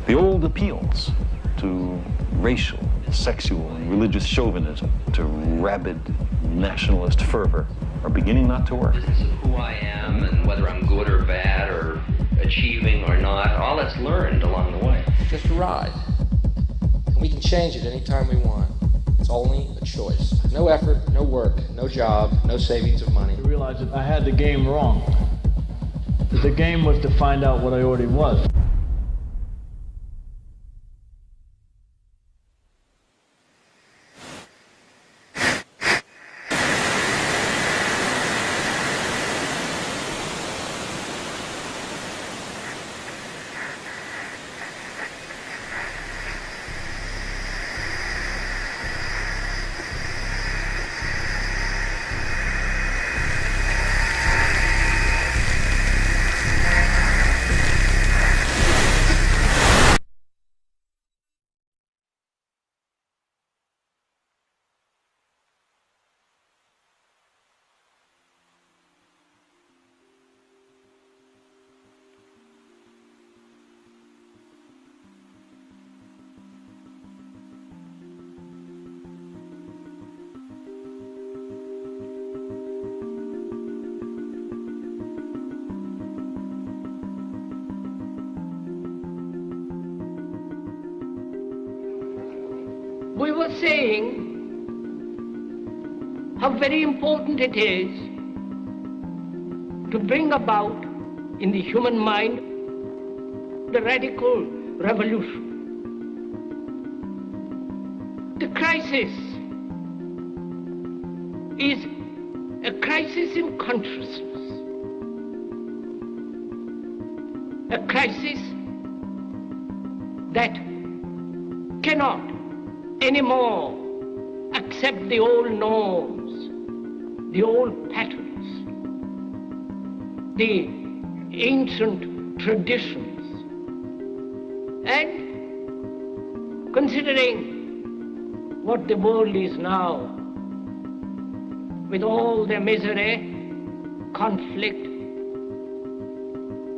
The old appeals to racial, sexual, and religious chauvinism, to rabid nationalist fervor, are beginning not to work. Business of who I am and whether I'm good or bad or achieving or not, all that's learned along the way. Just a ride. And we can change it anytime we want. It's only a choice. No effort, no work, no job, no savings of money. I realized that I had the game wrong. That the game was to find out what I already was. We were saying how very important it is to bring about in the human mind the radical revolution. The crisis is a crisis in consciousness, a crisis that cannot anymore accept the old norms, the old patterns, the ancient traditions. And considering what the world is now, with all the misery, conflict,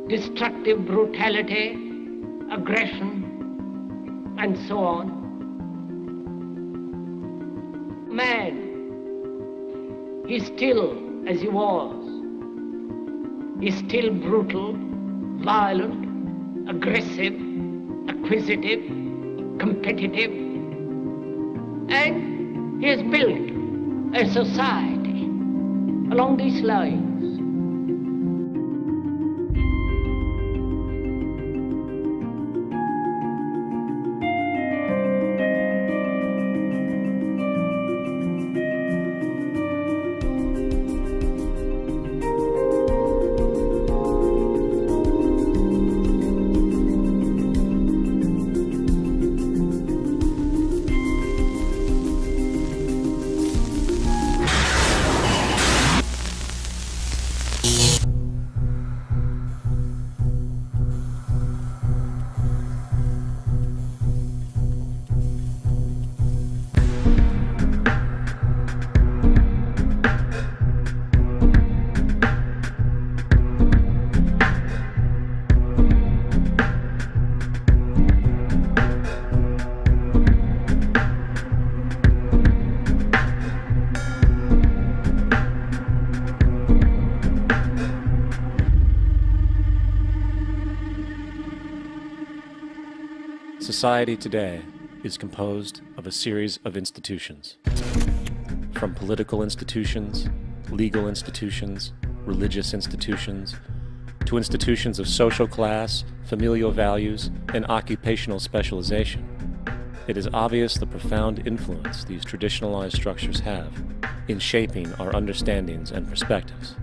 destructive brutality, aggression, and so on, man is still as he was. He's still brutal, violent, aggressive, acquisitive, competitive, and he has built a society along these lines. Society today is composed of a series of institutions. From political institutions, legal institutions, religious institutions, to institutions of social class, familial values, and occupational specialization. It is obvious the profound influence these traditionalized structures have in shaping our understandings and perspectives.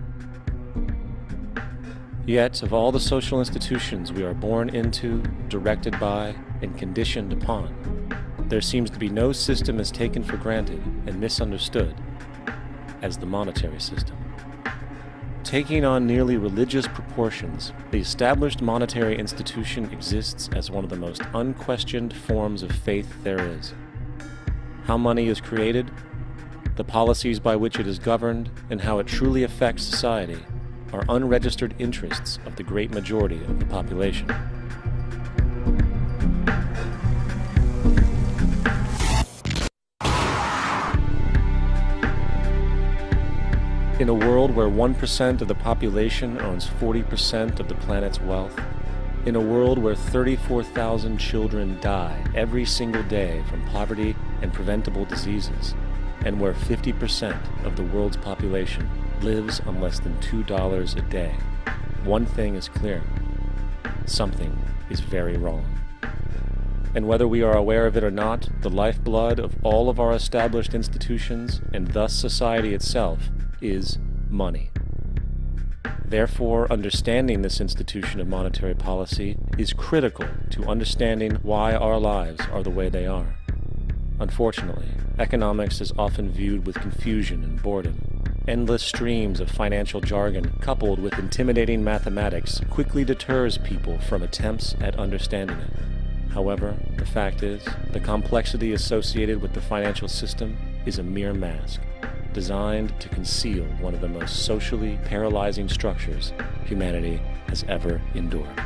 Yet, of all the social institutions we are born into, directed by, and conditioned upon, there seems to be no system as taken for granted and misunderstood as the monetary system. Taking on nearly religious proportions, the established monetary institution exists as one of the most unquestioned forms of faith there is. How money is created, the policies by which it is governed, and how it truly affects society are unregistered interests of the great majority of the population. In a world where 1% of the population owns 40% of the planet's wealth, in a world where 34,000 children die every single day from poverty and preventable diseases, and where 50% of the world's population lives on less than $2 a day, one thing is clear: something is very wrong. And whether we are aware of it or not, the lifeblood of all of our established institutions, and thus society itself, is money. Therefore, understanding this institution of monetary policy is critical to understanding why our lives are the way they are. Unfortunately, economics is often viewed with confusion and boredom. Endless streams of financial jargon coupled with intimidating mathematics quickly deters people from attempts at understanding it. However, the fact is, the complexity associated with the financial system is a mere mask, designed to conceal one of the most socially paralyzing structures humanity has ever endured.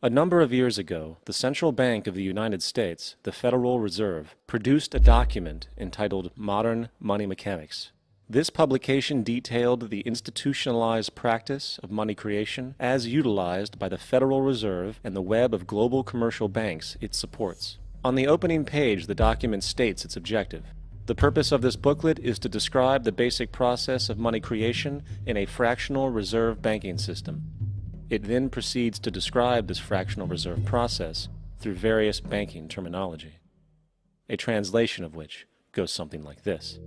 A number of years ago, the Central Bank of the United States, the Federal Reserve, produced a document entitled Modern Money Mechanics. This publication detailed the institutionalized practice of money creation as utilized by the Federal Reserve and the web of global commercial banks it supports. On the opening page, the document states its objective. The purpose of this booklet is to describe the basic process of money creation in a fractional reserve banking system. It then proceeds to describe this fractional reserve process through various banking terminology, a translation of which goes something like this.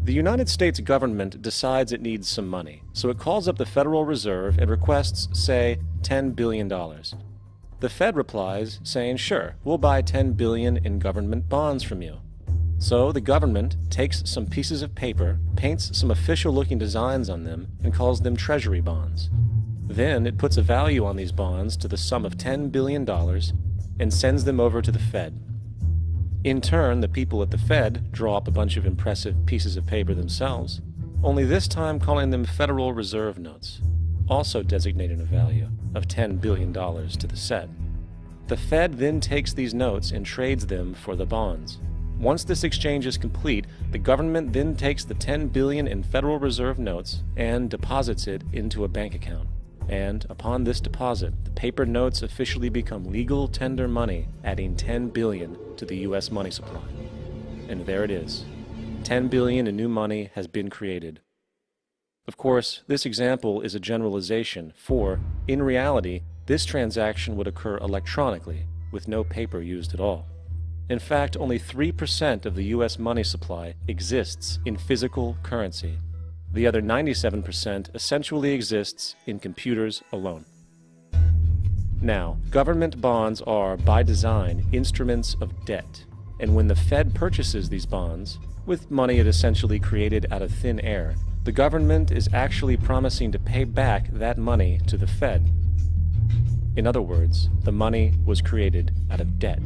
The United States government decides it needs some money, so it calls up the Federal Reserve and requests, say, $10 billion. The Fed replies, saying, sure, we'll buy $10 billion in government bonds from you. So the government takes some pieces of paper, paints some official-looking designs on them, and calls them treasury bonds. Then it puts a value on these bonds to the sum of $10 billion and sends them over to the Fed. In turn, the people at the Fed draw up a bunch of impressive pieces of paper themselves, only this time calling them Federal Reserve notes, also designating a value of $10 billion to the set. The Fed then takes these notes and trades them for the bonds. Once this exchange is complete, the government then takes the $10 billion in Federal Reserve notes and deposits it into a bank account. And upon this deposit, the paper notes officially become legal tender money, adding $10 billion to the U.S. money supply. And there it is. $10 billion in new money has been created. Of course, this example is a generalization, for, in reality, this transaction would occur electronically, with no paper used at all. In fact, only 3% of the U.S. money supply exists in physical currency. The other 97% essentially exists in computers alone. Now, government bonds are, by design, instruments of debt. And when the Fed purchases these bonds, with money it essentially created out of thin air, the government is actually promising to pay back that money to the Fed. In other words, the money was created out of debt.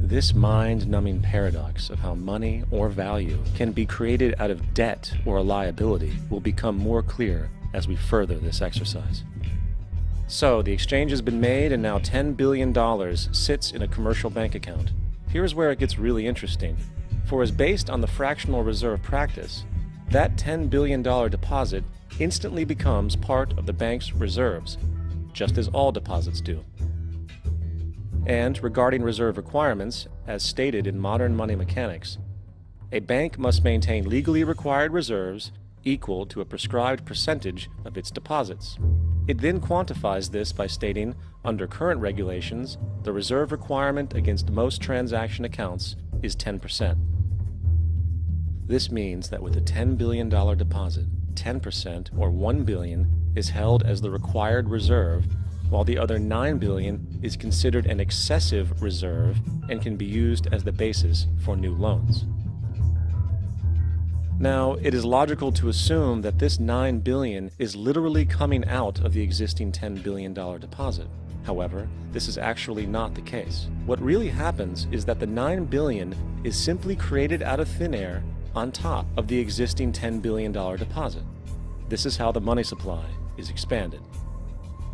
This mind-numbing paradox of how money or value can be created out of debt or a liability will become more clear as we further this exercise. So, the exchange has been made and now $10 billion sits in a commercial bank account. Here's where it gets really interesting. For as based on the fractional reserve practice, that $10 billion deposit instantly becomes part of the bank's reserves, just as all deposits do. And regarding reserve requirements, as stated in Modern Money Mechanics, a bank must maintain legally required reserves equal to a prescribed percentage of its deposits. It then quantifies this by stating, under current regulations, the reserve requirement against most transaction accounts is 10%. This means that with a $10 billion deposit, 10%, or $1 billion, is held as the required reserve, while the other $9 billion is considered an excessive reserve and can be used as the basis for new loans. Now, it is logical to assume that this $9 billion is literally coming out of the existing $10 billion deposit. However, this is actually not the case. What really happens is that the $9 billion is simply created out of thin air on top of the existing $10 billion deposit. This is how the money supply is expanded.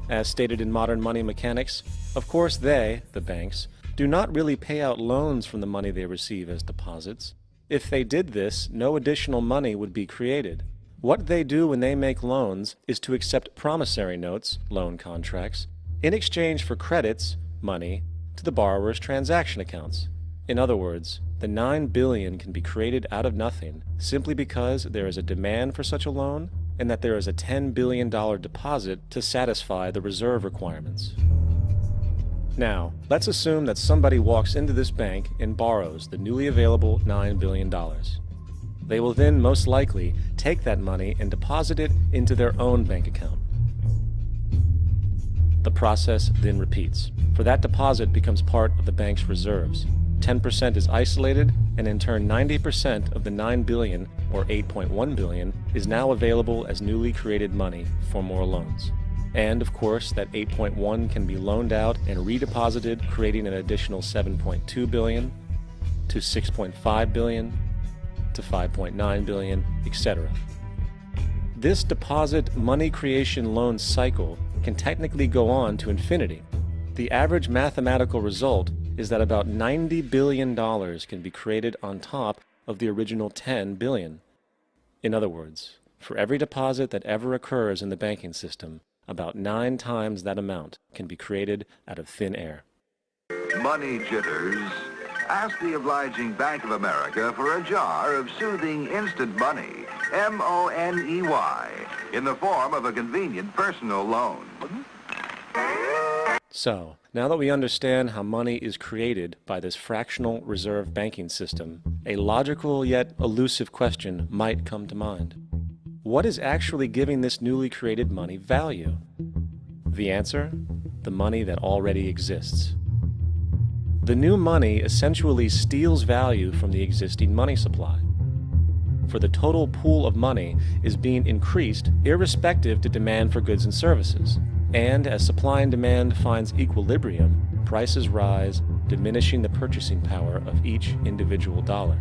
As stated in modern money mechanics, of course they, the banks, do not really pay out loans from the money they receive as deposits. If they did this, no additional money would be created. What they do when they make loans is to accept promissory notes, loan contracts, in exchange for credits, money, to the borrower's transaction accounts. In other words, the $9 billion can be created out of nothing simply because there is a demand for such a loan and that there is a $10 billion deposit to satisfy the reserve requirements. Now, let's assume that somebody walks into this bank and borrows the newly available $9 billion. They will then most likely take that money and deposit it into their own bank account. The process then repeats, for that deposit becomes part of the bank's reserves. 10% is isolated, and in turn 90% of the $9 billion, or $8.1 billion, is now available as newly created money for more loans. And of course, that 8.1 can be loaned out and redeposited, creating an additional 7.2 billion, to 6.5 billion, to 5.9 billion, etc. This deposit money creation loan cycle can technically go on to infinity. The average mathematical result is that about $90 billion can be created on top of the original $10 billion. In other words, for every deposit that ever occurs in the banking system, about 9 times that amount can be created out of thin air. Money jitters. Ask the obliging Bank of America for a jar of soothing instant money, M-O-N-E-Y, in the form of a convenient personal loan. So, now that we understand how money is created by this fractional reserve banking system, a logical yet elusive question might come to mind. What is actually giving this newly created money value? The answer? The money that already exists. The new money essentially steals value from the existing money supply. For the total pool of money is being increased irrespective to demand for goods and services. And as supply and demand finds equilibrium, prices rise, diminishing the purchasing power of each individual dollar.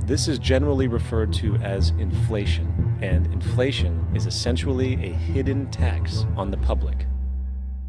This is generally referred to as inflation, and inflation is essentially a hidden tax on the public.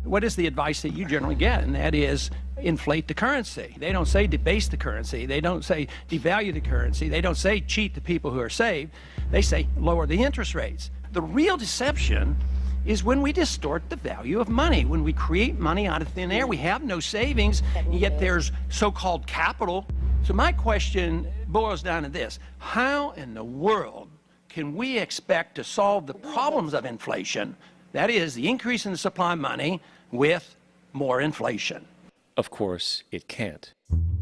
What is the advice that you generally get? And that is inflate the currency. They don't say debase the currency. They don't say devalue the currency. They don't say cheat the people who are saved. They say lower the interest rates. The real deception is when we distort the value of money. When we create money out of thin air, we have no savings, yet there's so-called capital. So my question boils down to this: how in the world can we expect to solve the problems of inflation, that is, the increase in the supply of money, with more inflation? Of course, it can't.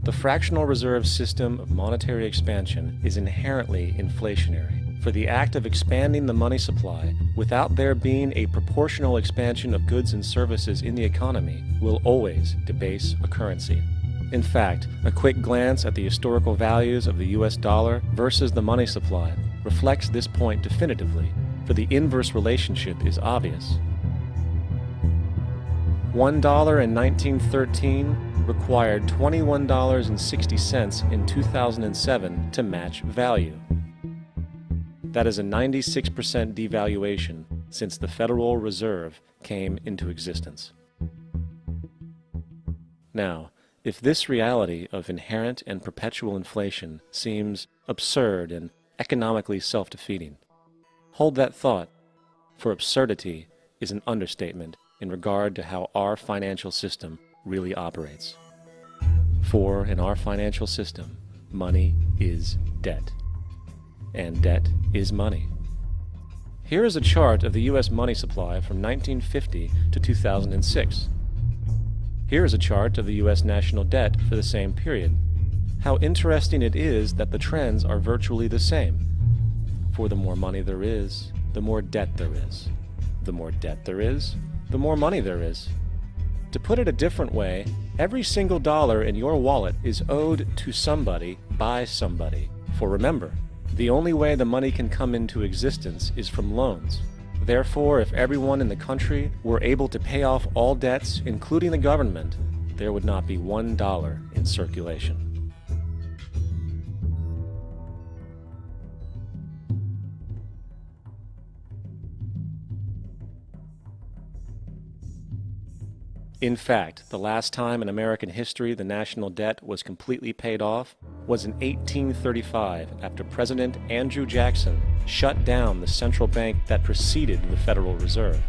The fractional reserve system of monetary expansion is inherently inflationary. For the act of expanding the money supply without there being a proportional expansion of goods and services in the economy will always debase a currency. In fact, a quick glance at the historical values of the US dollar versus the money supply reflects this point definitively, for the inverse relationship is obvious. $1 in 1913 required $21.60 in 2007 to match value. That is a 96% devaluation since the Federal Reserve came into existence. Now, if this reality of inherent and perpetual inflation seems absurd and economically self-defeating, hold that thought, for absurdity is an understatement in regard to how our financial system really operates. For in our financial system, money is debt. And debt is money. Here is a chart of the U.S. money supply from 1950 to 2006. Here is a chart of the U.S. national debt for the same period. How interesting it is that the trends are virtually the same. For the more money there is, the more debt there is. The more debt there is, the more money there is. To put it a different way, every single dollar in your wallet is owed to somebody by somebody. For remember, the only way the money can come into existence is from loans. Therefore, if everyone in the country were able to pay off all debts, including the government, there would not be $1 in circulation. In fact, the last time in American history the national debt was completely paid off was in 1835 after President Andrew Jackson shut down the central bank that preceded the Federal Reserve.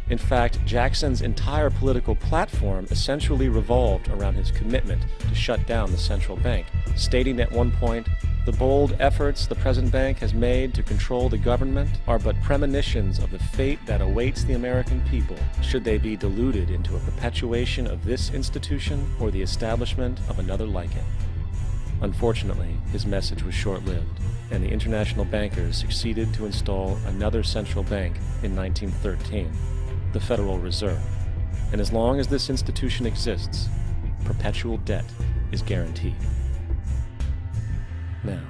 In fact, Jackson's entire political platform essentially revolved around his commitment to shut down the central bank, stating at one point, "The bold efforts the present bank has made to control the government are but premonitions of the fate that awaits the American people should they be deluded into a perpetuation of this institution or the establishment of another like it." Unfortunately, his message was short-lived, and the international bankers succeeded to install another central bank in 1913, the Federal Reserve. And as long as this institution exists, perpetual debt is guaranteed. Now,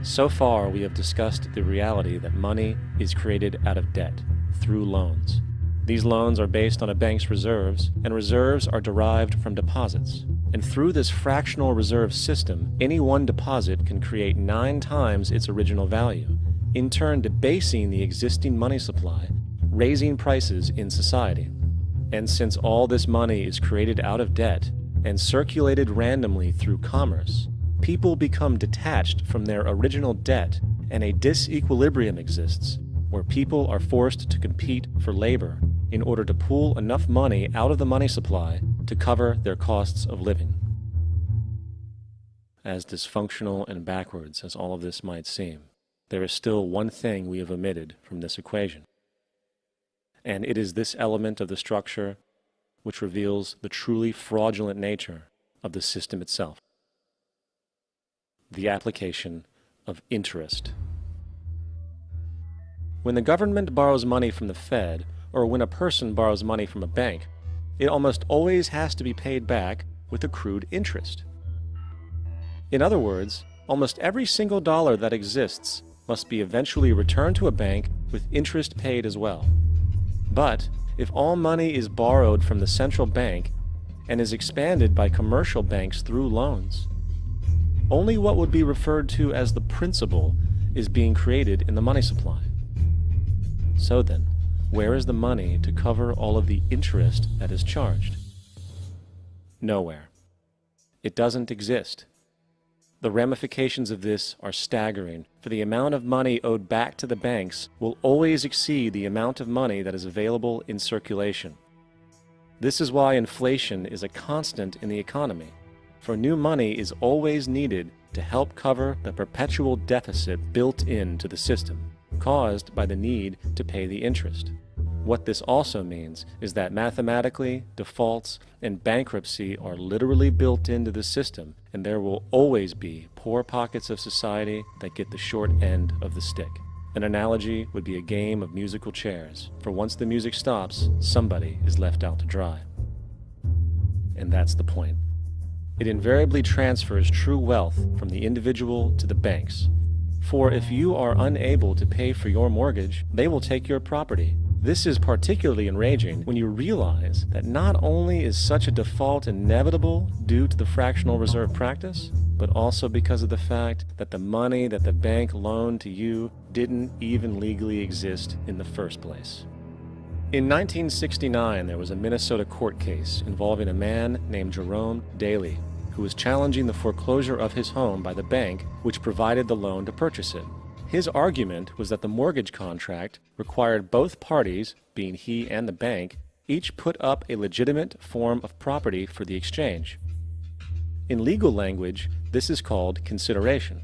so far we have discussed the reality that money is created out of debt, through loans. These loans are based on a bank's reserves, and reserves are derived from deposits. And through this fractional reserve system, any one deposit can create 9 times its original value, in turn debasing the existing money supply, raising prices in society. And since all this money is created out of debt and circulated randomly through commerce, people become detached from their original debt, and a disequilibrium exists where people are forced to compete for labor in order to pull enough money out of the money supply to cover their costs of living. As dysfunctional and backwards as all of this might seem, there is still one thing we have omitted from this equation. And it is this element of the structure which reveals the truly fraudulent nature of the system itself: the application of interest. When the government borrows money from the Fed, or when a person borrows money from a bank, it almost always has to be paid back with accrued interest. In other words, almost every single dollar that exists must be eventually returned to a bank with interest paid as well. But if all money is borrowed from the central bank and is expanded by commercial banks through loans, only what would be referred to as the principal is being created in the money supply. So then, where is the money to cover all of the interest that is charged? Nowhere. It doesn't exist. The ramifications of this are staggering, for the amount of money owed back to the banks will always exceed the amount of money that is available in circulation. This is why inflation is a constant in the economy, for new money is always needed to help cover the perpetual deficit built into the system, caused by the need to pay the interest. What this also means is that mathematically, defaults and bankruptcy are literally built into the system, and there will always be poor pockets of society that get the short end of the stick. An analogy would be a game of musical chairs, for once the music stops, somebody is left out to dry. And that's the point. It invariably transfers true wealth from the individual to the banks. For if you are unable to pay for your mortgage, they will take your property. This is particularly enraging when you realize that not only is such a default inevitable due to the fractional reserve practice, but also because of the fact that the money that the bank loaned to you didn't even legally exist in the first place. In 1969, there was a Minnesota court case involving a man named Jerome Daly, who was challenging the foreclosure of his home by the bank which provided the loan to purchase it. His argument was that the mortgage contract required both parties, being he and the bank, each put up a legitimate form of property for the exchange. In legal language, this is called consideration.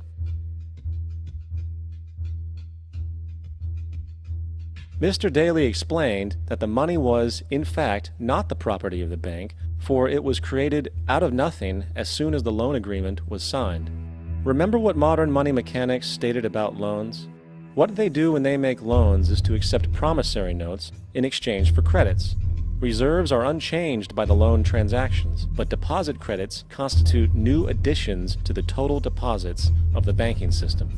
Mr. Daly explained that the money was, in fact, not the property of the bank, for it was created out of nothing as soon as the loan agreement was signed. Remember what modern money mechanics stated about loans? What they do when they make loans is to accept promissory notes in exchange for credits. Reserves are unchanged by the loan transactions, but deposit credits constitute new additions to the total deposits of the banking system.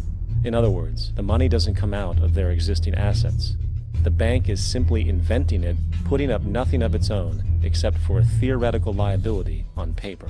In other words, the money doesn't come out of their existing assets. the bank is simply inventing it, putting up nothing of its own except for a theoretical liability on paper.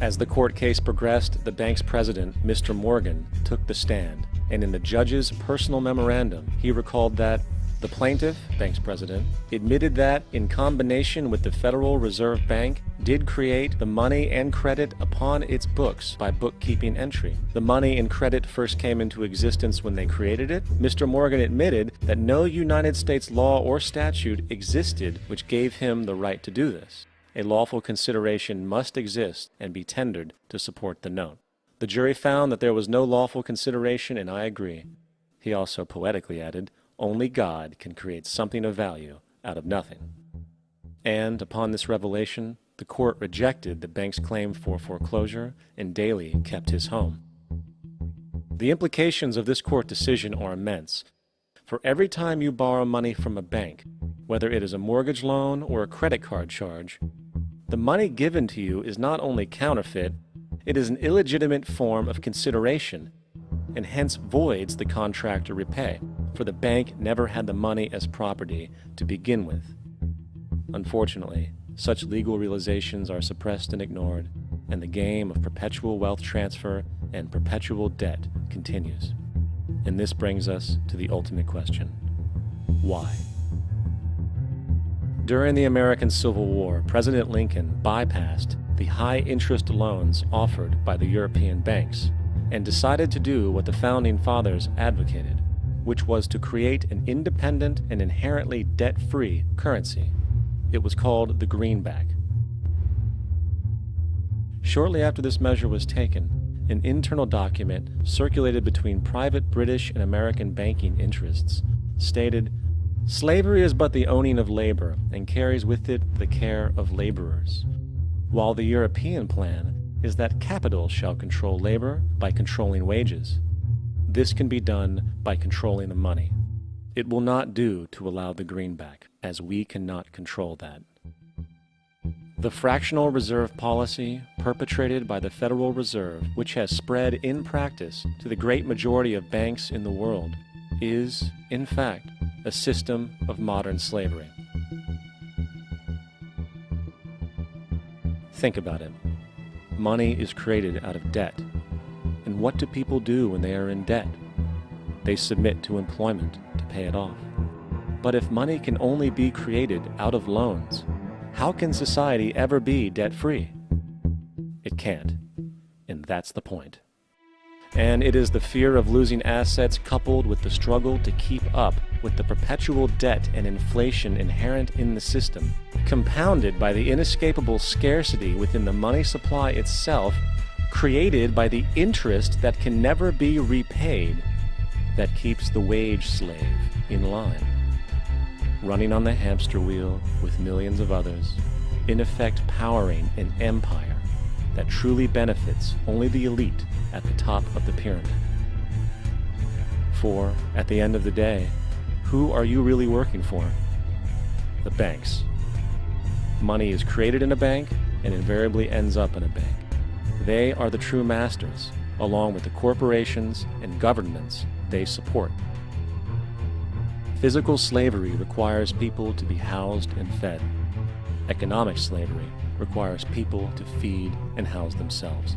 As the court case progressed, the bank's president, Mr. Morgan, took the stand, and in the judge's personal memorandum, he recalled that the plaintiff, bank's president, admitted that, in combination with the Federal Reserve Bank, did create the money and credit upon its books by bookkeeping entry. The money and credit first came into existence when they created it. Mr. Morgan admitted that no United States law or statute existed which gave him the right to do this. A lawful consideration must exist and be tendered to support the note. The jury found that there was no lawful consideration, and I agree. He also poetically added, "Only God can create something of value out of nothing." And upon this revelation, the court rejected the bank's claim for foreclosure, and Daley kept his home. The implications of this court decision are immense. For every time you borrow money from a bank, whether it is a mortgage loan or a credit card charge, the money given to you is not only counterfeit, it is an illegitimate form of consideration, and hence voids the contract to repay, for the bank never had the money as property to begin with. Unfortunately, such legal realizations are suppressed and ignored, and the game of perpetual wealth transfer and perpetual debt continues. And this brings us to the ultimate question: why? During the American Civil War, President Lincoln bypassed the high-interest loans offered by the European banks and decided to do what the Founding Fathers advocated, which was to create an independent and inherently debt-free currency. It was called the greenback. Shortly after this measure was taken, an internal document circulated between private British and American banking interests stated, "Slavery is but the owning of labor and carries with it the care of laborers, while the European plan is that capital shall control labor by controlling wages. This can be done by controlling the money. It will not do to allow the greenback, as we cannot control that." The fractional reserve policy perpetrated by the Federal Reserve, which has spread in practice to the great majority of banks in the world, is, in fact, a system of modern slavery. Think about it. Money is created out of debt. And what do people do when they are in debt? They submit to employment to pay it off. But if money can only be created out of loans, how can society ever be debt-free? It can't. And that's the point. And it is the fear of losing assets coupled with the struggle to keep up with the perpetual debt and inflation inherent in the system, compounded by the inescapable scarcity within the money supply itself, created by the interest that can never be repaid, that keeps the wage slave in line, running on the hamster wheel with millions of others, in effect powering an empire that truly benefits only the elite at the top of the pyramid. For, at the end of the day, who are you really working for? The banks. Money is created in a bank and invariably ends up in a bank. They are the true masters, along with the corporations and governments they support. Physical slavery requires people to be housed and fed. Economic slavery requires people to feed and house themselves.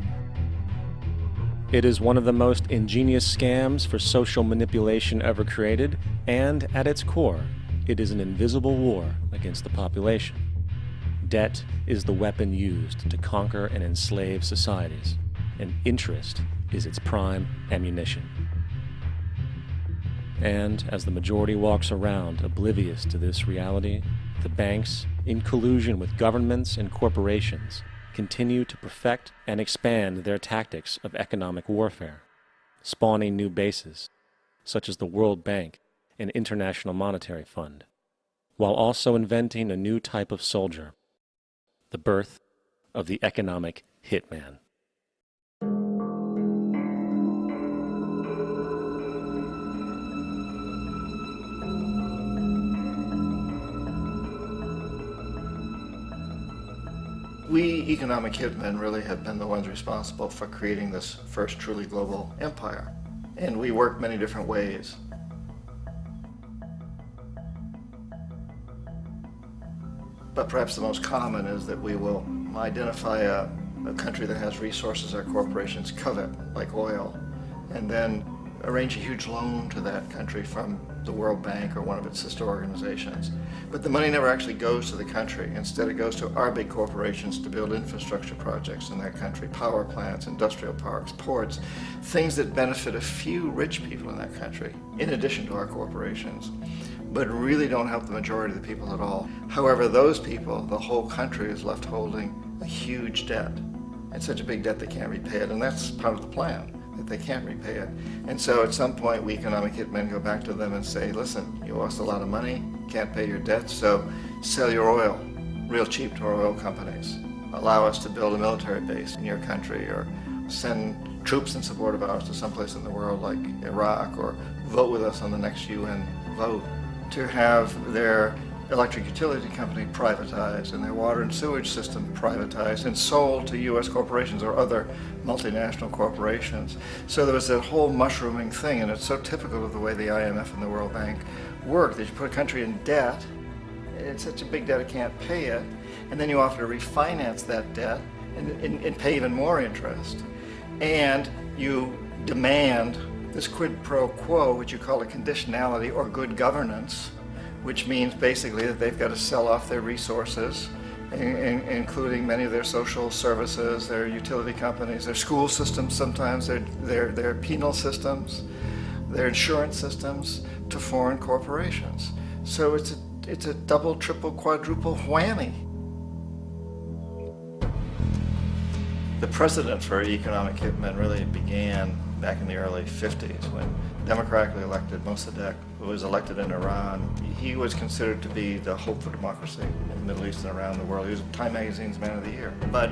It is one of the most ingenious scams for social manipulation ever created, and at its core, it is an invisible war against the population. Debt is the weapon used to conquer and enslave societies, and interest is its prime ammunition. And as the majority walks around oblivious to this reality, the banks, in collusion with governments and corporations, continue to perfect and expand their tactics of economic warfare, spawning new bases, such as the World Bank and International Monetary Fund, while also inventing a new type of soldier, the birth of the economic hitman. We economic hitmen really have been the ones responsible for creating this first truly global empire. And we work many different ways. But perhaps the most common is that we will identify a country that has resources our corporations covet, like oil, and then arrange a huge loan to that country from the World Bank or one of its sister organizations. But the money never actually goes to the country. Instead, it goes to our big corporations to build infrastructure projects in that country, power plants, industrial parks, ports, things that benefit a few rich people in that country, in addition to our corporations, but really don't help the majority of the people at all. However, those people, the whole country is left holding a huge debt. It's such a big debt they can't repay it, and that's part of the plan, that they can't repay it. And so at some point, we economic hitmen go back to them and say, listen, you owe us a lot of money, can't pay your debts, so sell your oil real cheap to our oil companies. Allow us to build a military base in your country, or send troops in support of ours to someplace in the world like Iraq, or vote with us on the next UN vote. To have their electric utility company privatized and their water and sewage system privatized and sold to U.S. corporations or other multinational corporations. So there was that whole mushrooming thing, and it's so typical of the way the IMF and the World Bank work, that you put a country in debt, it's such a big debt it can't pay it, and then you offer to refinance that debt and pay even more interest. And you demand this quid pro quo, which you call a conditionality or good governance, which means basically that they've got to sell off their resources, including many of their social services, their utility companies, their school systems sometimes, their penal systems, their insurance systems, to foreign corporations. So it's a double, triple, quadruple whammy. The precedent for economic hitmen really began back in the early 50s when democratically elected Mossadegh, who was elected in Iran, he was considered to be the hope for democracy in the Middle East and around the world. He was Time Magazine's Man of the Year. But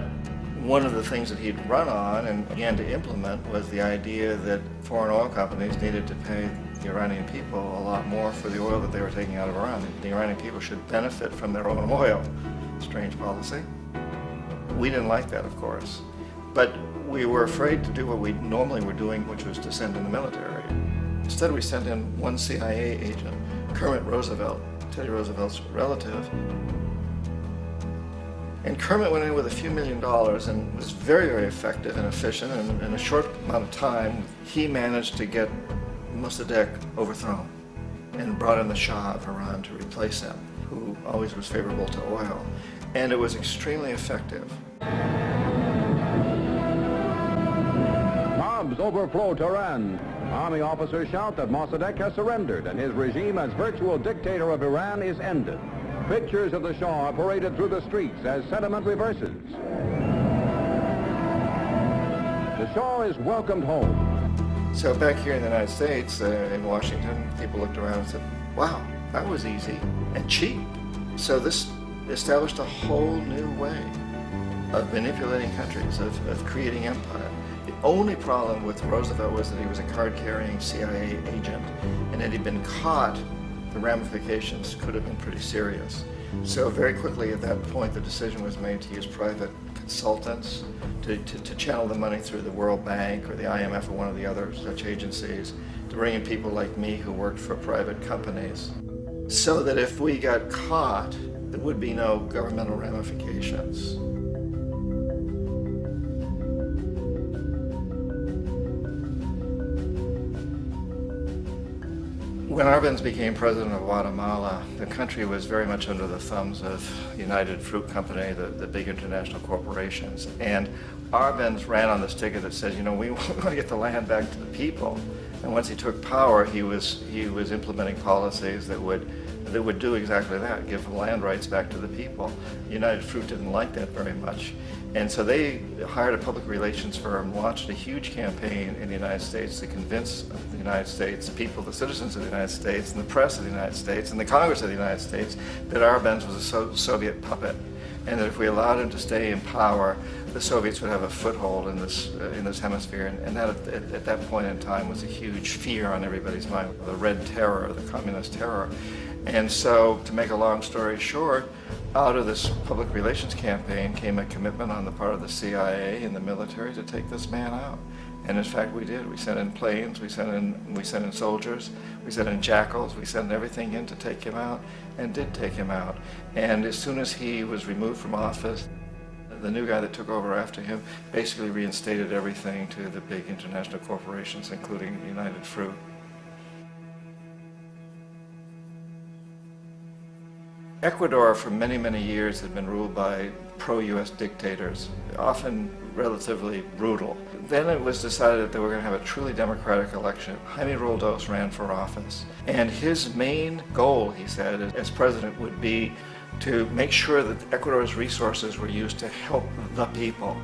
one of the things that he'd run on and began to implement was the idea that foreign oil companies needed to pay the Iranian people a lot more for the oil that they were taking out of Iran. The Iranian people should benefit from their own oil. Strange policy. We didn't like that, of course. But we were afraid to do what we normally were doing, which was to send in the military. Instead, we sent in one CIA agent, Kermit Roosevelt, Teddy Roosevelt's relative. And Kermit went in with a few $1 million and was very, very effective and efficient. And in a short amount of time, he managed to get Mossadegh overthrown and brought in the Shah of Iran to replace him, who always was favorable to oil. And it was extremely effective. Mobs overflow Tehran. Army officers shout that Mossadegh has surrendered and his regime as virtual dictator of Iran is ended. Pictures of the Shah are paraded through the streets as sentiment reverses. The Shah is welcomed home. So back here in the United States, in Washington, people looked around and said, wow, that was easy and cheap. So this established a whole new way of manipulating countries, of creating empire. The only problem with Roosevelt was that he was a card-carrying CIA agent, and had he been caught, the ramifications could have been pretty serious. So very quickly at that point, the decision was made to use private consultants to channel the money through the World Bank or the IMF or one of the other such agencies, to bring in people like me who worked for private companies, so that if we got caught, there would be no governmental ramifications. When Arbenz became president of Guatemala, the country was very much under the thumbs of United Fruit Company, the big international corporations. And Arbenz ran on this ticket that says, you know, we want to get the land back to the people. And once he took power, he was implementing policies that would do exactly that, give land rights back to the people. United Fruit didn't like that very much. And so they hired a public relations firm, launched a huge campaign in the United States to convince the United States people, the citizens of the United States, and the press of the United States, and the Congress of the United States, that Arbenz was a Soviet puppet, and that if we allowed him to stay in power, the Soviets would have a foothold in this hemisphere. And that at that point in time was a huge fear on everybody's mind, the Red Terror, the Communist terror. And so, to make a long story short, out of this public relations campaign came a commitment on the part of the CIA and the military to take this man out. And in fact, we did. We sent in planes, we sent in soldiers, we sent in jackals, we sent everything in to take him out, and did take him out. And as soon as he was removed from office, the new guy that took over after him basically reinstated everything to the big international corporations, including United Fruit. Ecuador for many, many years had been ruled by pro-US dictators, often relatively brutal. Then it was decided that they were going to have a truly democratic election. Jaime Roldos ran for office, and his main goal, he said, as president would be to make sure that Ecuador's resources were used to help the people.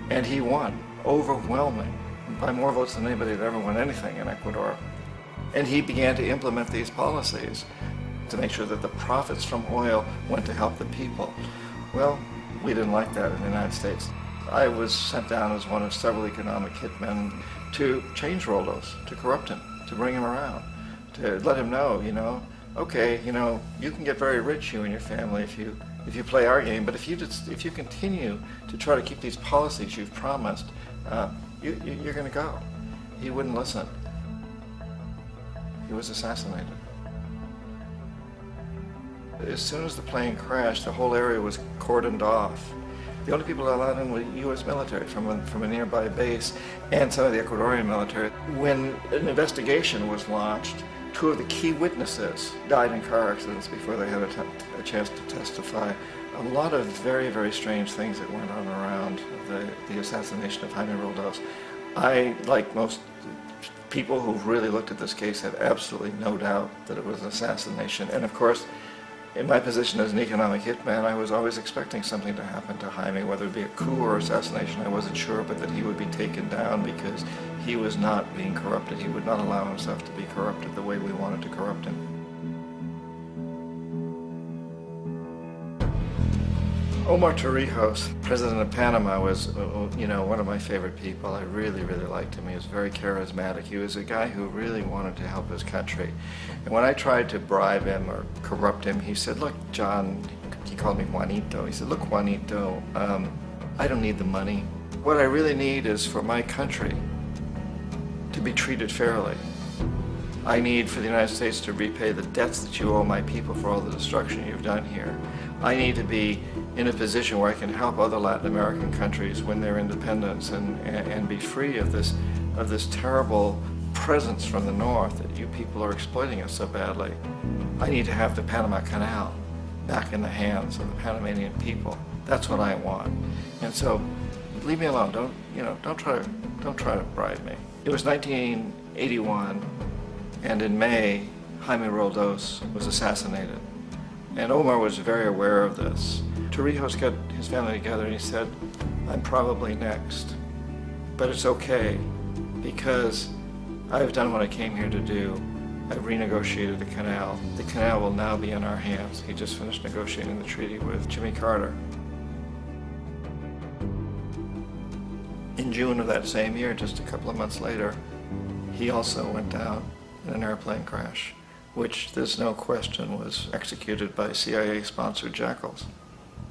And he won, overwhelming, by more votes than anybody had ever won anything in Ecuador. And he began to implement these policies to make sure that the profits from oil went to help the people. Well, we didn't like that in the United States. I was sent down as one of several economic hitmen to change Roldos, to corrupt him, to bring him around, to let him know, okay, you can get very rich, you and your family, if you play our game, but if you continue to try to keep these policies you've promised, you're going to go. He wouldn't listen. He was assassinated. As soon as the plane crashed, the whole area was cordoned off. The only people allowed in were U.S. military from a nearby base and some of the Ecuadorian military. When an investigation was launched, 2 of the key witnesses died in car accidents before they had a chance to testify. A lot of very, very strange things that went on around the assassination of Jaime Roldos. I, like most people who've really looked at this case, have absolutely no doubt that it was an assassination. And of course, in my position as an economic hitman, I was always expecting something to happen to Jaime, whether it be a coup or assassination, I wasn't sure, but that he would be taken down because he was not being corrupted. He would not allow himself to be corrupted the way we wanted to corrupt him. Omar Torrijos, president of Panama, was, one of my favorite people. I really, really liked him. He was very charismatic. He was a guy who really wanted to help his country. And when I tried to bribe him or corrupt him, he said, look, John, he called me Juanito. He said, look, Juanito, I don't need the money. What I really need is for my country to be treated fairly. I need for the United States to repay the debts that you owe my people for all the destruction you've done here. I need to be in a position where I can help other Latin American countries win their independence and be free of this terrible presence from the north that you people are exploiting us so badly. I need to have the Panama Canal back in the hands of the Panamanian people. That's what I want. And so, leave me alone. Don't try to bribe me. It was 1981, and in May, Jaime Roldos was assassinated. And Omar was very aware of this. Torrijos got his family together and he said, I'm probably next, but it's okay because I've done what I came here to do. I've renegotiated the canal. The canal will now be in our hands. He just finished negotiating the treaty with Jimmy Carter. In June of that same year, just a couple of months later, he also went down in an airplane crash, which there's no question was executed by CIA-sponsored jackals.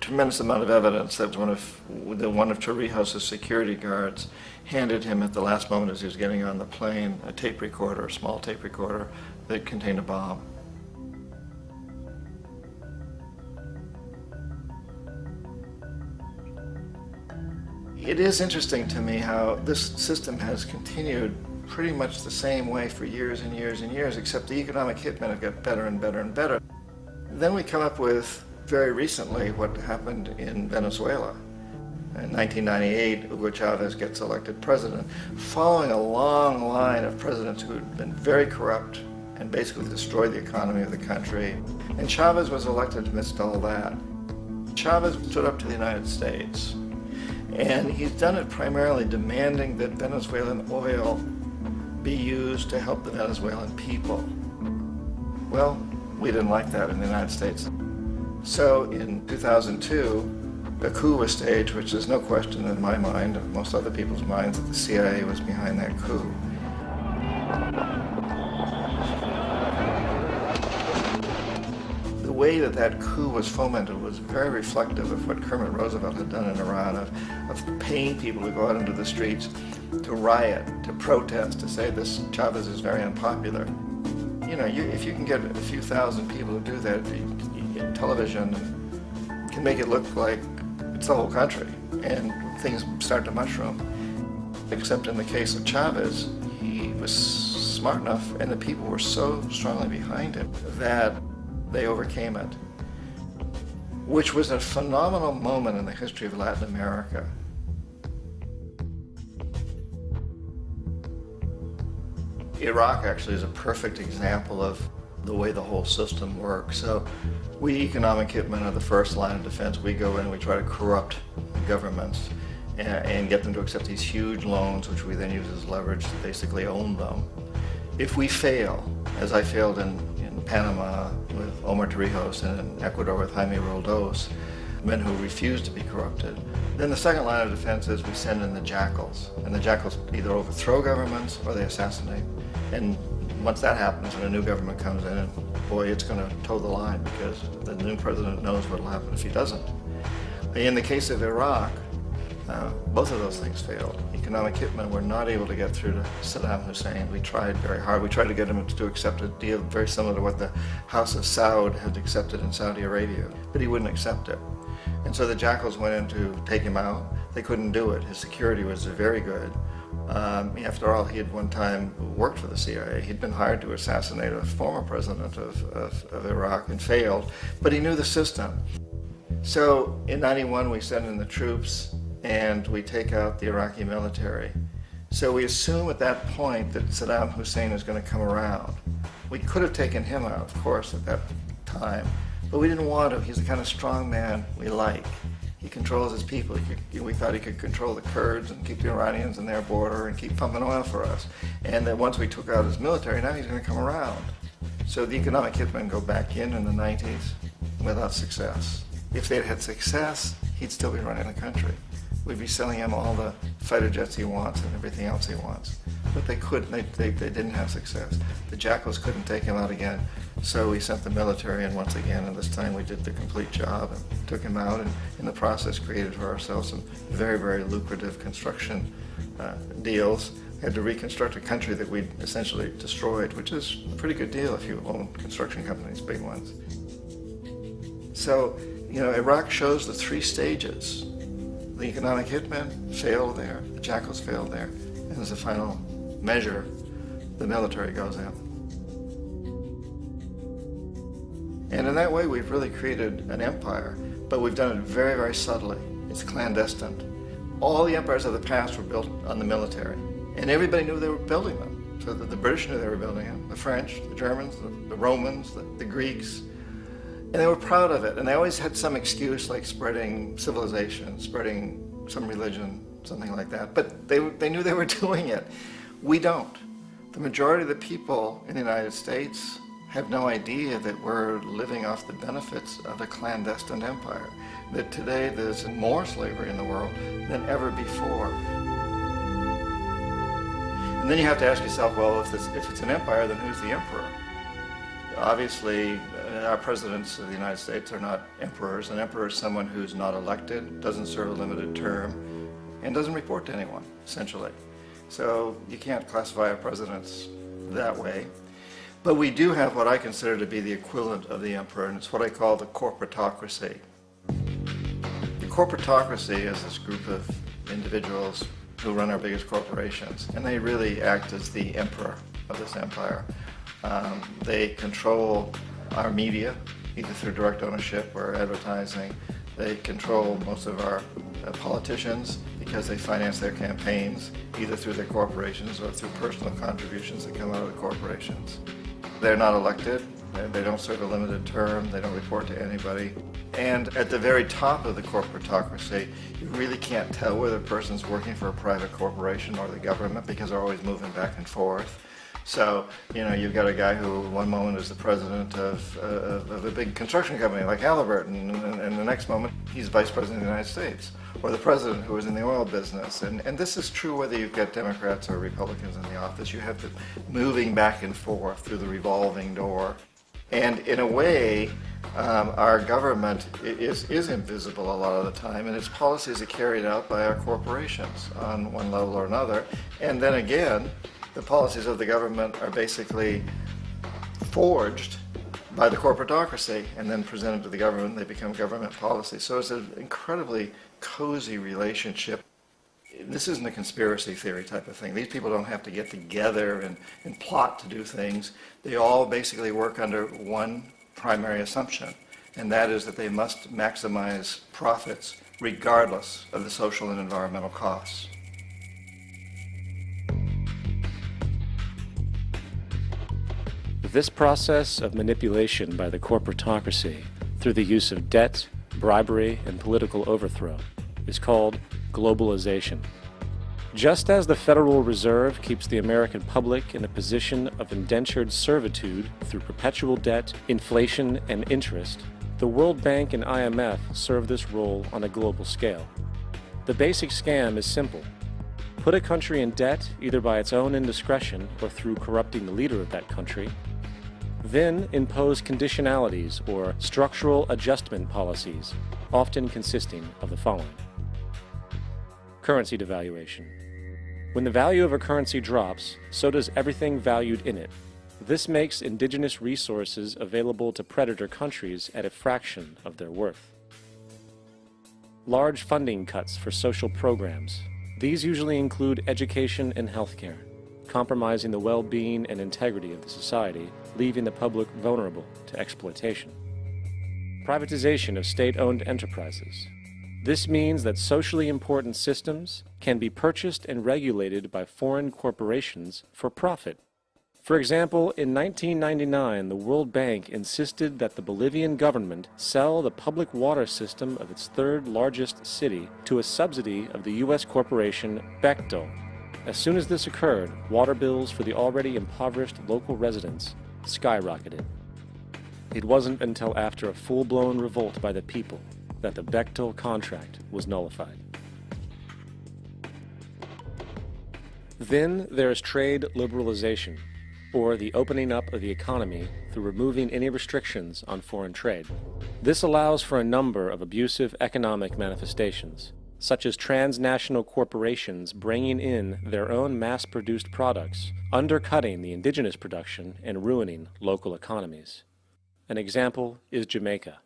Tremendous amount of evidence that one of Torrijos' security guards handed him at the last moment as he was getting on the plane a tape recorder, a small tape recorder that contained a bomb. It is interesting to me how this system has continued pretty much the same way for years and years and years, except the economic hitmen have got better and better and better. Then we come up with, very recently, what happened in Venezuela. In 1998, Hugo Chavez gets elected president, following a long line of presidents who had been very corrupt and basically destroyed the economy of the country. And Chavez was elected amidst all that. Chavez stood up to the United States, and he's done it primarily demanding that Venezuelan oil be used to help the Venezuelan people. Well, we didn't like that in the United States. So in 2002, a coup was staged, which there's no question in my mind, and most other people's minds, that the CIA was behind that coup. The way that that coup was fomented was very reflective of what Kermit Roosevelt had done in Iran, of paying people to go out into the streets, to riot, to protest, to say this Chavez is very unpopular. You know, if you can get a few thousand people to do that, television can make it look like it's the whole country, and things start to mushroom. Except in the case of Chavez, he was smart enough, and the people were so strongly behind him that they overcame it, which was a phenomenal moment in the history of Latin America. Iraq actually is a perfect example of the way the whole system works. So we economic hitmen are the first line of defense. We go in and we try to corrupt governments and get them to accept these huge loans, which we then use as leverage to basically own them. If we fail, as I failed in Panama with Omar Torrijos and in Ecuador with Jaime Roldos, men who refused to be corrupted, then the second line of defense is we send in the jackals. And the jackals either overthrow governments or they assassinate. And once that happens and a new government comes in, and boy, it's going to toe the line because the new president knows what will happen if he doesn't. In the case of Iraq, both of those things failed. Economic hitmen were not able to get through to Saddam Hussein. We tried very hard. We tried to get him to accept a deal very similar to what the House of Saud had accepted in Saudi Arabia, but he wouldn't accept it. And so the jackals went in to take him out. They couldn't do it. His security was very good. After all, he had one time worked for the CIA. He'd been hired to assassinate a former president of Iraq and failed, but he knew the system. So in '91, we send in the troops and we take out the Iraqi military. So we assume at that point that Saddam Hussein is going to come around. We could have taken him out, of course, at that time, but we didn't want to. He's the kind of strong man we like. He controls his people. We thought he could control the Kurds and keep the Iranians in their border and keep pumping oil for us. And that once we took out his military, now he's going to come around. So the economic hitmen go back in the 90s without success. If they'd had success, he'd still be running the country. We'd be selling him all the fighter jets he wants and everything else he wants. But they couldn't, they didn't have success. The jackals couldn't take him out again, so we sent the military in once again, and this time we did the complete job and took him out, and in the process created for ourselves some very, very lucrative construction deals. We had to reconstruct a country that we'd essentially destroyed, which is a pretty good deal if you own construction companies, big ones. So, you know, Iraq shows the three stages. The economic hitmen failed there, the jackals failed there, and as a final measure, the military goes in. And in that way, we've really created an empire, but we've done it very, very subtly. It's clandestine. All the empires of the past were built on the military, and everybody knew they were building them. So that the British knew they were building them, the French, the Germans, the Romans, the Greeks. And they were proud of it, and they always had some excuse like spreading civilization, spreading some religion, something like that. But they knew they were doing it. We don't. The majority of the people in the United States have no idea that we're living off the benefits of a clandestine empire, that today there's more slavery in the world than ever before. And then you have to ask yourself, well, if it's an empire, then who's the emperor? Obviously, our presidents of the United States are not emperors. An emperor is someone who's not elected, doesn't serve a limited term, and doesn't report to anyone, essentially. So you can't classify our presidents that way. But we do have what I consider to be the equivalent of the emperor, and it's what I call the corporatocracy. The corporatocracy is this group of individuals who run our biggest corporations, and they really act as the emperor of this empire. They control our media, either through direct ownership or advertising. They control most of our politicians because they finance their campaigns, either through their corporations or through personal contributions that come out of the corporations. They're not elected, they don't serve a limited term, they don't report to anybody. And at the very top of the corporatocracy, you really can't tell whether a person's working for a private corporation or the government because they're always moving back and forth. So, you know, you've got a guy who one moment is the president of a big construction company like Halliburton, and the next moment he's vice president of the United States, or the president who is in the oil business. And this is true whether you've got Democrats or Republicans in the office. You have the moving back and forth through the revolving door. And in a way, Our government is invisible a lot of the time, and its policies are carried out by our corporations on one level or another. And then again, the policies of the government are basically forged by the corporatocracy and then presented to the government. They become government policy. So it's an incredibly cozy relationship. This isn't a conspiracy theory type of thing. These people don't have to get together and plot to do things. They all basically work under one primary assumption, and that is that they must maximize profits regardless of the social and environmental costs. This process of manipulation by the corporatocracy through the use of debt, bribery, and political overthrow is called globalization. Just as the Federal Reserve keeps the American public in a position of indentured servitude through perpetual debt, inflation, and interest, the World Bank and IMF serve this role on a global scale. The basic scam is simple. Put a country in debt either by its own indiscretion or through corrupting the leader of that country, then impose conditionalities or structural adjustment policies, often consisting of the following. Currency devaluation. When the value of a currency drops, so does everything valued in it. This makes indigenous resources available to predator countries at a fraction of their worth. Large funding cuts for social programs. These usually include education and healthcare, compromising the well-being and integrity of the society, leaving the public vulnerable to exploitation. Privatization of state-owned enterprises. This means that socially important systems can be purchased and regulated by foreign corporations for profit. For example, in 1999, the World Bank insisted that the Bolivian government sell the public water system of its third largest city to a subsidy of the U.S. corporation Bechtel. As soon as this occurred, water bills for the already impoverished local residents skyrocketed. It wasn't until after a full-blown revolt by the people that the Bechtel contract was nullified. Then there is trade liberalization, or the opening up of the economy through removing any restrictions on foreign trade. This allows for a number of abusive economic manifestations, such as transnational corporations bringing in their own mass-produced products, undercutting the indigenous production and ruining local economies. An example is Jamaica,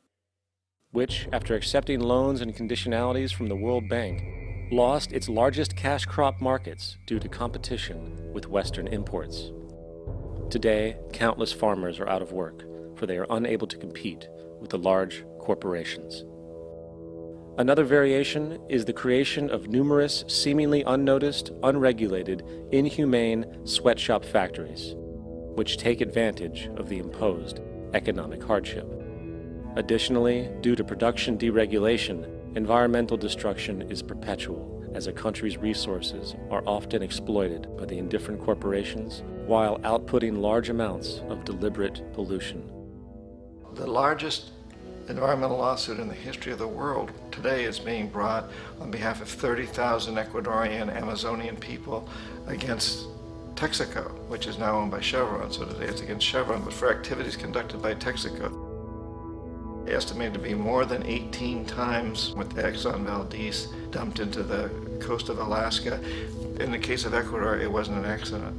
which, after accepting loans and conditionalities from the World Bank, lost its largest cash crop markets due to competition with Western imports. Today, countless farmers are out of work, for they are unable to compete with the large corporations. Another variation is the creation of numerous seemingly unnoticed, unregulated, inhumane sweatshop factories, which take advantage of the imposed economic hardship. Additionally, due to production deregulation, environmental destruction is perpetual, as a country's resources are often exploited by the indifferent corporations while outputting large amounts of deliberate pollution. The largest environmental lawsuit in the history of the world today is being brought on behalf of 30,000 Ecuadorian Amazonian people against Texaco, which is now owned by Chevron. So today it's against Chevron, but for activities conducted by Texaco. Estimated to be more than 18 times what the Exxon Valdez dumped into the coast of Alaska. In the case of Ecuador, it wasn't an accident.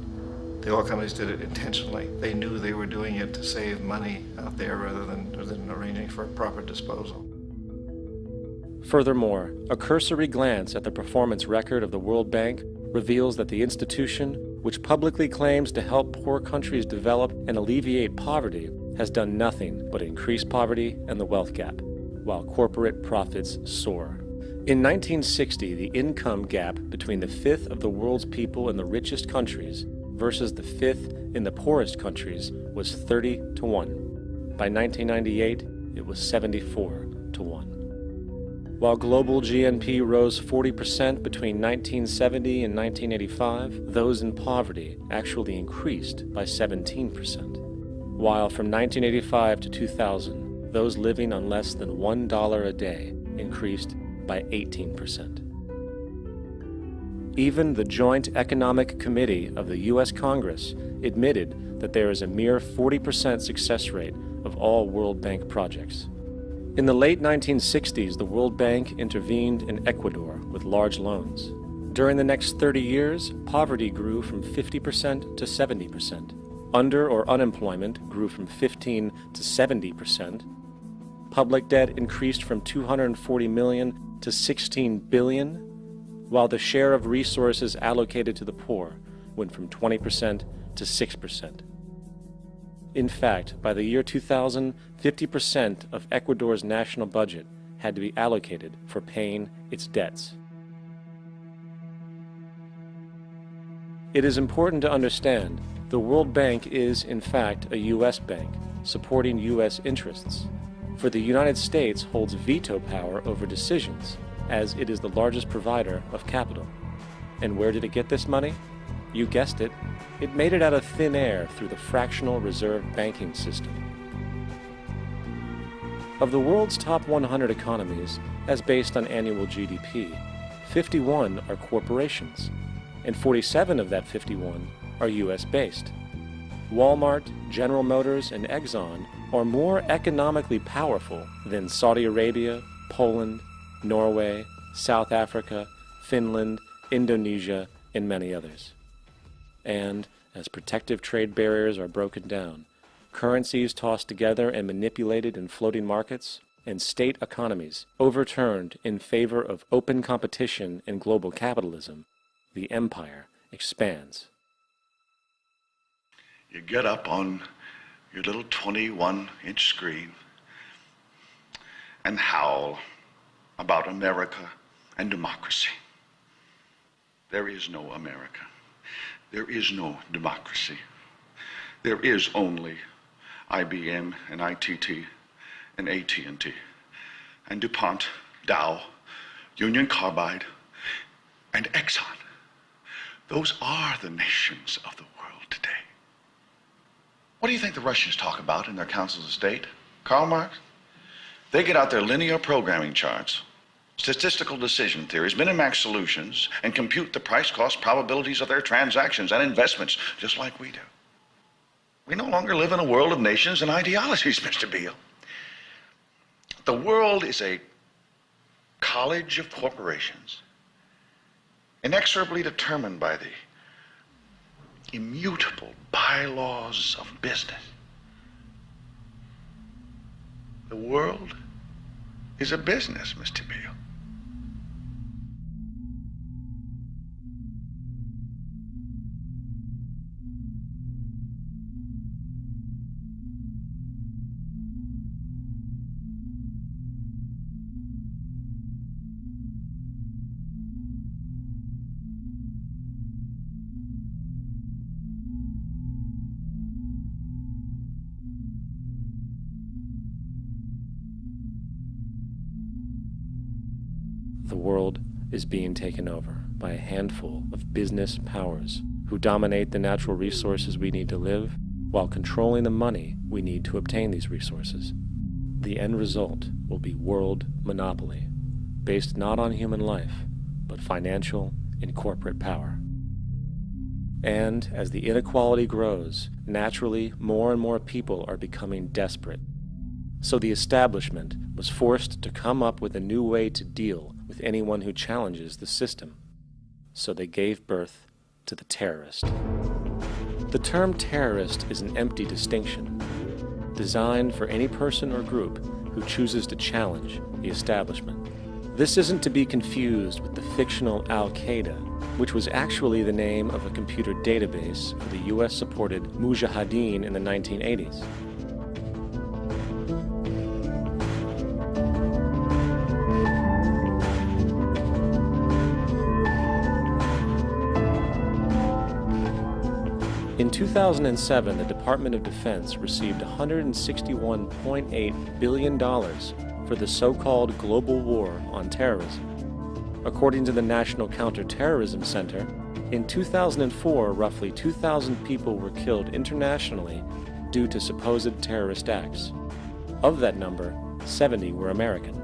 The oil companies did it intentionally. They knew they were doing it to save money out there rather than arranging for proper disposal. Furthermore, a cursory glance at the performance record of the World Bank reveals that the institution, which publicly claims to help poor countries develop and alleviate poverty, has done nothing but increase poverty and the wealth gap, while corporate profits soar. In 1960, the income gap between the fifth of the world's people in the richest countries versus the fifth in the poorest countries was 30 to 1. By 1998, it was 74 to 1. While global GNP rose 40% between 1970 and 1985, those in poverty actually increased by 17%. While from 1985 to 2000, those living on less than $1 a day increased by 18%. Even the Joint Economic Committee of the U.S. Congress admitted that there is a mere 40% success rate of all World Bank projects. In the late 1960s, the World Bank intervened in Ecuador with large loans. During the next 30 years, poverty grew from 50% to 70%. Under or unemployment grew from 15 to 70%. Public debt increased from 240 million to 16 billion, while the share of resources allocated to the poor went from 20% to 6%. In fact, by the year 2000, 50% of Ecuador's national budget had to be allocated for paying its debts. It is important to understand the World Bank is, in fact, a U.S. bank, supporting U.S. interests. For the United States holds veto power over decisions, as it is the largest provider of capital. And where did it get this money? You guessed it. It made it out of thin air through the fractional reserve banking system. Of the world's top 100 economies, as based on annual GDP, 51 are corporations, and 47 of that 51 are U.S.-based. Walmart, General Motors, and Exxon are more economically powerful than Saudi Arabia, Poland, Norway, South Africa, Finland, Indonesia, and many others. And as protective trade barriers are broken down, currencies tossed together and manipulated in floating markets, and state economies overturned in favor of open competition and global capitalism, the empire expands. You get up on your little 21-inch screen and howl about America and democracy. There is no America. There is no democracy. There is only IBM and ITT and AT&T and DuPont, Dow, Union Carbide, and Exxon. Those are the nations of the world today. What do you think the Russians talk about in their councils of state? Karl Marx? They get out their linear programming charts, statistical decision theories, minimax solutions, and compute the price-cost probabilities of their transactions and investments, just like we do. We no longer live in a world of nations and ideologies, Mr. Beale. The world is a college of corporations, inexorably determined by the immutable bylaws of business. The world is a business, Mr. Beale. The world is being taken over by a handful of business powers who dominate the natural resources we need to live while controlling the money we need to obtain these resources. The end result will be world monopoly, based not on human life, but financial and corporate power. And as the inequality grows, naturally more and more people are becoming desperate. So the establishment was forced to come up with a new way to deal with anyone who challenges the system. So they gave birth to the terrorist. The term terrorist is an empty distinction, designed for any person or group who chooses to challenge the establishment. This isn't to be confused with the fictional Al-Qaeda, which was actually the name of a computer database for the US-supported Mujahideen in the 1980s. In 2007, the Department of Defense received $161.8 billion for the so-called global war on terrorism. According to the National Counterterrorism Center, in 2004, roughly 2,000 people were killed internationally due to supposed terrorist acts. Of that number, 70 were American.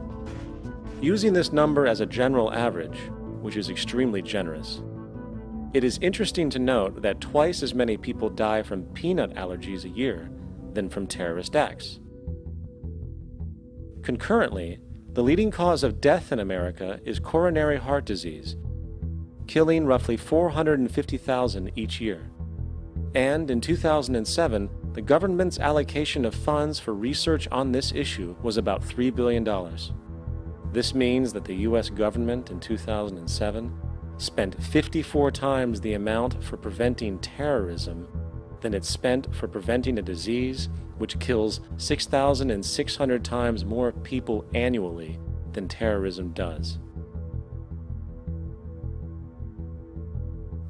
Using this number as a general average, which is extremely generous, It is interesting to note that twice as many people die from peanut allergies a year than from terrorist acts. Concurrently, the leading cause of death in America is coronary heart disease, killing roughly 450,000 each year. And in 2007, the government's allocation of funds for research on this issue was about $3 billion. This means that the U.S. government in 2007 spent 54 times the amount for preventing terrorism than it spent for preventing a disease which kills 6,600 times more people annually than terrorism does.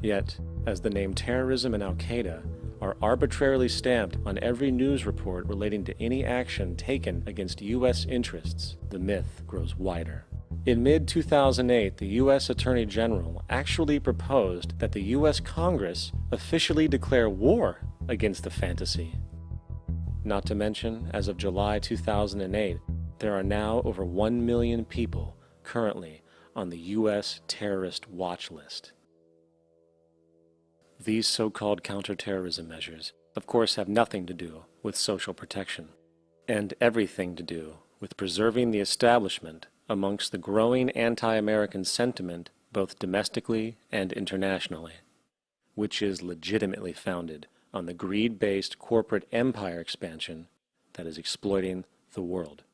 Yet, as the name terrorism and Al-Qaeda are arbitrarily stamped on every news report relating to any action taken against U.S. interests, the myth grows wider. In mid-2008, the U.S. Attorney General actually proposed that the U.S. Congress officially declare war against the fantasy. Not to mention, as of July 2008, there are now over 1 million people currently on the U.S. terrorist watch list. These so-called counterterrorism measures, of course, have nothing to do with social protection, and everything to do with preserving the establishment amongst the growing anti-American sentiment both domestically and internationally, which is legitimately founded on the greed-based corporate empire expansion that is exploiting the world.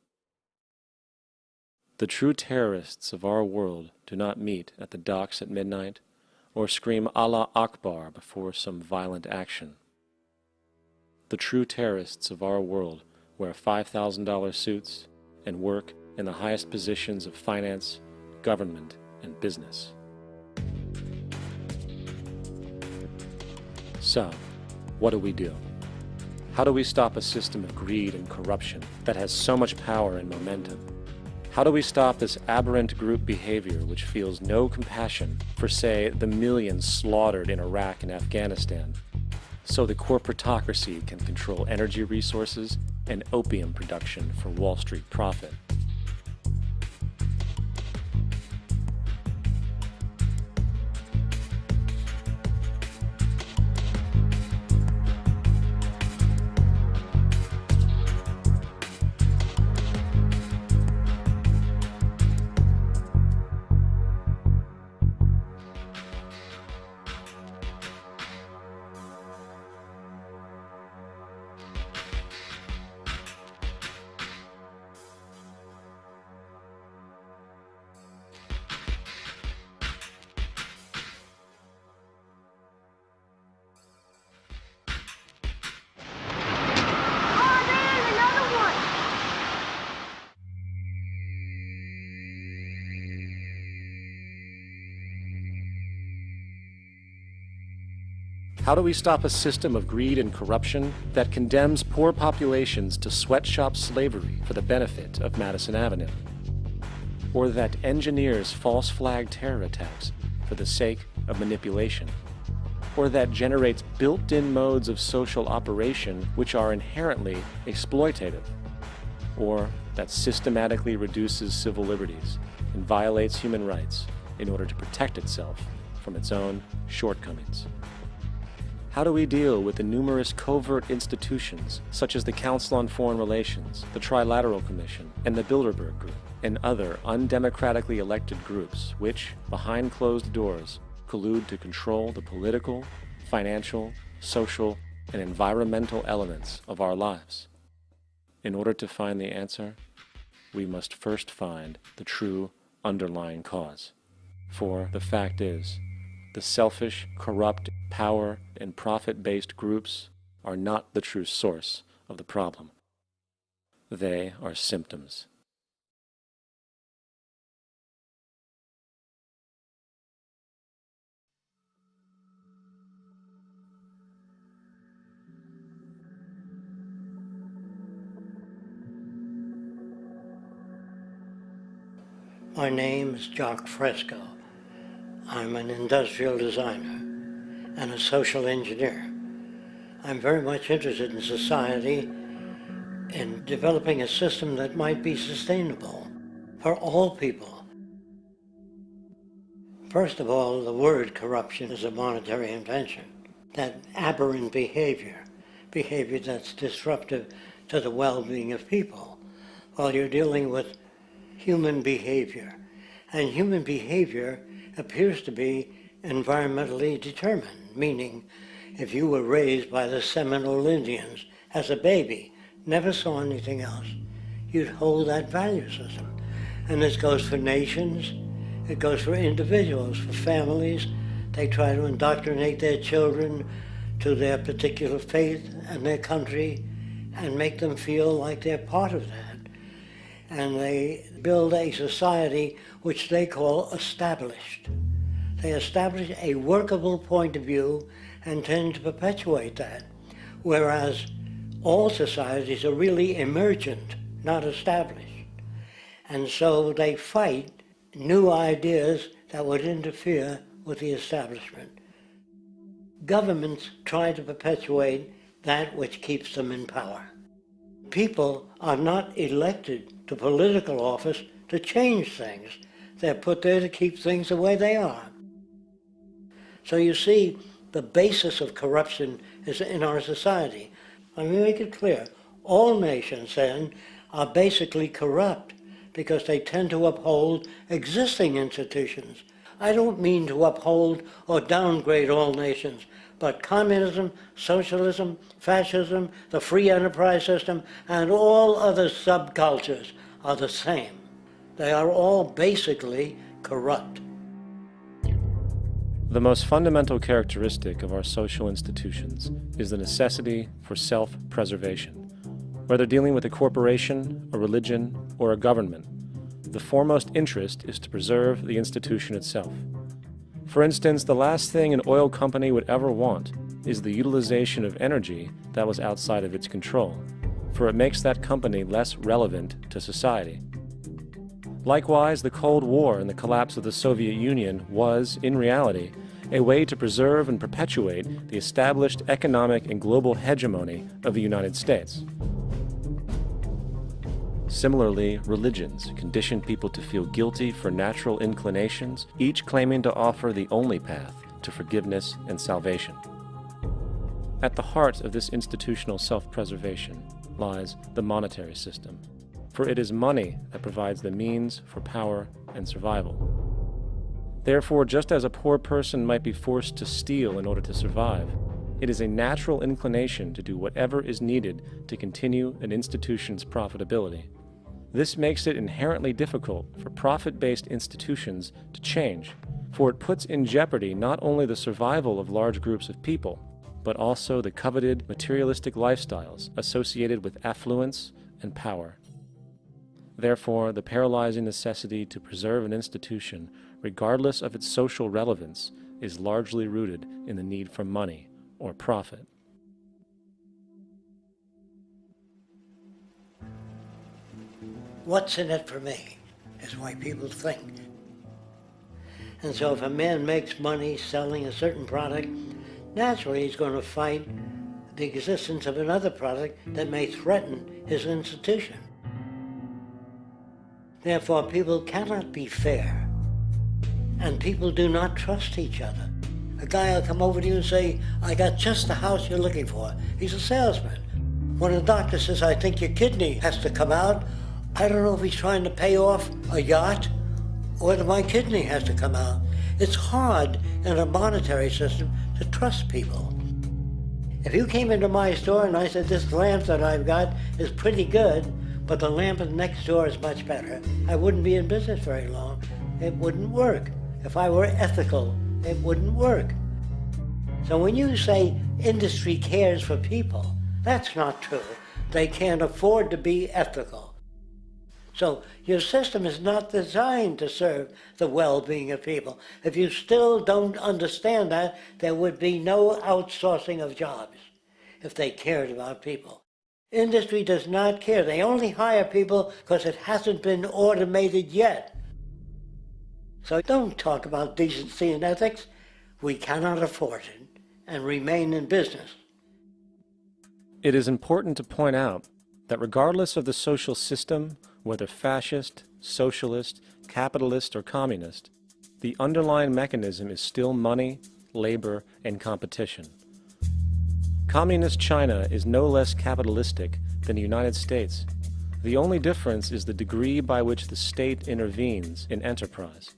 The true terrorists of our world do not meet at the docks at midnight or scream Allah Akbar before some violent action. The true terrorists of our world wear $5,000 suits and work in the highest positions of finance, government, and business. So, what do we do? How do we stop a system of greed and corruption that has so much power and momentum? How do we stop this aberrant group behavior which feels no compassion for, say, the millions slaughtered in Iraq and Afghanistan, so the corporatocracy can control energy resources and opium production for Wall Street profit? How do we stop a system of greed and corruption that condemns poor populations to sweatshop slavery for the benefit of Madison Avenue? Or that engineers false flag terror attacks for the sake of manipulation? Or that generates built-in modes of social operation which are inherently exploitative? Or that systematically reduces civil liberties and violates human rights in order to protect itself from its own shortcomings? How do we deal with the numerous covert institutions, such as the Council on Foreign Relations, the Trilateral Commission, and the Bilderberg Group, and other undemocratically elected groups which, behind closed doors, collude to control the political, financial, social, and environmental elements of our lives? In order to find the answer, we must first find the true underlying cause. For the fact is, the selfish, corrupt, power, and profit-based groups are not the true source of the problem. They are symptoms. My name is Jock Fresco. I'm an industrial designer and a social engineer. I'm very much interested in society, in developing a system that might be sustainable for all people. First of all, the word corruption is a monetary invention. That aberrant behavior that's disruptive to the well-being of people, while you're dealing with human behavior. And human behavior appears to be environmentally determined, meaning if you were raised by the Seminole Indians as a baby, never saw anything else, you'd hold that value system. And this goes for nations, it goes for individuals, for families. They try to indoctrinate their children to their particular faith and their country and make them feel like they're part of that. And they build a society which they call established. They establish a workable point of view and tend to perpetuate that, whereas all societies are really emergent, not established. And so they fight new ideas that would interfere with the establishment. Governments try to perpetuate that which keeps them in power. People are not elected to political office to change things. They're put there to keep things the way they are. So you see, the basis of corruption is in our society. Let me make it clear. All nations then are basically corrupt because they tend to uphold existing institutions. I don't mean to uphold or downgrade all nations, but communism, socialism, fascism, the free enterprise system, and all other subcultures are the same. They are all basically corrupt. The most fundamental characteristic of our social institutions is the necessity for self-preservation. Whether dealing with a corporation, a religion, or a government, the foremost interest is to preserve the institution itself. For instance, the last thing an oil company would ever want is the utilization of energy that was outside of its control, for it makes that company less relevant to society. Likewise, the Cold War and the collapse of the Soviet Union was, in reality, a way to preserve and perpetuate the established economic and global hegemony of the United States. Similarly, religions condition people to feel guilty for natural inclinations, each claiming to offer the only path to forgiveness and salvation. At the heart of this institutional self-preservation lies the monetary system, for it is money that provides the means for power and survival. Therefore, just as a poor person might be forced to steal in order to survive, it is a natural inclination to do whatever is needed to continue an institution's profitability. This makes it inherently difficult for profit-based institutions to change, for it puts in jeopardy not only the survival of large groups of people, but also the coveted materialistic lifestyles associated with affluence and power. Therefore, the paralyzing necessity to preserve an institution, regardless of its social relevance, is largely rooted in the need for money or profit. What's in it for me is why people think. And so if a man makes money selling a certain product, naturally he's going to fight the existence of another product that may threaten his institution. Therefore, people cannot be fair, and people do not trust each other. A guy will come over to you and say, I got just the house you're looking for. He's a salesman. When a doctor says, I think your kidney has to come out, I don't know if he's trying to pay off a yacht or whether my kidney has to come out. It's hard in a monetary system to trust people. If you came into my store and I said, this lamp that I've got is pretty good, but the lamp next door is much better, I wouldn't be in business very long. It wouldn't work. If I were ethical, it wouldn't work. So when you say industry cares for people, that's not true. They can't afford to be ethical. So your system is not designed to serve the well-being of people. If you still don't understand that, there would be no outsourcing of jobs if they cared about people. Industry does not care. They only hire people because it hasn't been automated yet. So don't talk about decency and ethics. We cannot afford it and remain in business. It is important to point out that regardless of the social system, whether fascist, socialist, capitalist, or communist, the underlying mechanism is still money, labor, and competition. Communist China is no less capitalistic than the United States. The only difference is the degree by which the state intervenes in enterprise.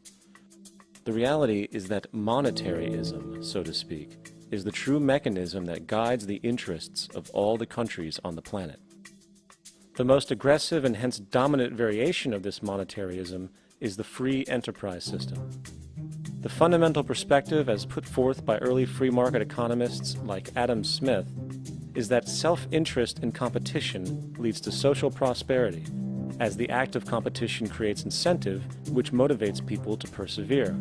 The reality is that monetaryism, so to speak, is the true mechanism that guides the interests of all the countries on the planet. The most aggressive and hence dominant variation of this monetaryism is the free enterprise system. The fundamental perspective, as put forth by early free market economists like Adam Smith, is that self-interest in competition leads to social prosperity, as the act of competition creates incentive, which motivates people to persevere.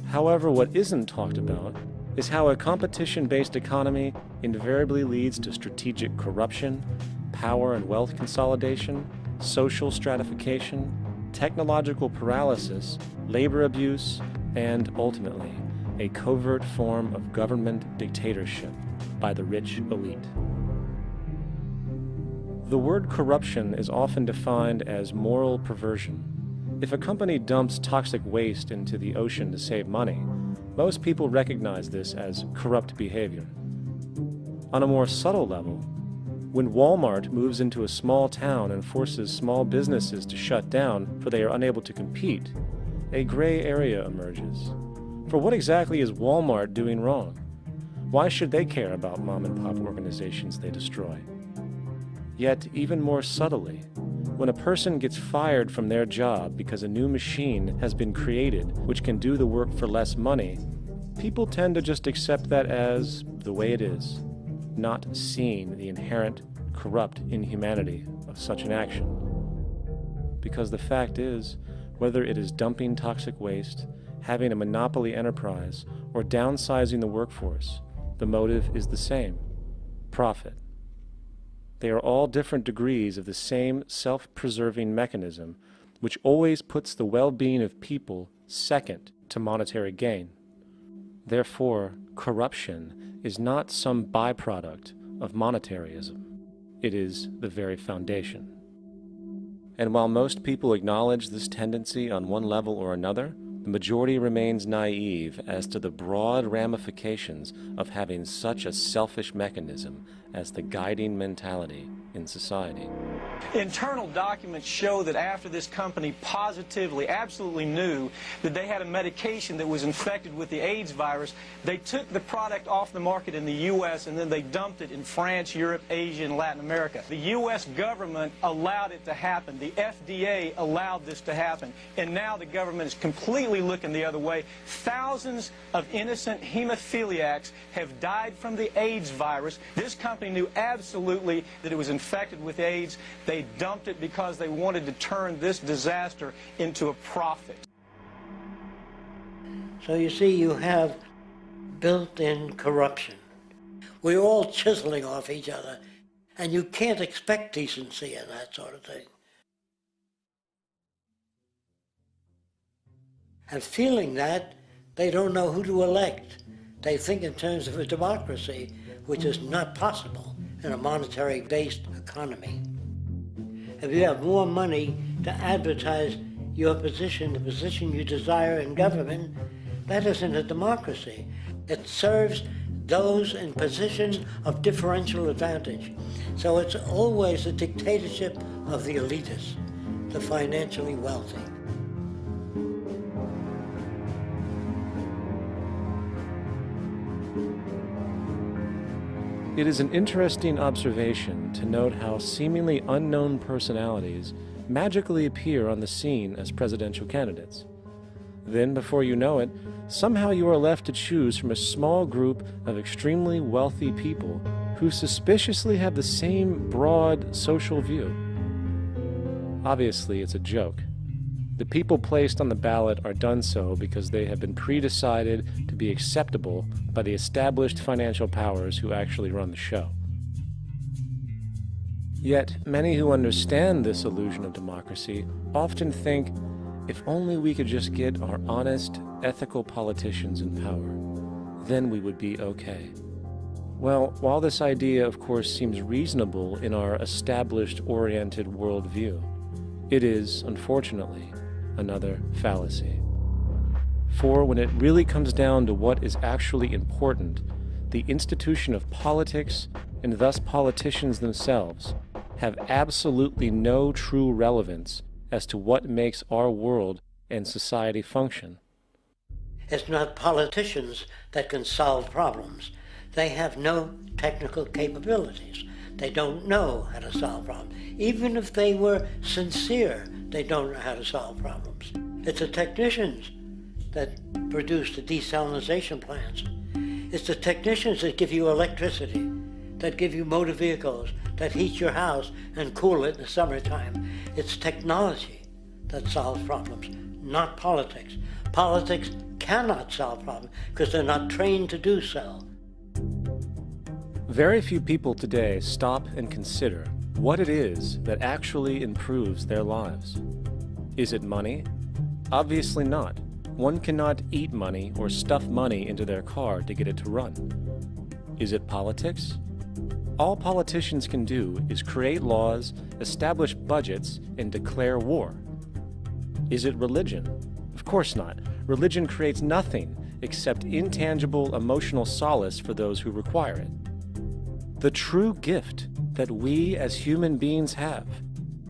However, what isn't talked about is how a competition-based economy invariably leads to strategic corruption, power and wealth consolidation, social stratification, technological paralysis, labor abuse, and ultimately, a covert form of government dictatorship by the rich elite. The word corruption is often defined as moral perversion. If a company dumps toxic waste into the ocean to save money, most people recognize this as corrupt behavior. On a more subtle level, when Walmart moves into a small town and forces small businesses to shut down for they are unable to compete, a gray area emerges. For what exactly is Walmart doing wrong? Why should they care about mom-and-pop organizations they destroy? Yet, even more subtly, when a person gets fired from their job because a new machine has been created which can do the work for less money, people tend to just accept that as the way it is, not seeing the inherent corrupt inhumanity of such an action. Because the fact is, whether it is dumping toxic waste, having a monopoly enterprise, or downsizing the workforce, the motive is the same: profit. They are all different degrees of the same self-preserving mechanism, which always puts the well-being of people second to monetary gain. Therefore, corruption is not some byproduct of monetaryism. It is the very foundation. And while most people acknowledge this tendency on one level or another, the majority remains naive as to the broad ramifications of having such a selfish mechanism as the guiding mentality in society. Internal documents show that after this company positively, absolutely knew that they had a medication that was infected with the AIDS virus, they took the product off the market in the U.S. and then they dumped it in France, Europe, Asia, and Latin America. The U.S. government allowed it to happen. The FDA allowed this to happen. And now the government is completely looking the other way. Thousands of innocent hemophiliacs have died from the AIDS virus. This company knew absolutely that it was infected with AIDS. They dumped it because they wanted to turn this disaster into a profit. So you see, you have built-in corruption. We're all chiseling off each other, and you can't expect decency and that sort of thing. And feeling that, they don't know who to elect. They think in terms of a democracy, which is not possible in a monetary-based economy. If you have more money to advertise your position, the position you desire in government, that isn't a democracy. It serves those in positions of differential advantage. So it's always a dictatorship of the elitists, the financially wealthy. It is an interesting observation to note how seemingly unknown personalities magically appear on the scene as presidential candidates. Then, before you know it, somehow you are left to choose from a small group of extremely wealthy people who suspiciously have the same broad social view. Obviously, it's a joke. The people placed on the ballot are done so because they have been pre-decided to be acceptable by the established financial powers who actually run the show. Yet, many who understand this illusion of democracy often think, if only we could just get our honest, ethical politicians in power, then we would be okay. Well, while this idea, of course, seems reasonable in our established, oriented worldview, it is, unfortunately, another fallacy. For when it really comes down to what is actually important, the institution of politics, and thus politicians themselves, have absolutely no true relevance as to what makes our world and society function. It's not politicians that can solve problems. They have no technical capabilities. They don't know how to solve problems. Even if they were sincere, they don't know how to solve problems. It's the technicians that produce the desalinization plants. It's the technicians that give you electricity, that give you motor vehicles, that heat your house and cool it in the summertime. It's technology that solves problems, not politics. Politics cannot solve problems because they're not trained to do so. Very few people today stop and consider what it is that actually improves their lives. Is it money? Obviously not. One cannot eat money or stuff money into their car to get it to run. Is it politics? All politicians can do is create laws, establish budgets, and declare war. Is it religion? Of course not. Religion creates nothing except intangible emotional solace for those who require it. The true gift that we as human beings have,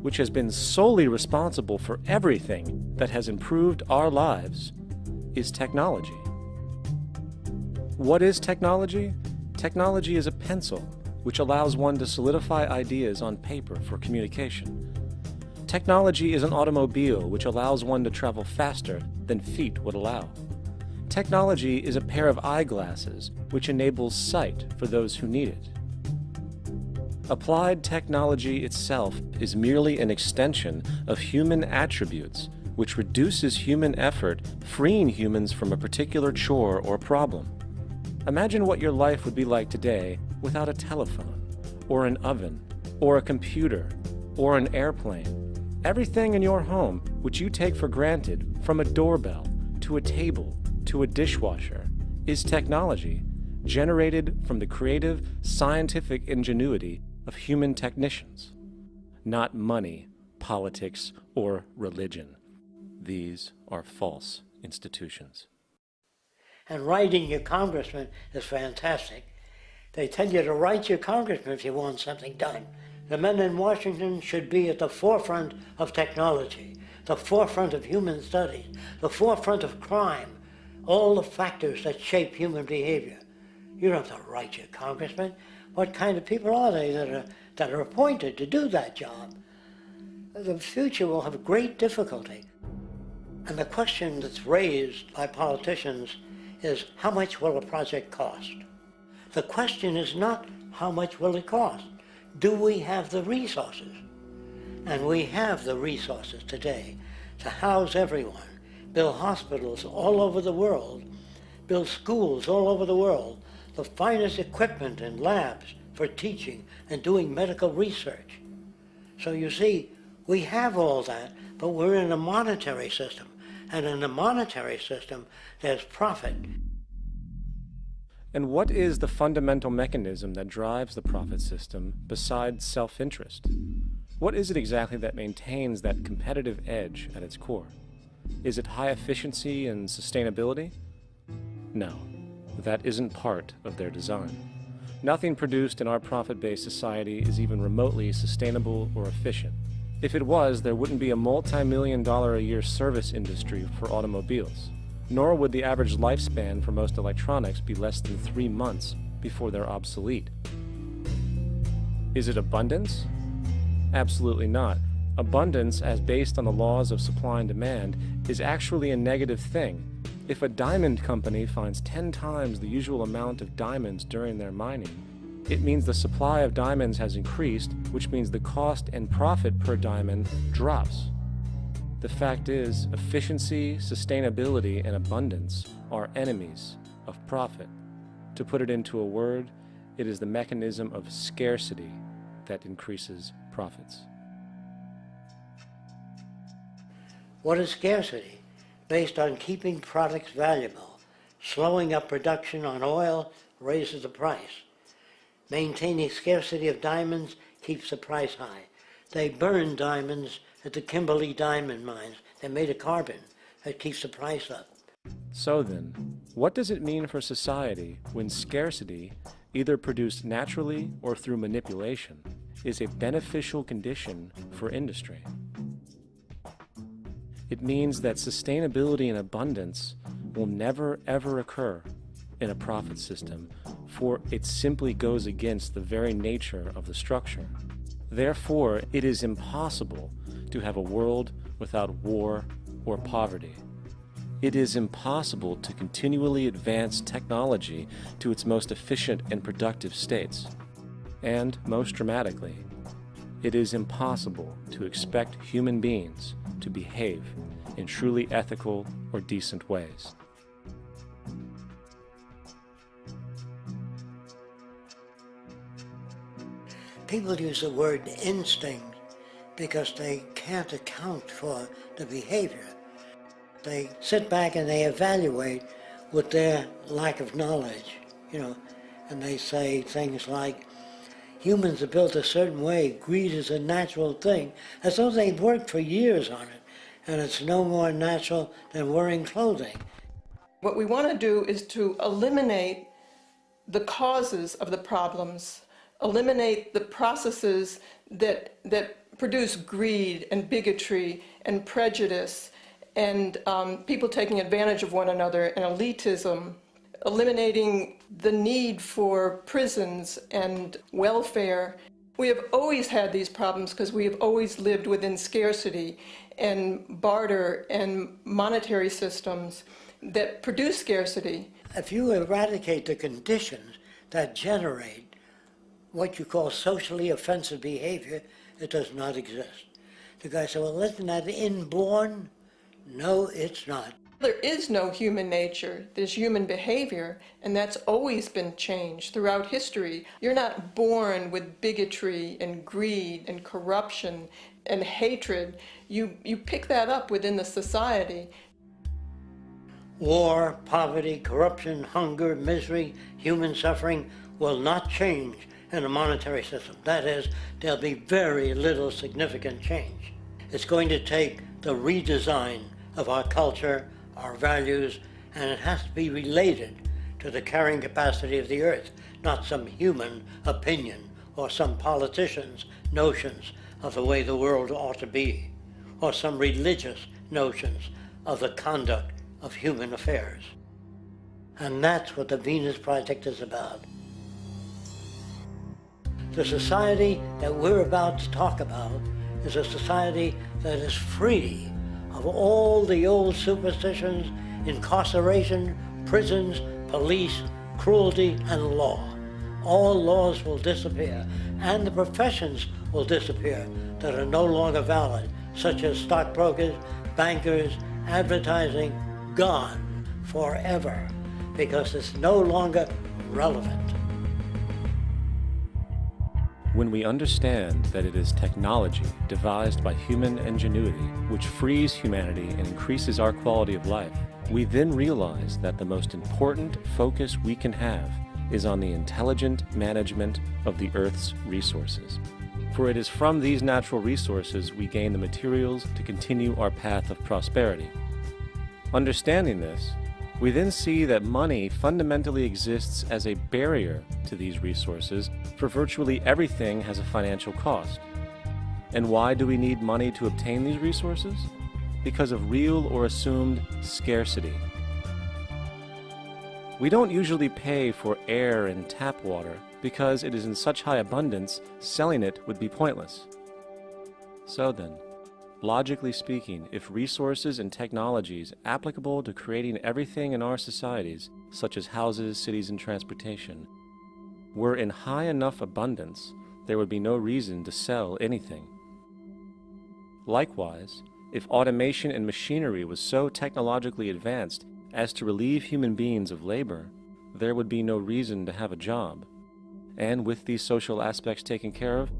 which has been solely responsible for everything that has improved our lives, is technology. What is technology? Technology is a pencil which allows one to solidify ideas on paper for communication. Technology is an automobile which allows one to travel faster than feet would allow. Technology is a pair of eyeglasses which enables sight for those who need it. Applied technology itself is merely an extension of human attributes which reduces human effort, freeing humans from a particular chore or problem. Imagine what your life would be like today without a telephone, or an oven, or a computer, or an airplane. Everything in your home which you take for granted, from a doorbell, to a table, to a dishwasher, is technology generated from the creative, scientific ingenuity of human technicians, not money, politics, or religion. These are false institutions. And writing your congressman is fantastic. They tell you to write your congressman if you want something done. The men in Washington should be at the forefront of technology, the forefront of human studies, the forefront of crime, all the factors that shape human behavior. You don't have to write your congressman. What kind of people are they that are appointed to do that job? The future will have great difficulty. And the question that's raised by politicians is, how much will a project cost? The question is not how much will it cost. Do we have the resources? And we have the resources today to house everyone, build hospitals all over the world, build schools all over the world, the finest equipment and labs for teaching and doing medical research. So you see, we have all that, but we're in a monetary system. And in a monetary system, there's profit. And what is the fundamental mechanism that drives the profit system besides self-interest? What is it exactly that maintains that competitive edge at its core? Is it high efficiency and sustainability? No, that isn't part of their design. Nothing produced in our profit-based society is even remotely sustainable or efficient. If it was, there wouldn't be a multi-million-dollar-a-year service industry for automobiles, nor would the average lifespan for most electronics be less than 3 months before they're obsolete. Is it abundance? Absolutely not. Abundance, as based on the laws of supply and demand, is actually a negative thing. If a diamond company finds 10 times the usual amount of diamonds during their mining, it means the supply of diamonds has increased, which means the cost and profit per diamond drops. The fact is, efficiency, sustainability, and abundance are enemies of profit. To put it into a word, it is the mechanism of scarcity that increases profits. What is scarcity? Based on keeping products valuable. Slowing up production on oil raises the price. Maintaining scarcity of diamonds keeps the price high. They burn diamonds at the Kimberley diamond mines. They made a carbon that keeps the price up. So then, what does it mean for society when scarcity, either produced naturally or through manipulation, is a beneficial condition for industry? It means that sustainability and abundance will never ever occur in a profit system, for it simply goes against the very nature of the structure. Therefore, it is impossible to have a world without war or poverty. It is impossible to continually advance technology to its most efficient and productive states. And, most dramatically, it is impossible to expect human beings to behave in truly ethical or decent ways. People use the word instinct because they can't account for the behavior. They sit back and they evaluate with their lack of knowledge, and they say things like, humans are built a certain way, greed is a natural thing, as though they've worked for years on it, and it's no more natural than wearing clothing. What we want to do is to eliminate the causes of the problems, eliminate the processes that produce greed and bigotry and prejudice and people taking advantage of one another and elitism, eliminating the need for prisons and welfare. We have always had these problems because we have always lived within scarcity and barter and monetary systems that produce scarcity. If you eradicate the conditions that generate what you call socially offensive behavior, it does not exist. The guy said, well, isn't that inborn? No, it's not. There is no human nature, there's human behavior, and that's always been changed throughout history. You're not born with bigotry and greed and corruption and hatred. You pick that up within the society. War, poverty, corruption, hunger, misery, human suffering will not change in a monetary system. That is, there'll be very little significant change. It's going to take the redesign of our culture, our values, and it has to be related to the carrying capacity of the earth, not some human opinion or some politician's notions of the way the world ought to be, or some religious notions of the conduct of human affairs. And that's what the Venus Project is about. The society that we're about to talk about is a society that is free of all the old superstitions, incarceration, prisons, police, cruelty, and law. All laws will disappear, and the professions will disappear that are no longer valid, such as stockbrokers, bankers, advertising, gone forever, because it's no longer relevant. When we understand that it is technology devised by human ingenuity which frees humanity and increases our quality of life, we then realize that the most important focus we can have is on the intelligent management of the Earth's resources. For it is from these natural resources we gain the materials to continue our path of prosperity. Understanding this, we then see that money fundamentally exists as a barrier to these resources, for virtually everything has a financial cost. And why do we need money to obtain these resources? Because of real or assumed scarcity. We don't usually pay for air and tap water because it is in such high abundance, selling it would be pointless. So then, logically speaking, if resources and technologies applicable to creating everything in our societies, such as houses, cities, and transportation, were in high enough abundance, there would be no reason to sell anything. Likewise, if automation and machinery was so technologically advanced as to relieve human beings of labor, there would be no reason to have a job. And with these social aspects taken care of,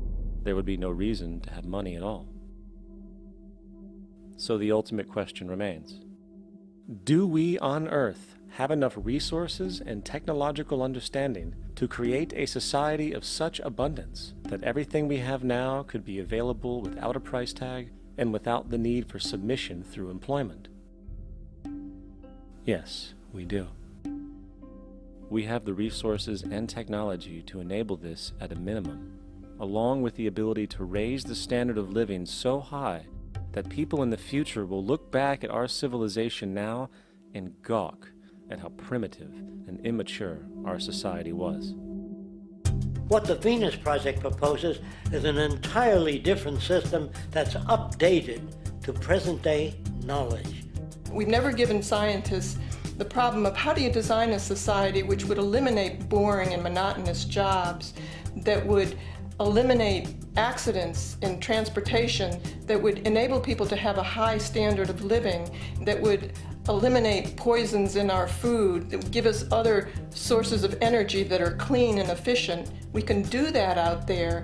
there would be no reason to have money at all. So the ultimate question remains: do we on Earth have enough resources and technological understanding to create a society of such abundance that everything we have now could be available without a price tag and without the need for submission through employment? Yes, we do. We have the resources and technology to enable this at a minimum, along with the ability to raise the standard of living so high that people in the future will look back at our civilization now and gawk at how primitive and immature our society was. What the Venus Project proposes is an entirely different system that's updated to present-day knowledge. We've never given scientists the problem of how do you design a society which would eliminate boring and monotonous jobs, that would eliminate accidents in transportation, that would enable people to have a high standard of living, that would eliminate poisons in our food, that would give us other sources of energy that are clean and efficient. We can do that out there.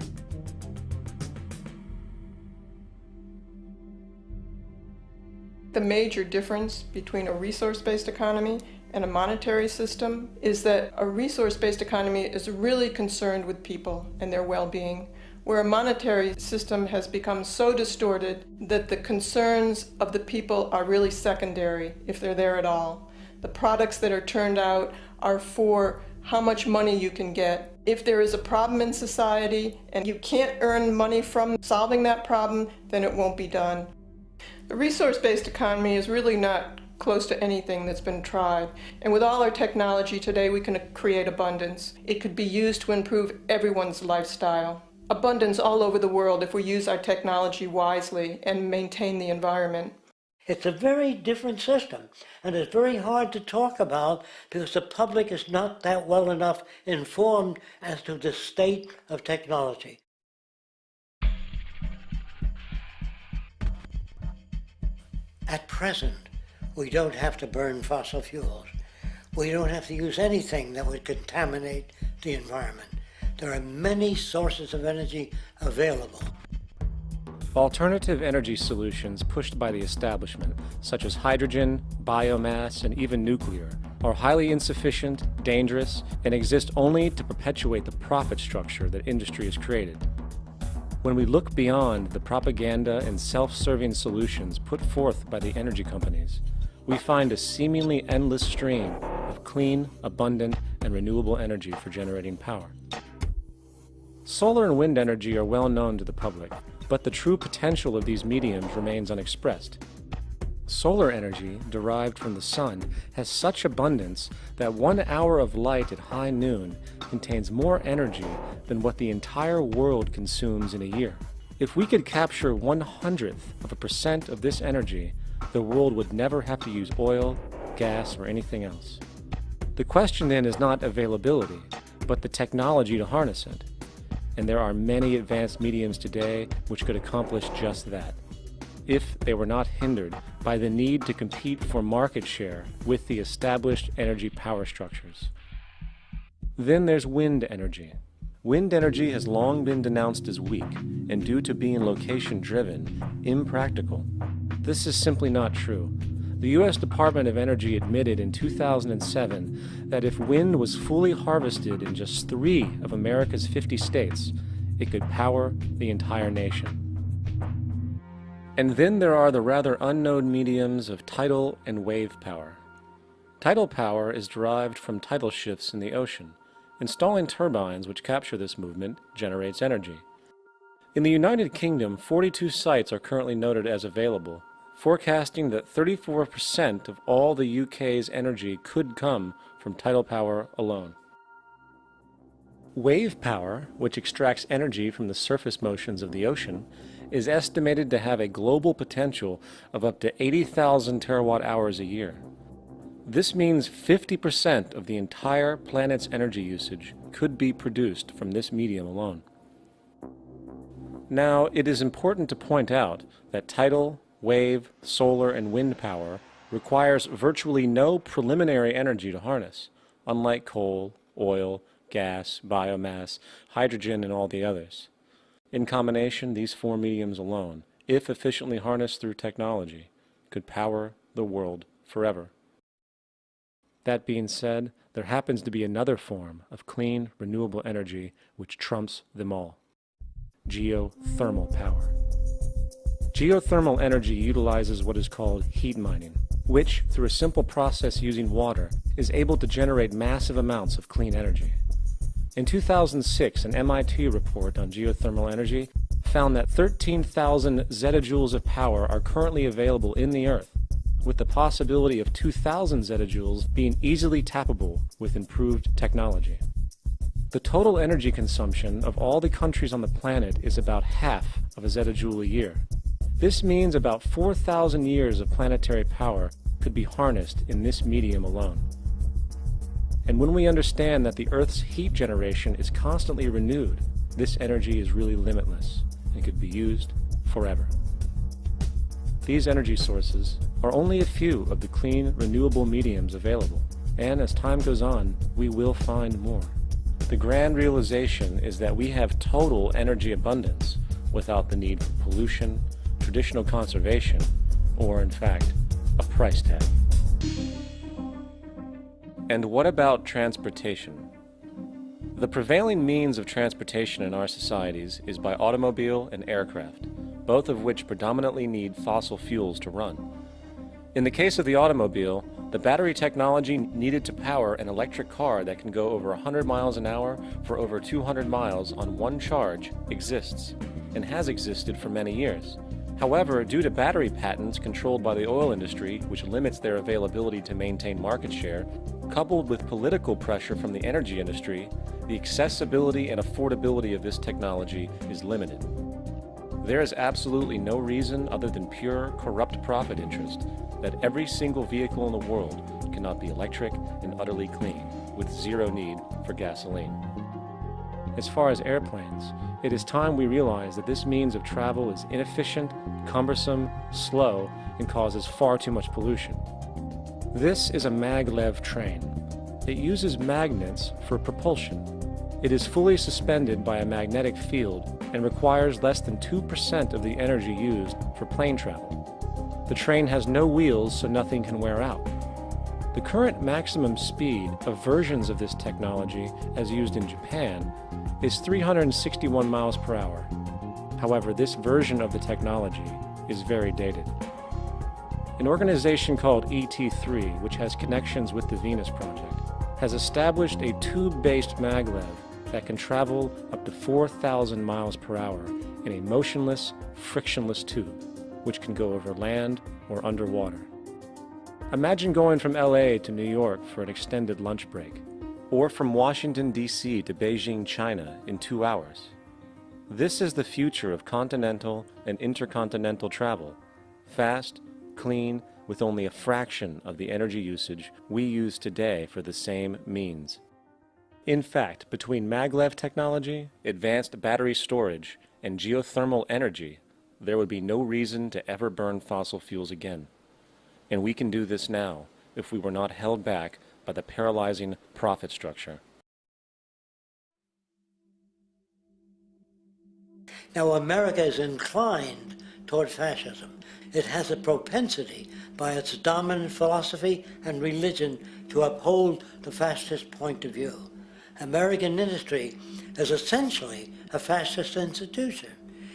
The major difference between a resource-based economy and a monetary system is that a resource-based economy is really concerned with people and their well-being, where a monetary system has become so distorted that the concerns of the people are really secondary, if they're there at all. The products that are turned out are for how much money you can get. If there is a problem in society and you can't earn money from solving that problem, then it won't be done. The resource-based economy is really not close to anything that's been tried. And with all our technology today, we can create abundance. It could be used to improve everyone's lifestyle. Abundance all over the world if we use our technology wisely and maintain the environment. It's a very different system, and it's very hard to talk about because the public is not that well enough informed as to the state of technology. At present, we don't have to burn fossil fuels. We don't have to use anything that would contaminate the environment. There are many sources of energy available. Alternative energy solutions pushed by the establishment, such as hydrogen, biomass, and even nuclear, are highly insufficient, dangerous, and exist only to perpetuate the profit structure that industry has created. When we look beyond the propaganda and self-serving solutions put forth by the energy companies, we find a seemingly endless stream of clean, abundant, and renewable energy for generating power. Solar and wind energy are well known to the public, but the true potential of these mediums remains unexpressed. Solar energy, derived from the sun, has such abundance that 1 hour of light at high noon contains more energy than what the entire world consumes in a year. If we could capture 1/100% of this energy, the world would never have to use oil, gas, or anything else. The question then is not availability, but the technology to harness it. And there are many advanced mediums today which could accomplish just that, if they were not hindered by the need to compete for market share with the established energy power structures. Then there's wind energy. Wind energy has long been denounced as weak, and due to being location-driven, impractical. This is simply not true. The U.S. Department of Energy admitted in 2007 that if wind was fully harvested in just 3 of America's 50 states, it could power the entire nation. And then there are the rather unknown mediums of tidal and wave power. Tidal power is derived from tidal shifts in the ocean. Installing turbines which capture this movement generates energy. In the United Kingdom, 42 sites are currently noted as available, forecasting that 34% of all the UK's energy could come from tidal power alone. Wave power, which extracts energy from the surface motions of the ocean, is estimated to have a global potential of up to 80,000 terawatt-hours a year. This means 50% of the entire planet's energy usage could be produced from this medium alone. Now, it is important to point out that tidal, wave, solar, and wind power requires virtually no preliminary energy to harness, unlike coal, oil, gas, biomass, hydrogen, and all the others. In combination, these 4 mediums alone, if efficiently harnessed through technology, could power the world forever. That being said, there happens to be another form of clean, renewable energy which trumps them all: geothermal power. Geothermal energy utilizes what is called heat mining, which, through a simple process using water, is able to generate massive amounts of clean energy. In 2006, an MIT report on geothermal energy found that 13,000 zettajoules of power are currently available in the Earth, with the possibility of 2,000 zettajoules being easily tappable with improved technology. The total energy consumption of all the countries on the planet is about half of a zettajoule a year. This means about 4,000 years of planetary power could be harnessed in this medium alone. And when we understand that the Earth's heat generation is constantly renewed, this energy is really limitless and could be used forever. These energy sources are only a few of the clean, renewable mediums available, and as time goes on, we will find more. The grand realization is that we have total energy abundance without the need for pollution, traditional conservation, or in fact, a price tag. And what about transportation? The prevailing means of transportation in our societies is by automobile and aircraft, both of which predominantly need fossil fuels to run. In the case of the automobile, the battery technology needed to power an electric car that can go over 100 miles an hour for over 200 miles on one charge exists, and has existed for many years. However, due to battery patents controlled by the oil industry, which limits their availability to maintain market share, coupled with political pressure from the energy industry, the accessibility and affordability of this technology is limited. There is absolutely no reason other than pure, corrupt profit interest that every single vehicle in the world cannot be electric and utterly clean, with zero need for gasoline. As far as airplanes, it is time we realize that this means of travel is inefficient, cumbersome, slow, and causes far too much pollution. This is a maglev train. It uses magnets for propulsion. It is fully suspended by a magnetic field and requires less than 2% of the energy used for plane travel. The train has no wheels, so nothing can wear out. The current maximum speed of versions of this technology, as used in Japan, is 361 miles per hour. However, this version of the technology is very dated. An organization called ET3, which has connections with the Venus Project, has established a tube-based maglev that can travel up to 4,000 miles per hour in a motionless, frictionless tube, which can go over land or underwater. Imagine going from LA to New York for an extended lunch break, or from Washington, D.C. to Beijing, China in 2 hours. This is the future of continental and intercontinental travel, fast, clean, with only a fraction of the energy usage we use today for the same means. In fact, between maglev technology, advanced battery storage, and geothermal energy, there would be no reason to ever burn fossil fuels again. And we can do this now if we were not held back by the paralyzing profit structure. Now, America is inclined toward fascism. It has a propensity by its dominant philosophy and religion to uphold the fascist point of view. American industry is essentially a fascist institution.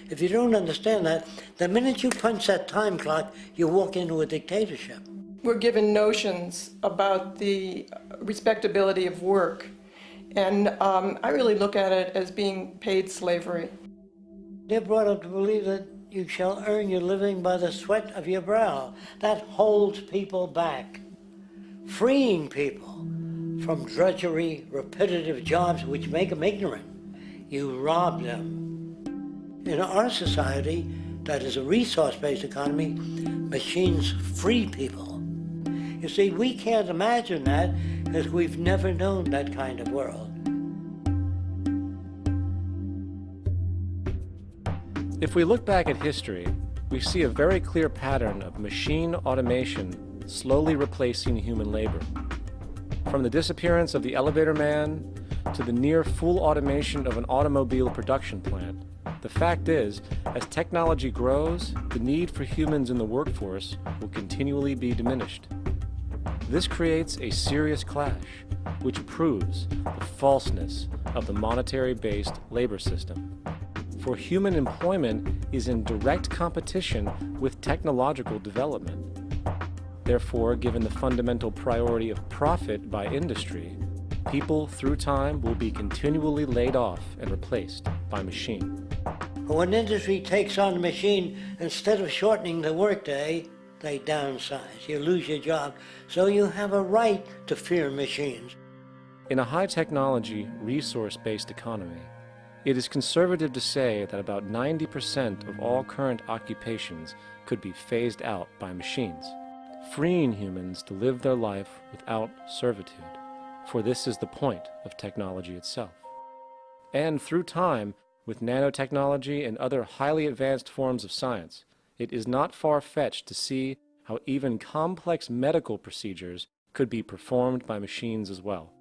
If you don't understand that, the minute you punch that time clock, you walk into a dictatorship. We're given notions about the respectability of work, and I really look at it as being paid slavery. They're brought up to believe that you shall earn your living by the sweat of your brow. That holds people back, freeing people from drudgery, repetitive jobs which make them ignorant. You rob them. In our society, that is a resource-based economy, machines free people. You see, we can't imagine that because we've never known that kind of world. If we look back at history, we see a very clear pattern of machine automation slowly replacing human labor. From the disappearance of the elevator man to the near full automation of an automobile production plant, the fact is, as technology grows, the need for humans in the workforce will continually be diminished. This creates a serious clash, which proves the falseness of the monetary-based labor system. for human employment is in direct competition with technological development. Therefore, given the fundamental priority of profit by industry, people through time will be continually laid off and replaced by machine. When industry takes on a machine, instead of shortening the workday, they downsize. You lose your job, so you have a right to fear machines. In a high-technology, resource-based economy, it is conservative to say that about 90% of all current occupations could be phased out by machines, freeing humans to live their life without servitude, for this is the point of technology itself. And through time, with nanotechnology and other highly advanced forms of science, it is not far-fetched to see how even complex medical procedures could be performed by machines as well,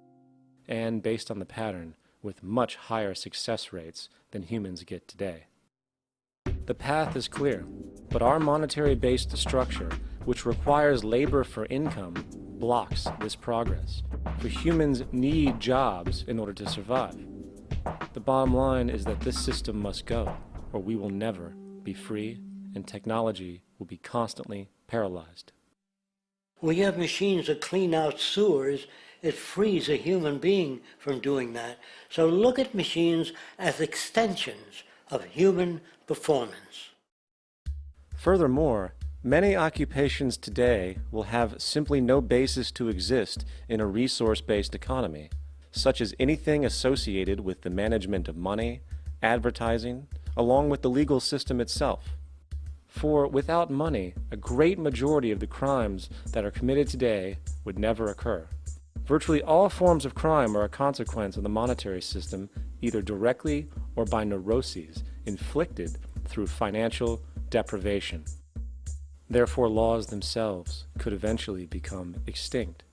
and based on the pattern, with much higher success rates than humans get today. The path is clear, but our monetary-based structure, which requires labor for income, blocks this progress, for humans need jobs in order to survive. The bottom line is that this system must go, or we will never be free, and technology will be constantly paralyzed. We have machines that clean out sewers. It frees a human being from doing that. So look at machines as extensions of human performance. Furthermore, many occupations today will have simply no basis to exist in a resource-based economy, such as anything associated with the management of money, advertising, along with the legal system itself. For without money, a great majority of the crimes that are committed today would never occur. Virtually all forms of crime are a consequence of the monetary system, either directly or by neuroses inflicted through financial deprivation. Therefore, laws themselves could eventually become extinct.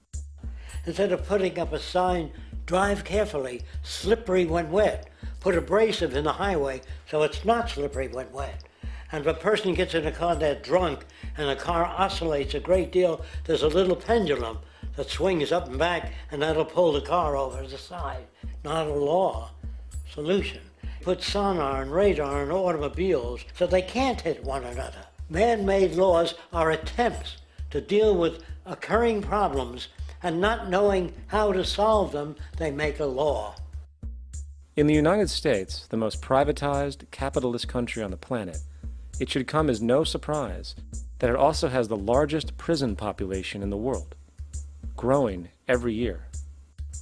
Instead of putting up a sign, drive carefully, slippery when wet, put abrasive in the highway so it's not slippery when wet. And if a person gets in a car that's drunk and the car oscillates a great deal, there's a little pendulum that swings up and back, and that'll pull the car over to the side. Not a law. Solution. Put sonar and radar in automobiles so they can't hit one another. Man-made laws are attempts to deal with occurring problems, and not knowing how to solve them, they make a law. In the United States, the most privatized, capitalist country on the planet, it should come as no surprise that it also has the largest prison population in the world, growing every year.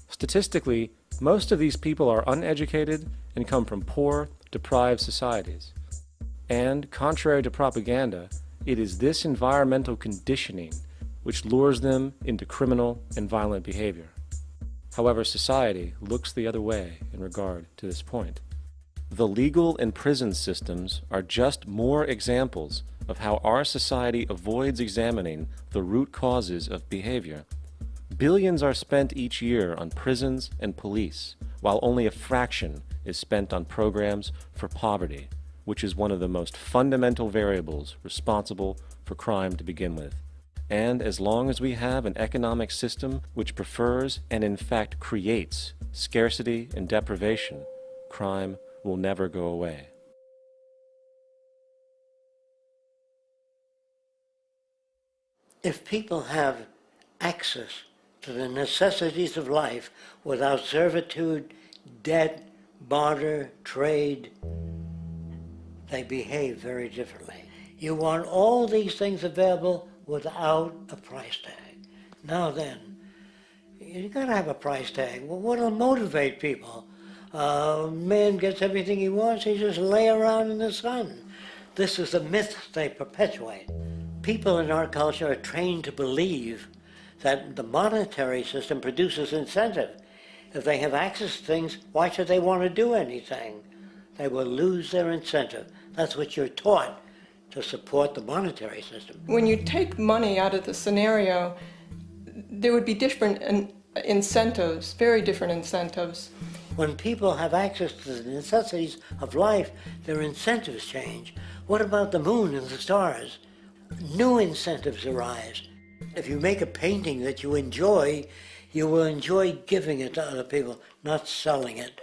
Statistically, most of these people are uneducated and come from poor, deprived societies. And, contrary to propaganda, it is this environmental conditioning which lures them into criminal and violent behavior. However, society looks the other way in regard to this point. The legal and prison systems are just more examples of how our society avoids examining the root causes of behavior. Billions are spent each year on prisons and police, while only a fraction is spent on programs for poverty, which is one of the most fundamental variables responsible for crime to begin with. And as long as we have an economic system which prefers and in fact creates scarcity and deprivation, crime will never go away. If people have access to the necessities of life without servitude, debt, barter, trade, they behave very differently. You want all these things available without a price tag. Now then, you gotta have a price tag. Well, what'll motivate people? Man gets everything he wants, he just lay around in the sun. This is the myth they perpetuate. People in our culture are trained to believe that the monetary system produces incentive. If they have access to things, why should they want to do anything? They will lose their incentive. That's what you're taught to support the monetary system. When you take money out of the scenario, there would be different incentives, very different incentives. When people have access to the necessities of life, their incentives change. What about the moon and the stars? New incentives arise. If you make a painting that you enjoy, you will enjoy giving it to other people, not selling it.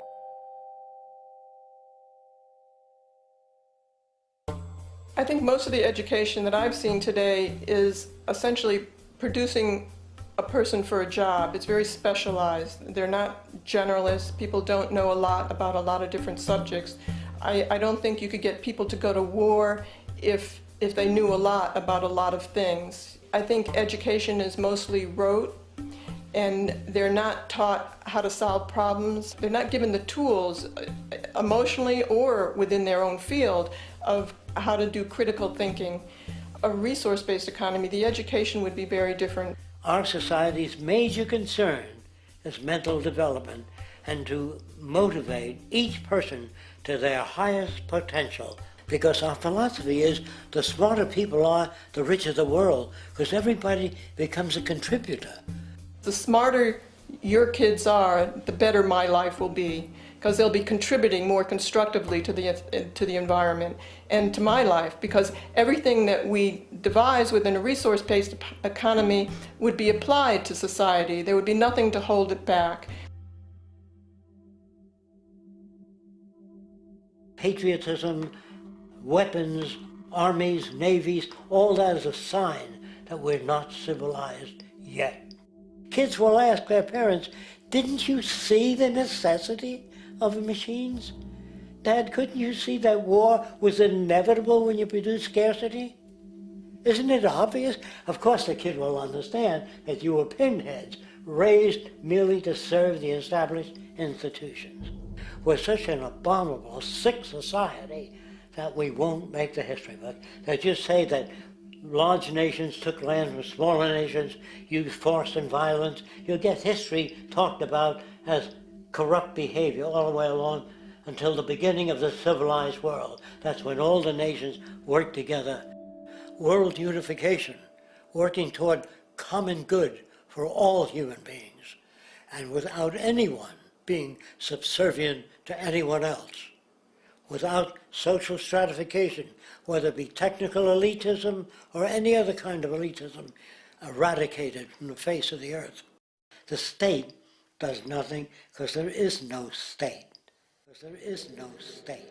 I think most of the education that I've seen today is essentially producing a person for a job. It's very specialized. They're not generalists. People don't know a lot about a lot of different subjects. I don't think you could get people to go to war if they knew a lot about a lot of things. I think education is mostly rote, and they're not taught how to solve problems. They're not given the tools, emotionally or within their own field, of how to do critical thinking. A resource-based economy, the education would be very different. Our society's major concern is mental development and to motivate each person to their highest potential. Because our philosophy is the smarter people are, the richer the world, because everybody becomes a contributor. The smarter your kids are, the better my life will be, because they'll be contributing more constructively to the environment and to my life, because everything that we devise within a resource-based economy would be applied to society. There would be nothing to hold it back. Patriotism, weapons, armies, navies, all that is a sign that we're not civilized yet. Kids will ask their parents, didn't you see the necessity of the machines? Dad, couldn't you see that war was inevitable when you produce scarcity? Isn't it obvious? Of course the kid will understand that you were pinheads, raised merely to serve the established institutions. We're such an abominable, sick society that we won't make the history book. They just say that large nations took land from smaller nations, used force and violence. You'll get history talked about as corrupt behavior all the way along until the beginning of the civilized world. That's when all the nations work together. World unification, working toward common good for all human beings, and without anyone being subservient to anyone else. Without social stratification, whether it be technical elitism or any other kind of elitism, eradicated from the face of the earth. The state does nothing because there is no state. Because there is no state.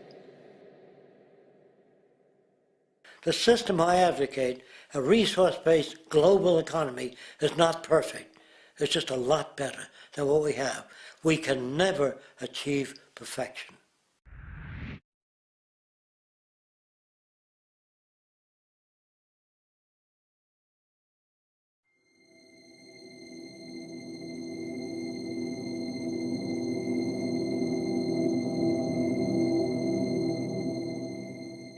The system I advocate, a resource-based global economy, is not perfect. It's just a lot better than what we have. We can never achieve perfection.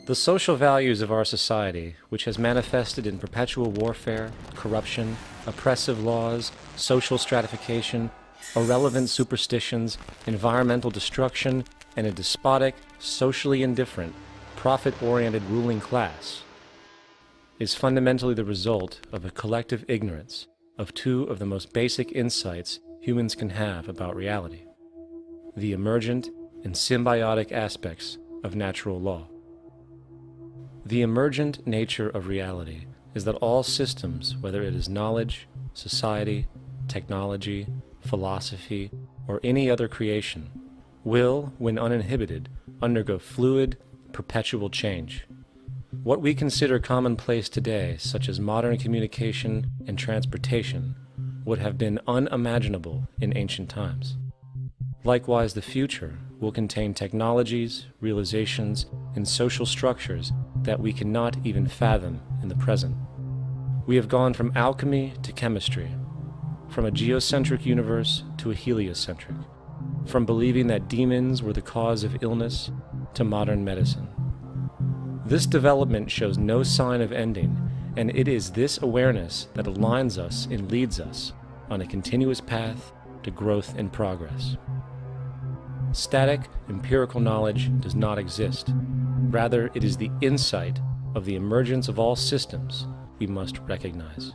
The social values of our society, which has manifested in perpetual warfare, corruption, oppressive laws, social stratification, irrelevant superstitions, environmental destruction, and a despotic, socially indifferent, profit-oriented ruling class, is fundamentally the result of a collective ignorance of two of the most basic insights humans can have about reality: the emergent and symbiotic aspects of natural law. The emergent nature of reality is that all systems, whether it is knowledge, society, technology, philosophy, or any other creation, will, when uninhibited, undergo fluid, perpetual change. What we consider commonplace today, such as modern communication and transportation, would have been unimaginable in ancient times. Likewise, the future will contain technologies, realizations, and social structures that we cannot even fathom in the present. We have gone from alchemy to chemistry, from a geocentric universe to a heliocentric, from believing that demons were the cause of illness to modern medicine. This development shows no sign of ending, and it is this awareness that aligns us and leads us on a continuous path to growth and progress. Static, empirical knowledge does not exist. Rather, it is the insight of the emergence of all systems we must recognize.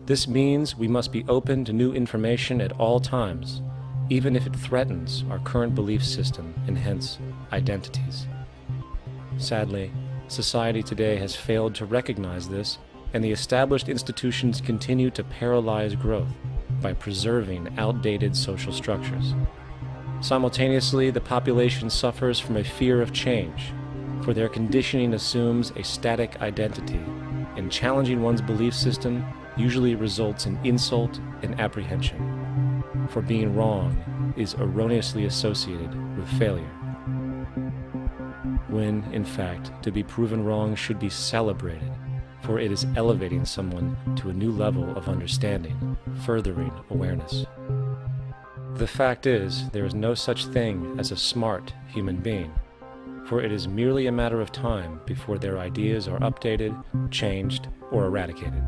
This means we must be open to new information at all times, even if it threatens our current belief system and hence identities. Sadly, society today has failed to recognize this, and the established institutions continue to paralyze growth by preserving outdated social structures. Simultaneously, the population suffers from a fear of change, for their conditioning assumes a static identity, and challenging one's belief system usually results in insult and apprehension, for being wrong is erroneously associated with failure, when, in fact, to be proven wrong should be celebrated, for it is elevating someone to a new level of understanding, furthering awareness. The fact is, there is no such thing as a smart human being, for it is merely a matter of time before their ideas are updated, changed, or eradicated.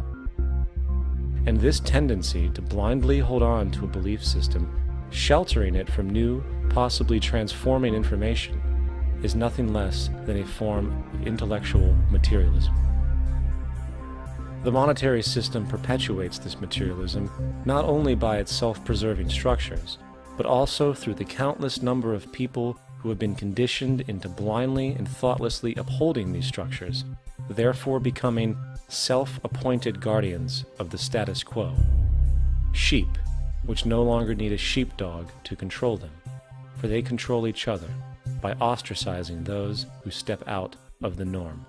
And this tendency to blindly hold on to a belief system, sheltering it from new, possibly transforming information, is nothing less than a form of intellectual materialism. The monetary system perpetuates this materialism not only by its self-preserving structures, but also through the countless number of people who have been conditioned into blindly and thoughtlessly upholding these structures, therefore becoming self-appointed guardians of the status quo. Sheep, which no longer need a sheepdog to control them, for they control each other by ostracizing those who step out of the norm.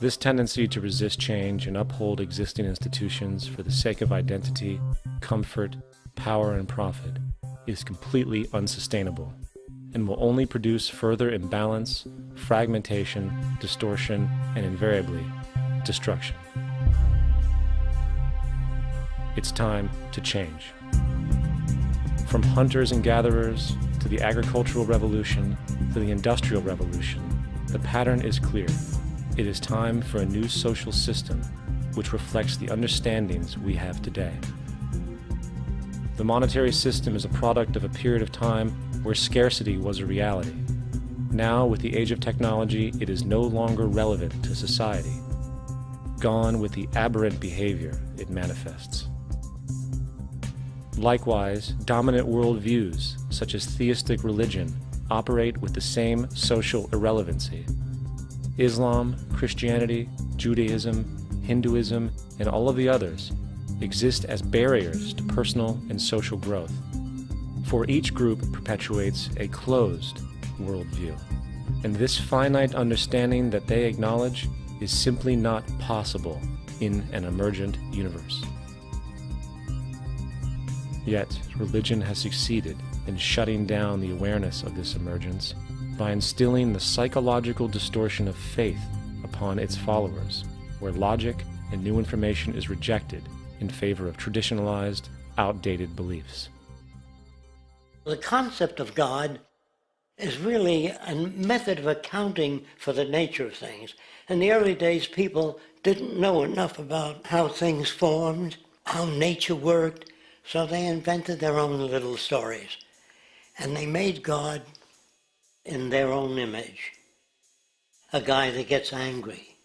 This tendency to resist change and uphold existing institutions for the sake of identity, comfort, power, and profit is completely unsustainable and will only produce further imbalance, fragmentation, distortion, and invariably, destruction. It's time to change. From hunters and gatherers to the agricultural revolution to the industrial revolution, the pattern is clear. It is time for a new social system which reflects the understandings we have today. The monetary system is a product of a period of time where scarcity was a reality. Now, with the age of technology, it is no longer relevant to society. Gone with the aberrant behavior it manifests. Likewise, dominant worldviews, such as theistic religion, operate with the same social irrelevancy. Islam, Christianity, Judaism, Hinduism, and all of the others exist as barriers to personal and social growth, for each group perpetuates a closed worldview, and this finite understanding that they acknowledge is simply not possible in an emergent universe. Yet, religion has succeeded in shutting down the awareness of this emergence by instilling the psychological distortion of faith upon its followers, where logic and new information is rejected in favor of traditionalized, outdated beliefs. The concept of God is really a method of accounting for the nature of things. In the early days, people didn't know enough about how things formed, how nature worked, so they invented their own little stories. And they made God in their own image. A guy that gets angry.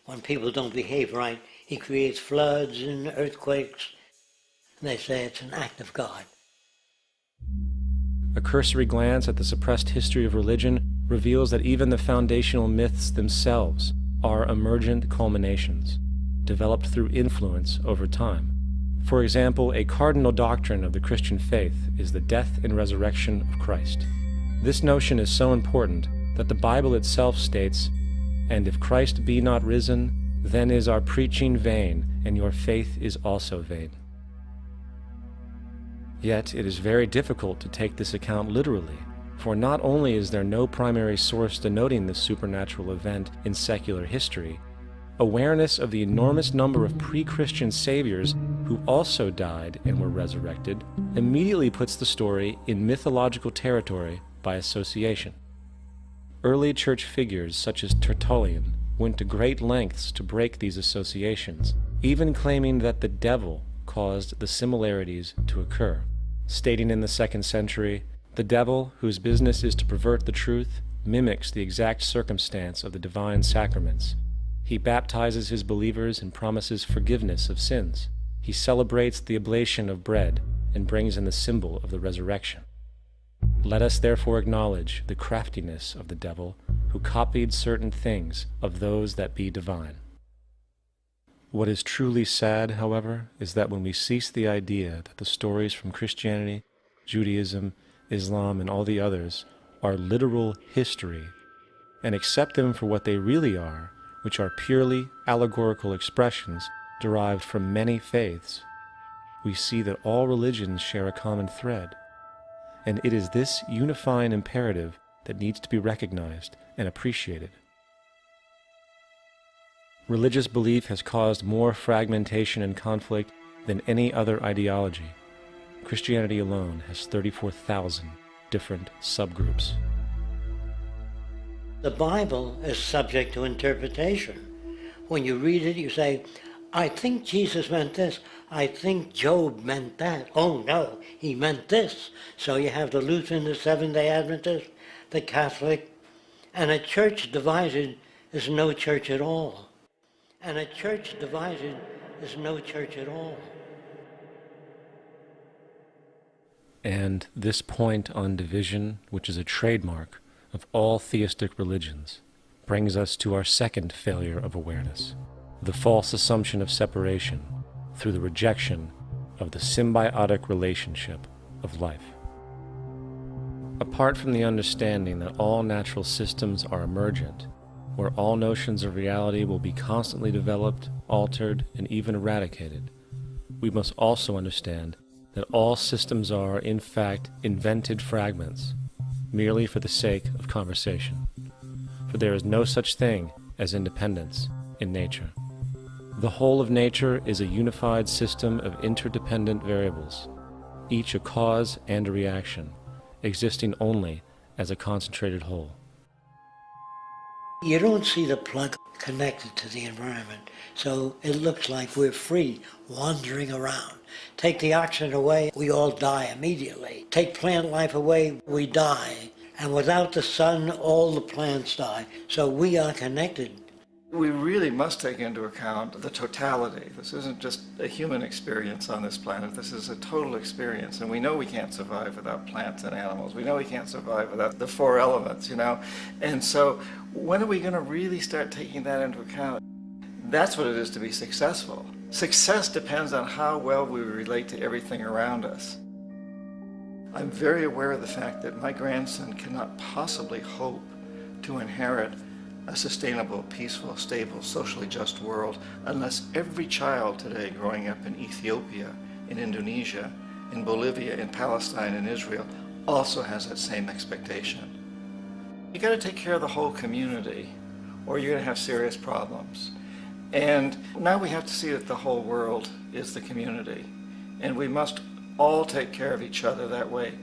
When people don't behave right, he creates floods and earthquakes. And they say it's an act of God. A cursory glance at the suppressed history of religion reveals that even the foundational myths themselves are emergent culminations, developed through influence over time. For example, a cardinal doctrine of the Christian faith is the death and resurrection of Christ. This notion is so important that the Bible itself states, "And if Christ be not risen, then is our preaching vain, and your faith is also vain." Yet it is very difficult to take this account literally, for not only is there no primary source denoting this supernatural event in secular history, awareness of the enormous number of pre-Christian saviors who also died and were resurrected immediately puts the story in mythological territory by association. Early church figures such as Tertullian went to great lengths to break these associations, even claiming that the devil caused the similarities to occur, stating in the 2nd century, "The devil, whose business is to pervert the truth, mimics the exact circumstance of the divine sacraments. He baptizes his believers and promises forgiveness of sins. He celebrates the oblation of bread and brings in the symbol of the resurrection. Let us therefore acknowledge the craftiness of the devil, who copied certain things of those that be divine." What is truly sad, however, is that when we cease the idea that the stories from Christianity, Judaism, Islam, and all the others are literal history, and accept them for what they really are, which are purely allegorical expressions derived from many faiths, we see that all religions share a common thread, and it is this unifying imperative that needs to be recognized and appreciated. Religious belief has caused more fragmentation and conflict than any other ideology. Christianity alone has 34,000 different subgroups. The Bible is subject to interpretation. When you read it, you say, I think Jesus meant this. I think Job meant that. Oh no, he meant this. So you have the Lutheran, the Seventh-day Adventist, the Catholic, and a church divided is no church at all. And a church divided is no church at all. And this point on division, which is a trademark of all theistic religions, brings us to our second failure of awareness, the false assumption of separation through the rejection of the symbiotic relationship of life. Apart from the understanding that all natural systems are emergent, where all notions of reality will be constantly developed, altered, and even eradicated, we must also understand that all systems are, in fact, invented fragments, merely for the sake of conversation. For there is no such thing as independence in nature. The whole of nature is a unified system of interdependent variables, each a cause and a reaction, existing only as a concentrated whole. You don't see the plug connected to the environment, so it looks like we're free, wandering around. Take the oxygen away, we all die immediately. Take plant life away, we die. And without the sun, all the plants die. So we are connected. We really must take into account the totality. This isn't just a human experience on this planet. This is a total experience. And we know we can't survive without plants and animals. We know we can't survive without the four elements, And so when are we going to really start taking that into account? That's what it is to be successful. Success depends on how well we relate to everything around us. I'm very aware of the fact that my grandson cannot possibly hope to inherit a sustainable, peaceful, stable, socially just world unless every child today growing up in Ethiopia, in Indonesia, in Bolivia, in Palestine, in Israel also has that same expectation. You got to take care of the whole community or you're going to have serious problems. And now we have to see that the whole world is the community and we must all take care of each other that way.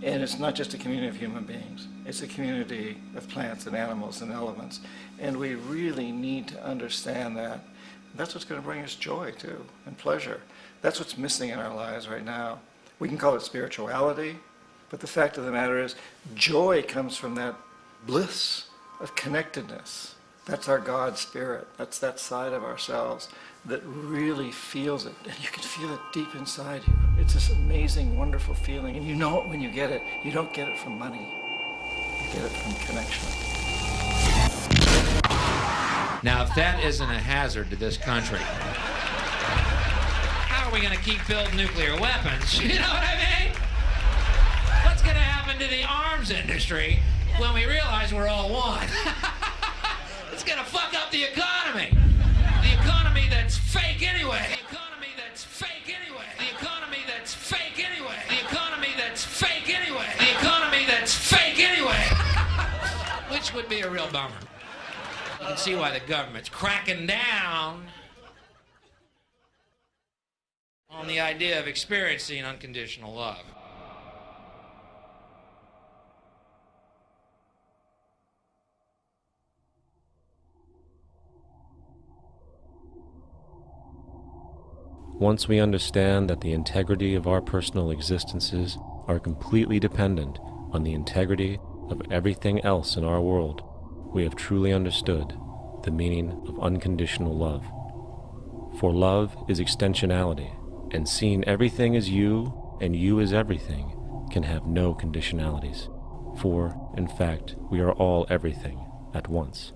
And it's not just a community of human beings. It's a community of plants and animals and elements. And we really need to understand that. That's what's going to bring us joy, too, and pleasure. That's what's missing in our lives right now. We can call it spirituality, but the fact of the matter is joy comes from that bliss of connectedness. That's our God spirit. That's that side of ourselves that really feels it. And you can feel it deep inside you. It's this amazing, wonderful feeling. And you know it when you get it. You don't get it from money. You get it from connection. Now, if that isn't a hazard to this country, how are we going to keep building nuclear weapons? You know what I mean? What's going to happen to the arms industry when we realize we're all one? It's going to fuck up the economy. The economy that's fake anyway. The economy that's fake anyway. The economy that's fake anyway. The economy that's fake anyway. The economy that's fake anyway. Which would be a real bummer. You can see why the government's cracking down on the idea of experiencing unconditional love. Once we understand that the integrity of our personal existences are completely dependent on the integrity of everything else in our world, we have truly understood the meaning of unconditional love. For love is extensionality, and seeing everything as you and you as everything can have no conditionalities. For, in fact, we are all everything at once.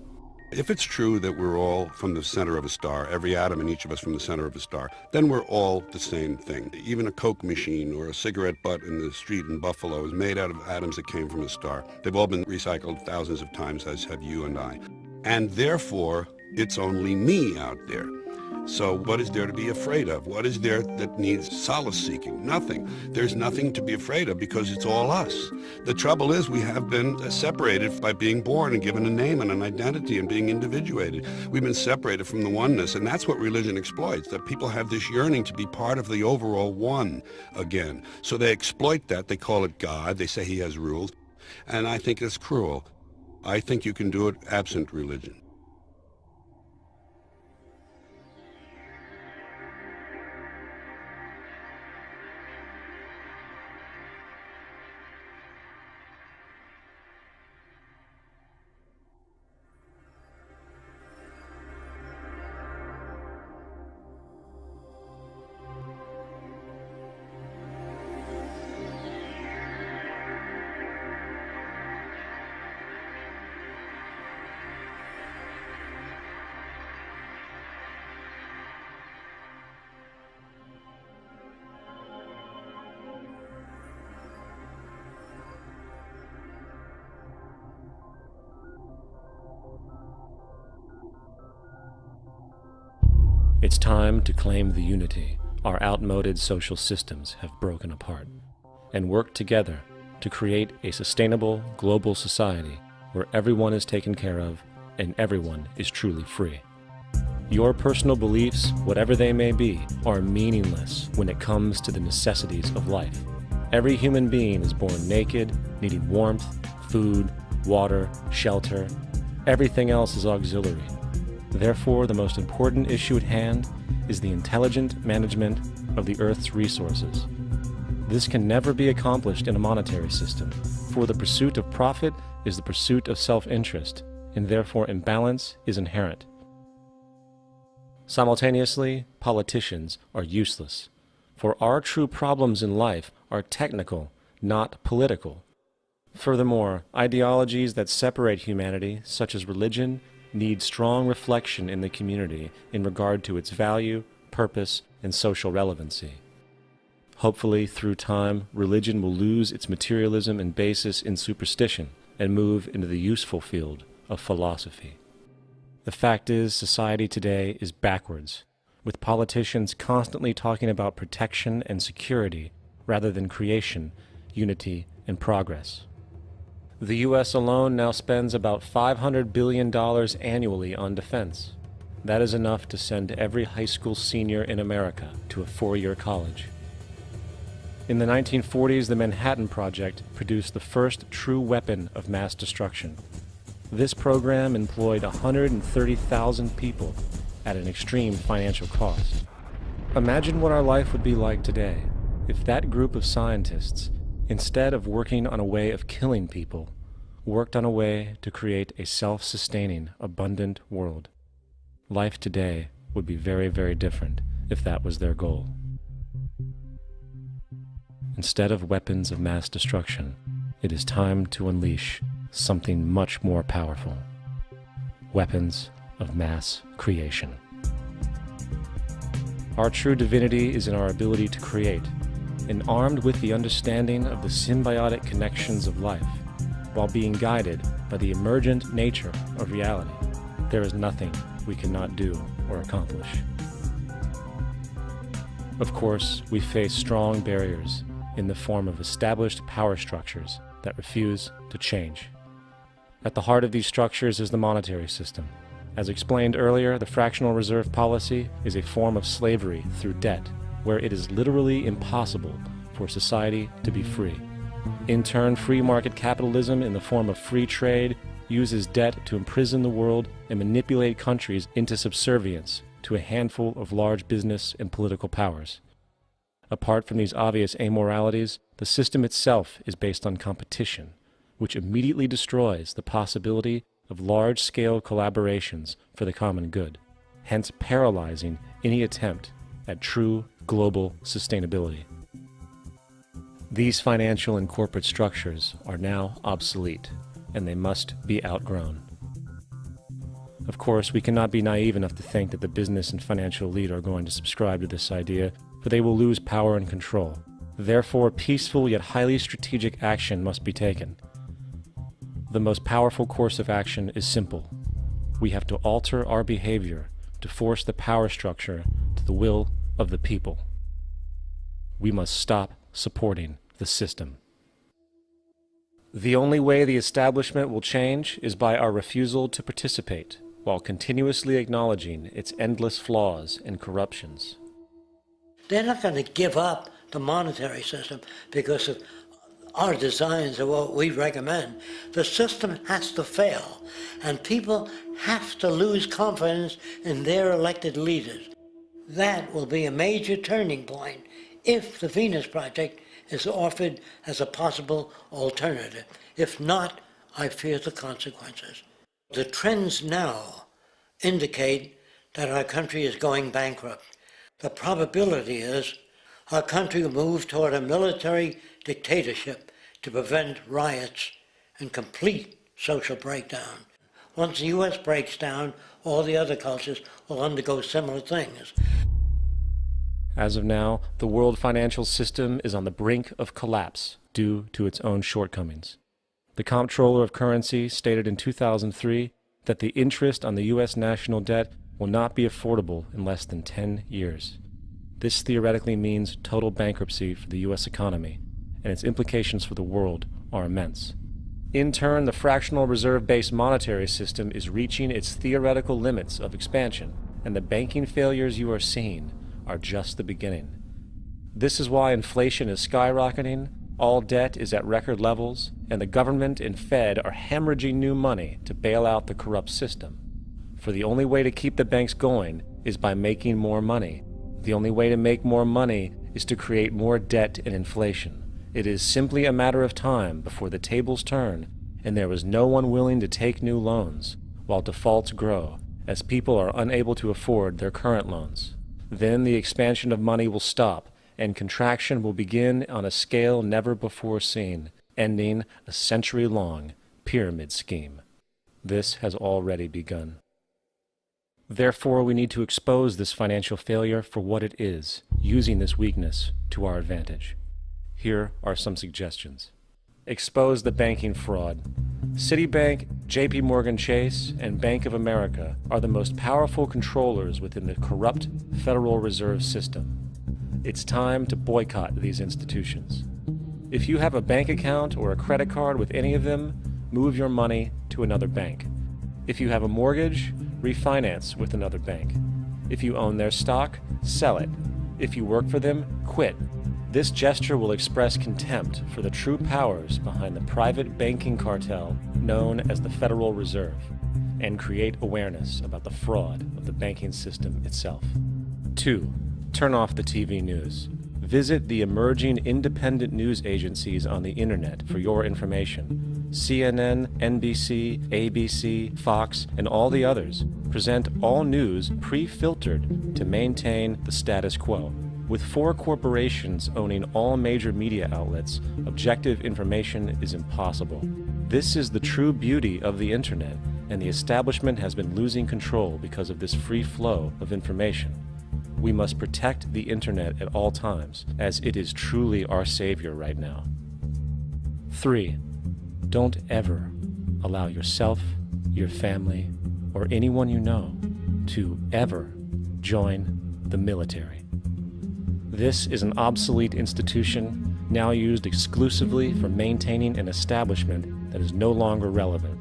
If it's true that we're all from the center of a star, every atom in each of us from the center of a star, then we're all the same thing. Even a Coke machine or a cigarette butt in the street in Buffalo is made out of atoms that came from a star. They've all been recycled thousands of times, as have you and I. And therefore, it's only me out there. So what is there to be afraid of? What is there that needs solace seeking? Nothing. There's nothing to be afraid of because it's all us. The trouble is we have been separated by being born and given a name and an identity and being individuated. We've been separated from the oneness, and that's what religion exploits, that people have this yearning to be part of the overall one again. So they exploit that. They call it God. They say he has rules. And I think it's cruel. I think you can do it absent religion. It's time to claim the unity our outmoded social systems have broken apart, and work together to create a sustainable global society where everyone is taken care of and everyone is truly free. Your personal beliefs, whatever they may be, are meaningless when it comes to the necessities of life. Every human being is born naked, needing warmth, food, water, shelter. Everything else is auxiliary. Therefore, the most important issue at hand is the intelligent management of the Earth's resources. This can never be accomplished in a monetary system, for the pursuit of profit is the pursuit of self-interest, and therefore imbalance is inherent. Simultaneously, politicians are useless, for our true problems in life are technical, not political. Furthermore, ideologies that separate humanity, such as religion, need strong reflection in the community in regard to its value, purpose, and social relevancy. Hopefully, through time, religion will lose its materialism and basis in superstition and move into the useful field of philosophy. The fact is, society today is backwards, with politicians constantly talking about protection and security rather than creation, unity, and progress. The U.S. alone now spends about $500 billion annually on defense. That is enough to send every high school senior in America to a four-year college. In the 1940s, the Manhattan Project produced the first true weapon of mass destruction. This program employed 130,000 people at an extreme financial cost. Imagine what our life would be like today if that group of scientists, instead of working on a way of killing people, worked on a way to create a self-sustaining, abundant world. Life today would be very, very different if that was their goal. Instead of weapons of mass destruction, it is time to unleash something much more powerful. Weapons of mass creation. Our true divinity is in our ability to create, and armed with the understanding of the symbiotic connections of life, while being guided by the emergent nature of reality, there is nothing we cannot do or accomplish. Of course, we face strong barriers in the form of established power structures that refuse to change. At the heart of these structures is the monetary system. As explained earlier, the fractional reserve policy is a form of slavery through debt, where it is literally impossible for society to be free. In turn, free market capitalism in the form of free trade uses debt to imprison the world and manipulate countries into subservience to a handful of large business and political powers. Apart from these obvious amoralities, the system itself is based on competition, which immediately destroys the possibility of large-scale collaborations for the common good, hence paralyzing any attempt at true global sustainability. These financial and corporate structures are now obsolete, and they must be outgrown. Of course, we cannot be naive enough to think that the business and financial elite are going to subscribe to this idea, for they will lose power and control. Therefore, peaceful yet highly strategic action must be taken. The most powerful course of action is simple. We have to alter our behavior to force the power structure to the will of the people. We must stop supporting the system. The only way the establishment will change is by our refusal to participate, while continuously acknowledging its endless flaws and corruptions. They're not going to give up the monetary system because of our designs or what we recommend. The system has to fail, and people have to lose confidence in their elected leaders. That will be a major turning point if the Venus Project is offered as a possible alternative. If not, I fear the consequences. The trends now indicate that our country is going bankrupt. The probability is our country will move toward a military dictatorship to prevent riots and complete social breakdown. Once the U.S. breaks down, all the other cultures will undergo similar things. As of now, the world financial system is on the brink of collapse due to its own shortcomings. The Comptroller of Currency stated in 2003 that the interest on the U.S. national debt will not be affordable in less than 10 years. This theoretically means total bankruptcy for the U.S. economy, and its implications for the world are immense. In turn, the fractional reserve-based monetary system is reaching its theoretical limits of expansion, and the banking failures you are seeing are just the beginning. This is why inflation is skyrocketing, all debt is at record levels, and the government and Fed are hemorrhaging new money to bail out the corrupt system. For the only way to keep the banks going is by making more money. The only way to make more money is to create more debt and inflation. It is simply a matter of time before the tables turn and there is no one willing to take new loans, while defaults grow, as people are unable to afford their current loans. Then the expansion of money will stop, and contraction will begin on a scale never before seen, ending a century-long pyramid scheme. This has already begun. Therefore, we need to expose this financial failure for what it is, using this weakness to our advantage. Here are some suggestions. Expose the banking fraud. Citibank, JP Morgan Chase, and Bank of America are the most powerful controllers within the corrupt Federal Reserve System. It's time to boycott these institutions. If you have a bank account or a credit card with any of them, move your money to another bank. If you have a mortgage, refinance with another bank. If you own their stock, sell it. If you work for them, quit. This gesture will express contempt for the true powers behind the private banking cartel known as the Federal Reserve, and create awareness about the fraud of the banking system itself. 2. Turn off the TV news. Visit the emerging independent news agencies on the internet for your information. CNN, NBC, ABC, Fox, and all the others present all news pre-filtered to maintain the status quo. With 4 corporations owning all major media outlets, objective information is impossible. This is the true beauty of the internet, and the establishment has been losing control because of this free flow of information. We must protect the internet at all times, as it is truly our savior right now. 3. Don't ever allow yourself, your family, or anyone you know to ever join the military. This is an obsolete institution now used exclusively for maintaining an establishment that is no longer relevant.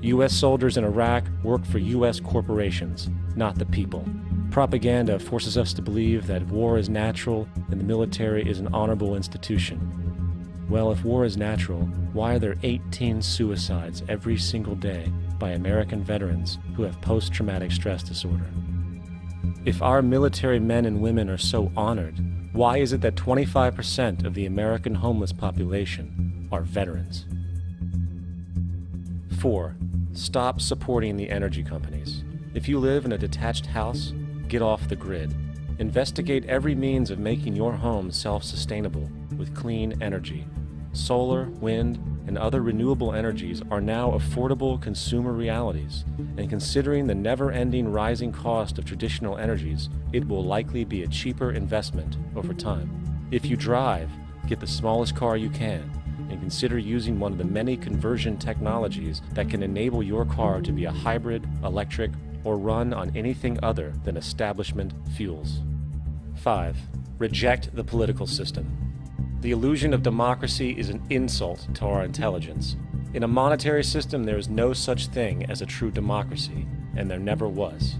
U.S. soldiers in Iraq work for U.S. corporations, not the people. Propaganda forces us to believe that war is natural and the military is an honorable institution. Well, if war is natural, why are there 18 suicides every single day by American veterans who have post-traumatic stress disorder? If our military men and women are so honored, why is it that 25% of the American homeless population are veterans? 4. Stop supporting the energy companies. If you live in a detached house, get off the grid. Investigate every means of making your home self-sustainable with clean energy. solar, wind, and other renewable energies are now affordable consumer realities, and considering the never-ending rising cost of traditional energies, it will likely be a cheaper investment over time. If you drive, get the smallest car you can, and consider using one of the many conversion technologies that can enable your car to be a hybrid, electric, or run on anything other than establishment fuels. 5. Reject the political system. The illusion of democracy is an insult to our intelligence. In a monetary system, there is no such thing as a true democracy, and there never was.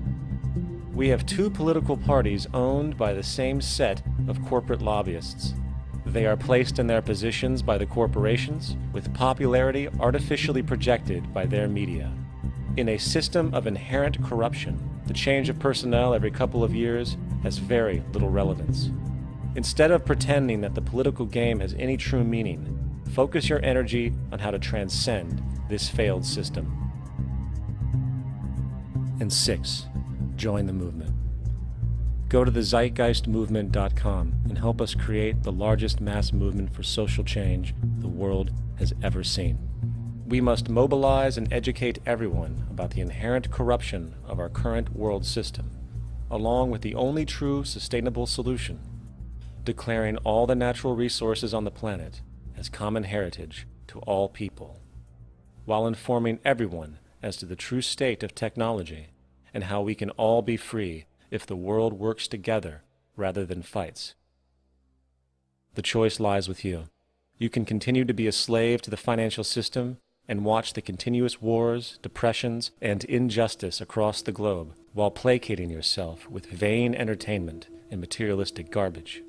We have two political parties owned by the same set of corporate lobbyists. They are placed in their positions by the corporations, with popularity artificially projected by their media. In a system of inherent corruption, the change of personnel every couple of years has very little relevance. Instead of pretending that the political game has any true meaning, focus your energy on how to transcend this failed system. And 6. Join the movement. Go to the ZEITGEISTmovement.com and help us create the largest mass movement for social change the world has ever seen. We must mobilize and educate everyone about the inherent corruption of our current world system, along with the only true sustainable solution, declaring all the natural resources on the planet as common heritage to all people, while informing everyone as to the true state of technology and how we can all be free if the world works together rather than fights. The choice lies with you. You can continue to be a slave to the financial system and watch the continuous wars, depressions, and injustice across the globe while placating yourself with vain entertainment and materialistic garbage.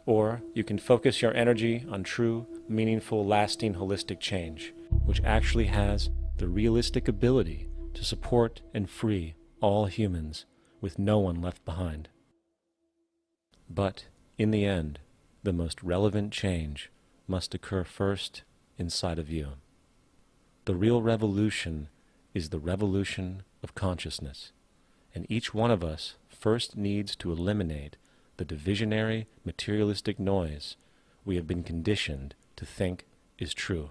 Or you can focus your energy on true, meaningful, lasting, holistic change, which actually has the realistic ability to support and free all humans with no one left behind. But in the end, the most relevant change must occur first inside of you. The real revolution is the revolution of consciousness, and each one of us first needs to eliminate the divisionary, materialistic noise we have been conditioned to think is true,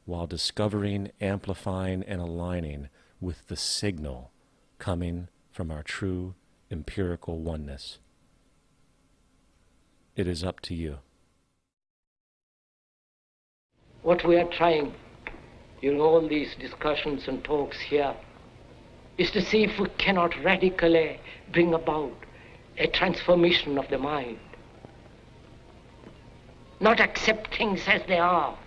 while discovering, amplifying, and aligning with the signal coming from our true empirical oneness. It is up to you. What we are trying in all these discussions and talks here is to see if we cannot radically bring about a transformation of the mind. Not accept things as they are,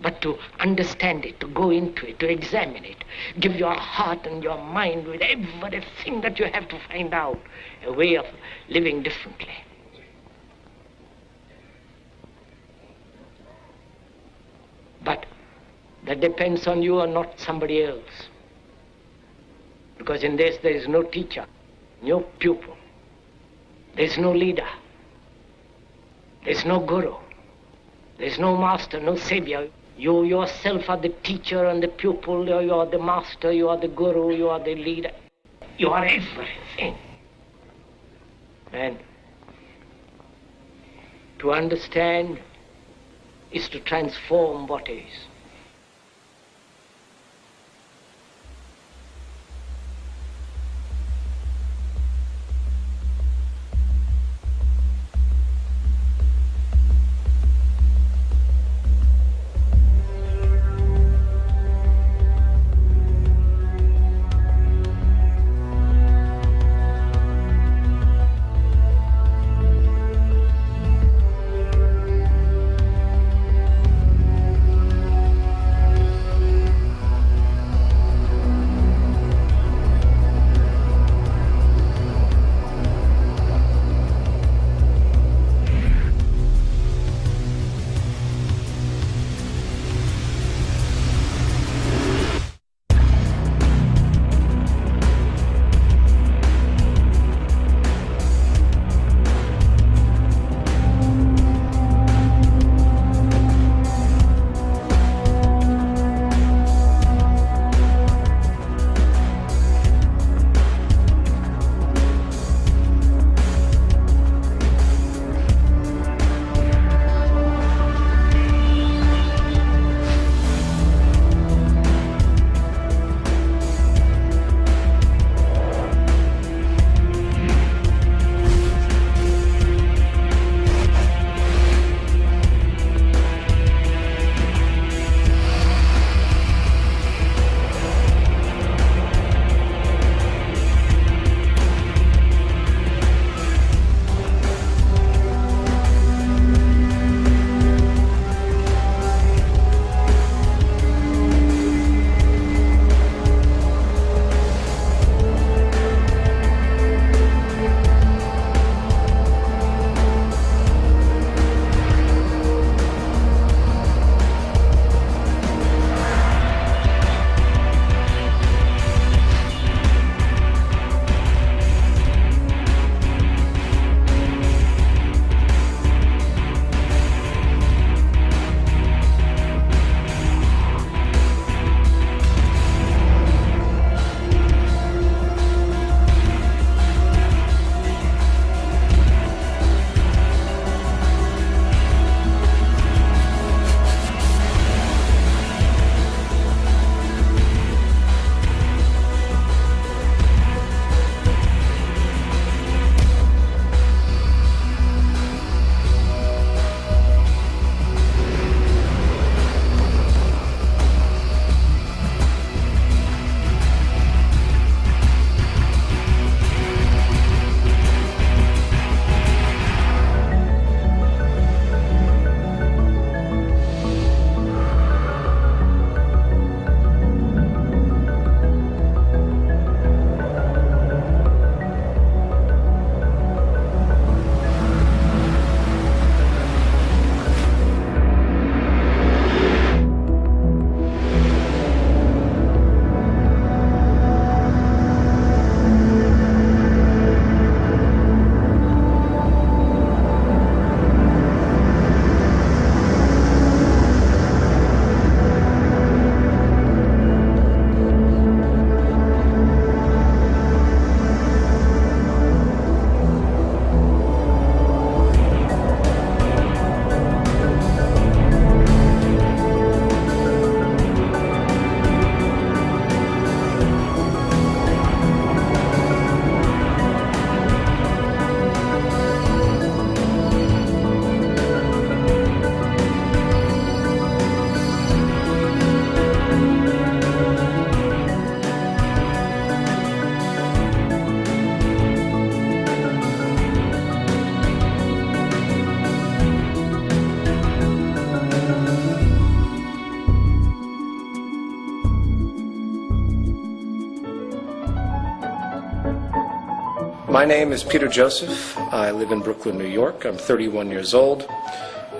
but to understand it, to go into it, to examine it, give your heart and your mind with everything that you have to find out, a way of living differently. But that depends on you and not somebody else. Because in this there is no teacher, no pupil, there is no leader, there is no guru, there is no master, no savior. You yourself are the teacher and the pupil, you are the master, you are the guru, you are the leader. You are everything. And to understand is to transform what is. My name is Peter Joseph. I live in Brooklyn, New York. I'm 31 years old.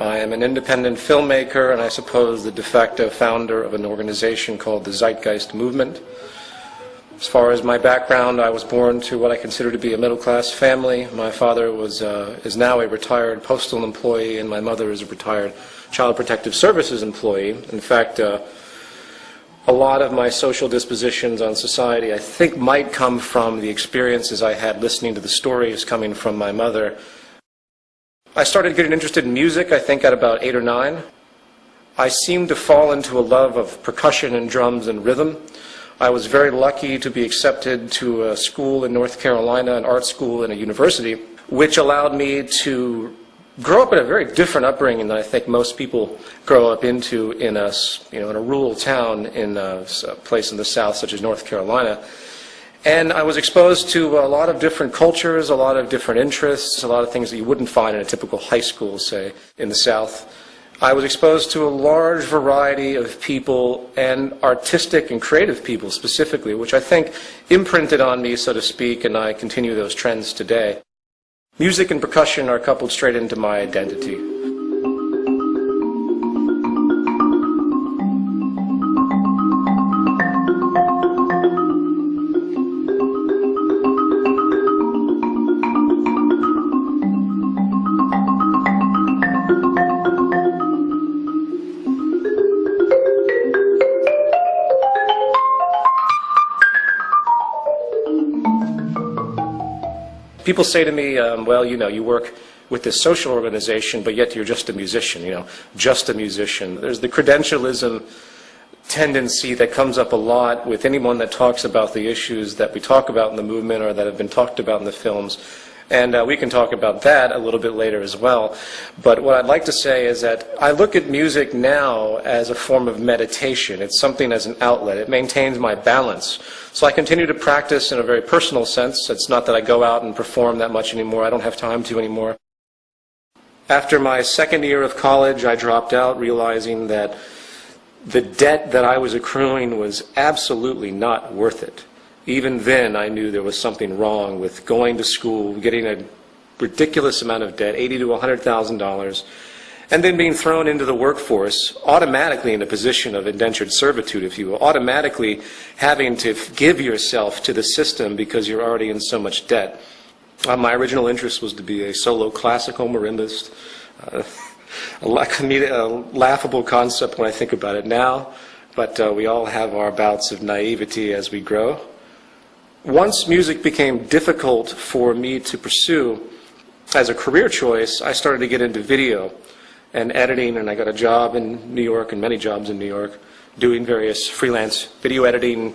I am an independent filmmaker and I suppose the de facto founder of an organization called the ZEITGEIST movement. As far as my background, I was born to what I consider to be a middle-class family. My father is now a retired postal employee and my mother is a retired Child Protective Services employee. In fact, a lot of my social dispositions on society, I think, might come from the experiences I had listening to the stories coming from my mother. I started getting interested in music, I think, at about 8 or 9. I seemed to fall into a love of percussion and drums and rhythm. I was very lucky to be accepted to a school in North Carolina, an art school and a university, which allowed me to grow up in a very different upbringing than I think most people grow up into in a rural town in a place in the South, such as North Carolina. And I was exposed to a lot of different cultures, a lot of different interests, a lot of things that you wouldn't find in a typical high school, say, in the South. I was exposed to a large variety of people, and artistic and creative people specifically, which I think imprinted on me, so to speak, and I continue those trends today. Music and percussion are coupled straight into my identity. People say to me, well, you work with this social organization, but yet you're just a musician, just a musician. There's the credentialism tendency that comes up a lot with anyone that talks about the issues that we talk about in the movement or that have been talked about in the films. And we can talk about that a little bit later as well. But what I'd like to say is that I look at music now as a form of meditation. It's something as an outlet. It maintains my balance. So I continue to practice in a very personal sense. It's not that I go out and perform that much anymore. I don't have time to anymore. After my second year of college, I dropped out, realizing that the debt that I was accruing was absolutely not worth it. Even then, I knew there was something wrong with going to school, getting a ridiculous amount of debt, $80,000 to $100,000, and then being thrown into the workforce, automatically in a position of indentured servitude, if you will, automatically having to give yourself to the system because you're already in so much debt. My original interest was to be a solo classical marimbist, a laughable concept when I think about it now, but we all have our bouts of naivety as we grow. Once music became difficult for me to pursue as a career choice, I started to get into video and editing, and I got a job in New York and many jobs in New York doing various freelance video editing,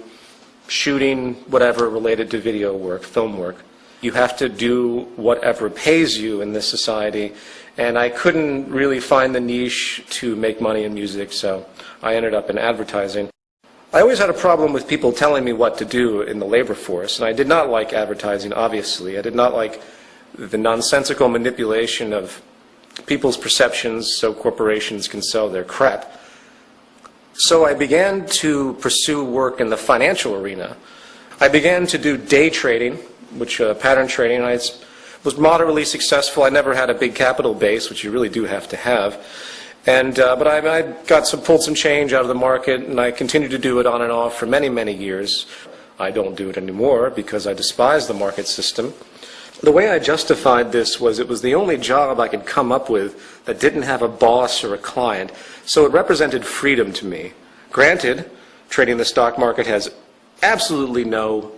shooting, whatever related to video work, film work. You have to do whatever pays you in this society, and I couldn't really find the niche to make money in music, so I ended up in advertising. I always had a problem with people telling me what to do in the labor force, and I did not like advertising, obviously. I did not like the nonsensical manipulation of people's perceptions so corporations can sell their crap. So I began to pursue work in the financial arena. I began to do day trading, which pattern trading. I was moderately successful. I never had a big capital base, which you really do have to have. But I pulled some change out of the market, and I continued to do it on and off for many, many years. I don't do it anymore because I despise the market system. The way I justified this was it was the only job I could come up with that didn't have a boss or a client, so it represented freedom to me. Granted, trading the stock market has absolutely no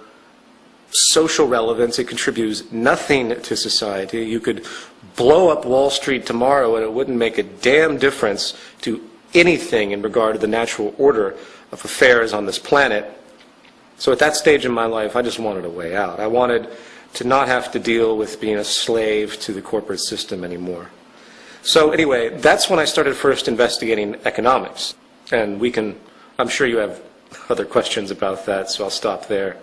social relevance. It contributes nothing to society. You could blow up Wall Street tomorrow and it wouldn't make a damn difference to anything in regard to the natural order of affairs on this planet. So at that stage in my life, I just wanted a way out. I wanted to not have to deal with being a slave to the corporate system anymore. So anyway, that's when I started first investigating economics. And I'm sure you have other questions about that, so I'll stop there.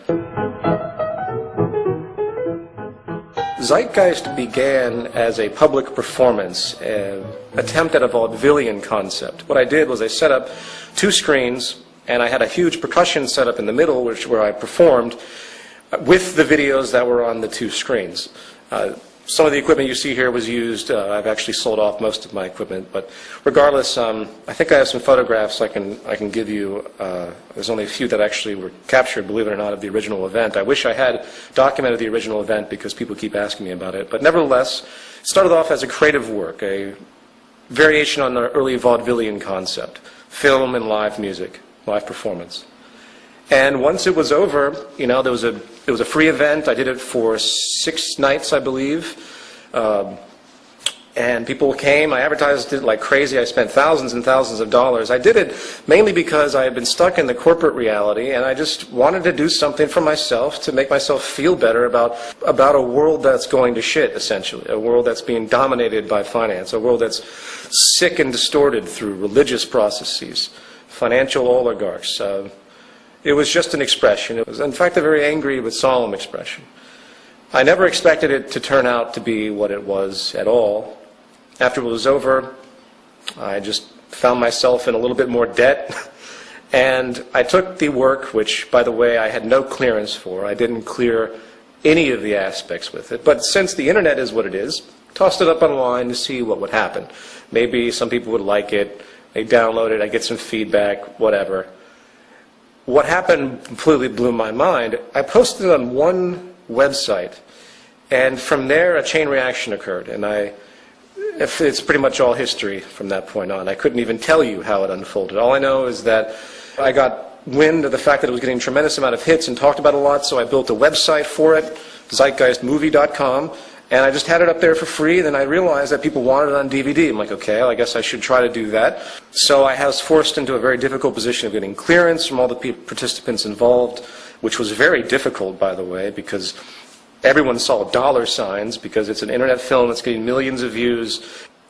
Zeitgeist began as a public performance, an attempt at a vaudevillian concept. What I did was I set up 2 screens, and I had a huge percussion set up in the middle, where I performed, with the videos that were on the two screens. Some of the equipment you see here was used. I've actually sold off most of my equipment, but regardless, I think I have some photographs I can give you. There's only a few that actually were captured, believe it or not, of the original event. I wish I had documented the original event because people keep asking me about it. But nevertheless, it started off as a creative work, a variation on the early vaudevillian concept, film and live music, live performance. And once it was over, you know, it was a free event. I did it for 6 nights, I believe. And people came. I advertised it like crazy. I spent thousands and thousands of dollars. I did it mainly because I had been stuck in the corporate reality, and I just wanted to do something for myself to make myself feel better about a world that's going to shit, essentially. A world that's being dominated by finance. A world that's sick and distorted through religious processes, financial oligarchs. It was just an expression. It was, in fact, a very angry but solemn expression. I never expected it to turn out to be what it was at all. After it was over, I just found myself in a little bit more debt. And I took the work, which, by the way, I had no clearance for. I didn't clear any of the aspects with it. But since the internet is what it is, tossed it up online to see what would happen. Maybe some people would like it. They download it. I get some feedback, whatever. What happened completely blew my mind. I posted it on one website, and from there a chain reaction occurred, and it's pretty much all history from that point on. I couldn't even tell you how it unfolded. All I know is that I got wind of the fact that it was getting a tremendous amount of hits and talked about a lot, so I built a website for it, ZEITGEISTmovie.com, and I just had it up there for free. Then I realized that people wanted it on DVD. I'm like, okay, well, I guess I should try to do that. So I was forced into a very difficult position of getting clearance from all the participants involved, which was very difficult, by the way, because everyone saw dollar signs, because it's an internet film that's getting millions of views.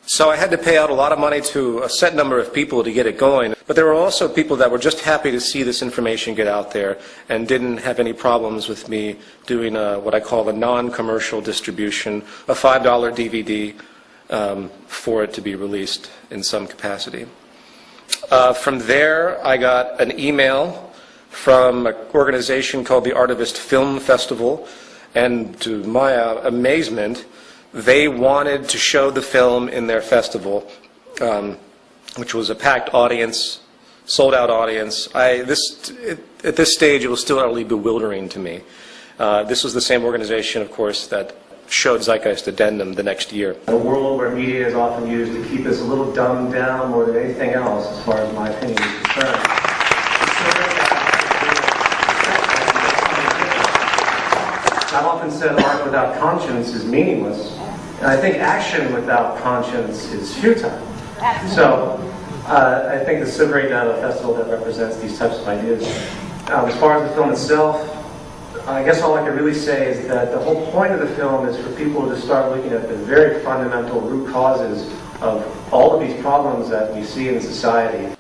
So I had to pay out a lot of money to a set number of people to get it going. But there were also people that were just happy to see this information get out there and didn't have any problems with me doing what I call a non-commercial distribution, a $5 DVD for it to be released in some capacity. From there, I got an email from an organization called the Artivist Film Festival, and to my amazement, they wanted to show the film in their festival, which was a packed audience, sold-out audience. At this stage, it was still utterly bewildering to me. This was the same organization, of course, that showed Zeitgeist Addendum the next year. In a world where media is often used to keep us a little dumbed down more than anything else, as far as my opinion is concerned. I've often said art without conscience is meaningless, and I think action without conscience is futile. So I think this is so great to have a festival that represents these types of ideas. As far as the film itself, I guess all I can really say is that the whole point of the film is for people to start looking at the very fundamental root causes of all of these problems that we see in society.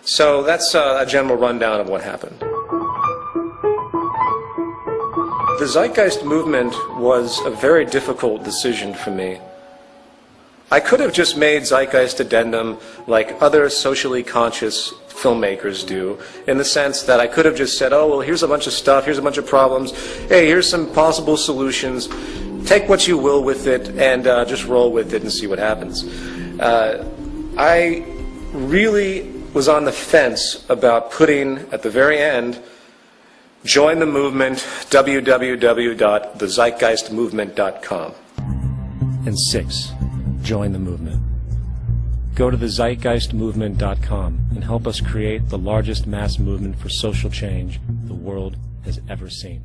So that's a general rundown of what happened. The Zeitgeist movement was a very difficult decision for me. I could have just made Zeitgeist Addendum like other socially conscious filmmakers do, in the sense that I could have just said, oh, well, here's a bunch of stuff, here's a bunch of problems, hey, here's some possible solutions, take what you will with it, and just roll with it and see what happens. I really was on the fence about putting, at the very end, join the movement, www.thezeitgeistmovement.com. And 6, join the movement. Go to thezeitgeistmovement.com and help us create the largest mass movement for social change the world has ever seen.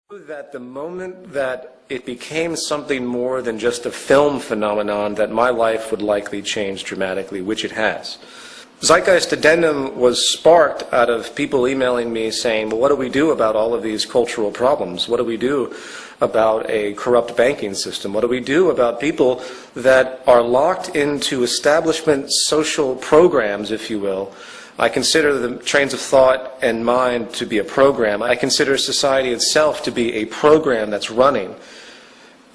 That the moment that it became something more than just a film phenomenon, that my life would likely change dramatically, which it has. Zeitgeist Addendum was sparked out of people emailing me saying, well, what do we do about all of these cultural problems? What do we do about a corrupt banking system? What do we do about people that are locked into establishment social programs, if you will? I consider the trains of thought and mind to be a program. I consider society itself to be a program that's running.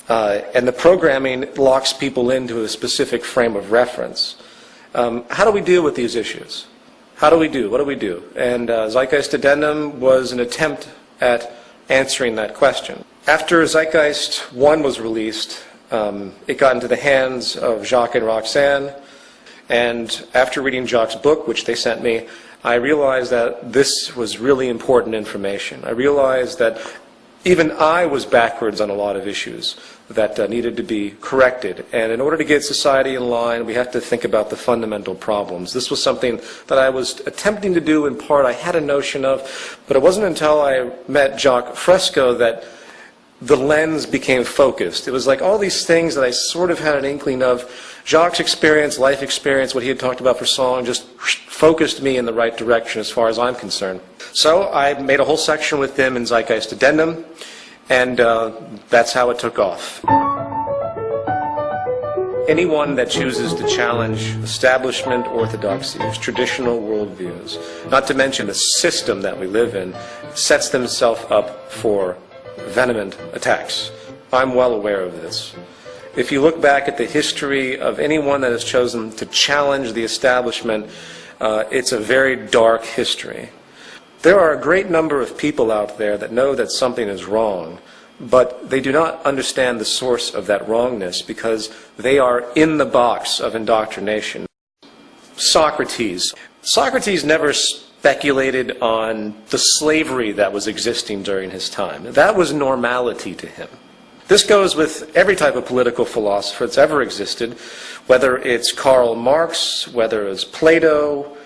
And the programming locks people into a specific frame of reference. How do we deal with these issues? How do we do? What do we do? And Zeitgeist Addendum was an attempt at answering that question. After Zeitgeist 1 was released, it got into the hands of Jacques and Roxanne, and after reading Jacques' book, which they sent me, I realized that this was really important information. I realized that even I was backwards on a lot of issues that needed to be corrected. And in order to get society in line, we have to think about the fundamental problems. This was something that I was attempting to do in part. I had a notion of, but it wasn't until I met Jacques Fresco that the lens became focused. It was like all these things that I sort of had an inkling of. Jacques' experience, life experience, what he had talked about for song, just focused me in the right direction as far as I'm concerned. So I made a whole section with them in Zeitgeist Addendum, and that's how it took off. Anyone that chooses to challenge establishment orthodoxies, traditional worldviews, not to mention the system that we live in, sets themselves up for venomous attacks. I'm well aware of this. If you look back at the history of anyone that has chosen to challenge the establishment, it's a very dark history. There are a great number of people out there that know that something is wrong, but they do not understand the source of that wrongness because they are in the box of indoctrination. Socrates. Socrates never speculated on the slavery that was existing during his time. That was normality to him. This goes with every type of political philosopher that's ever existed, whether it's Karl Marx, whether it's Plato.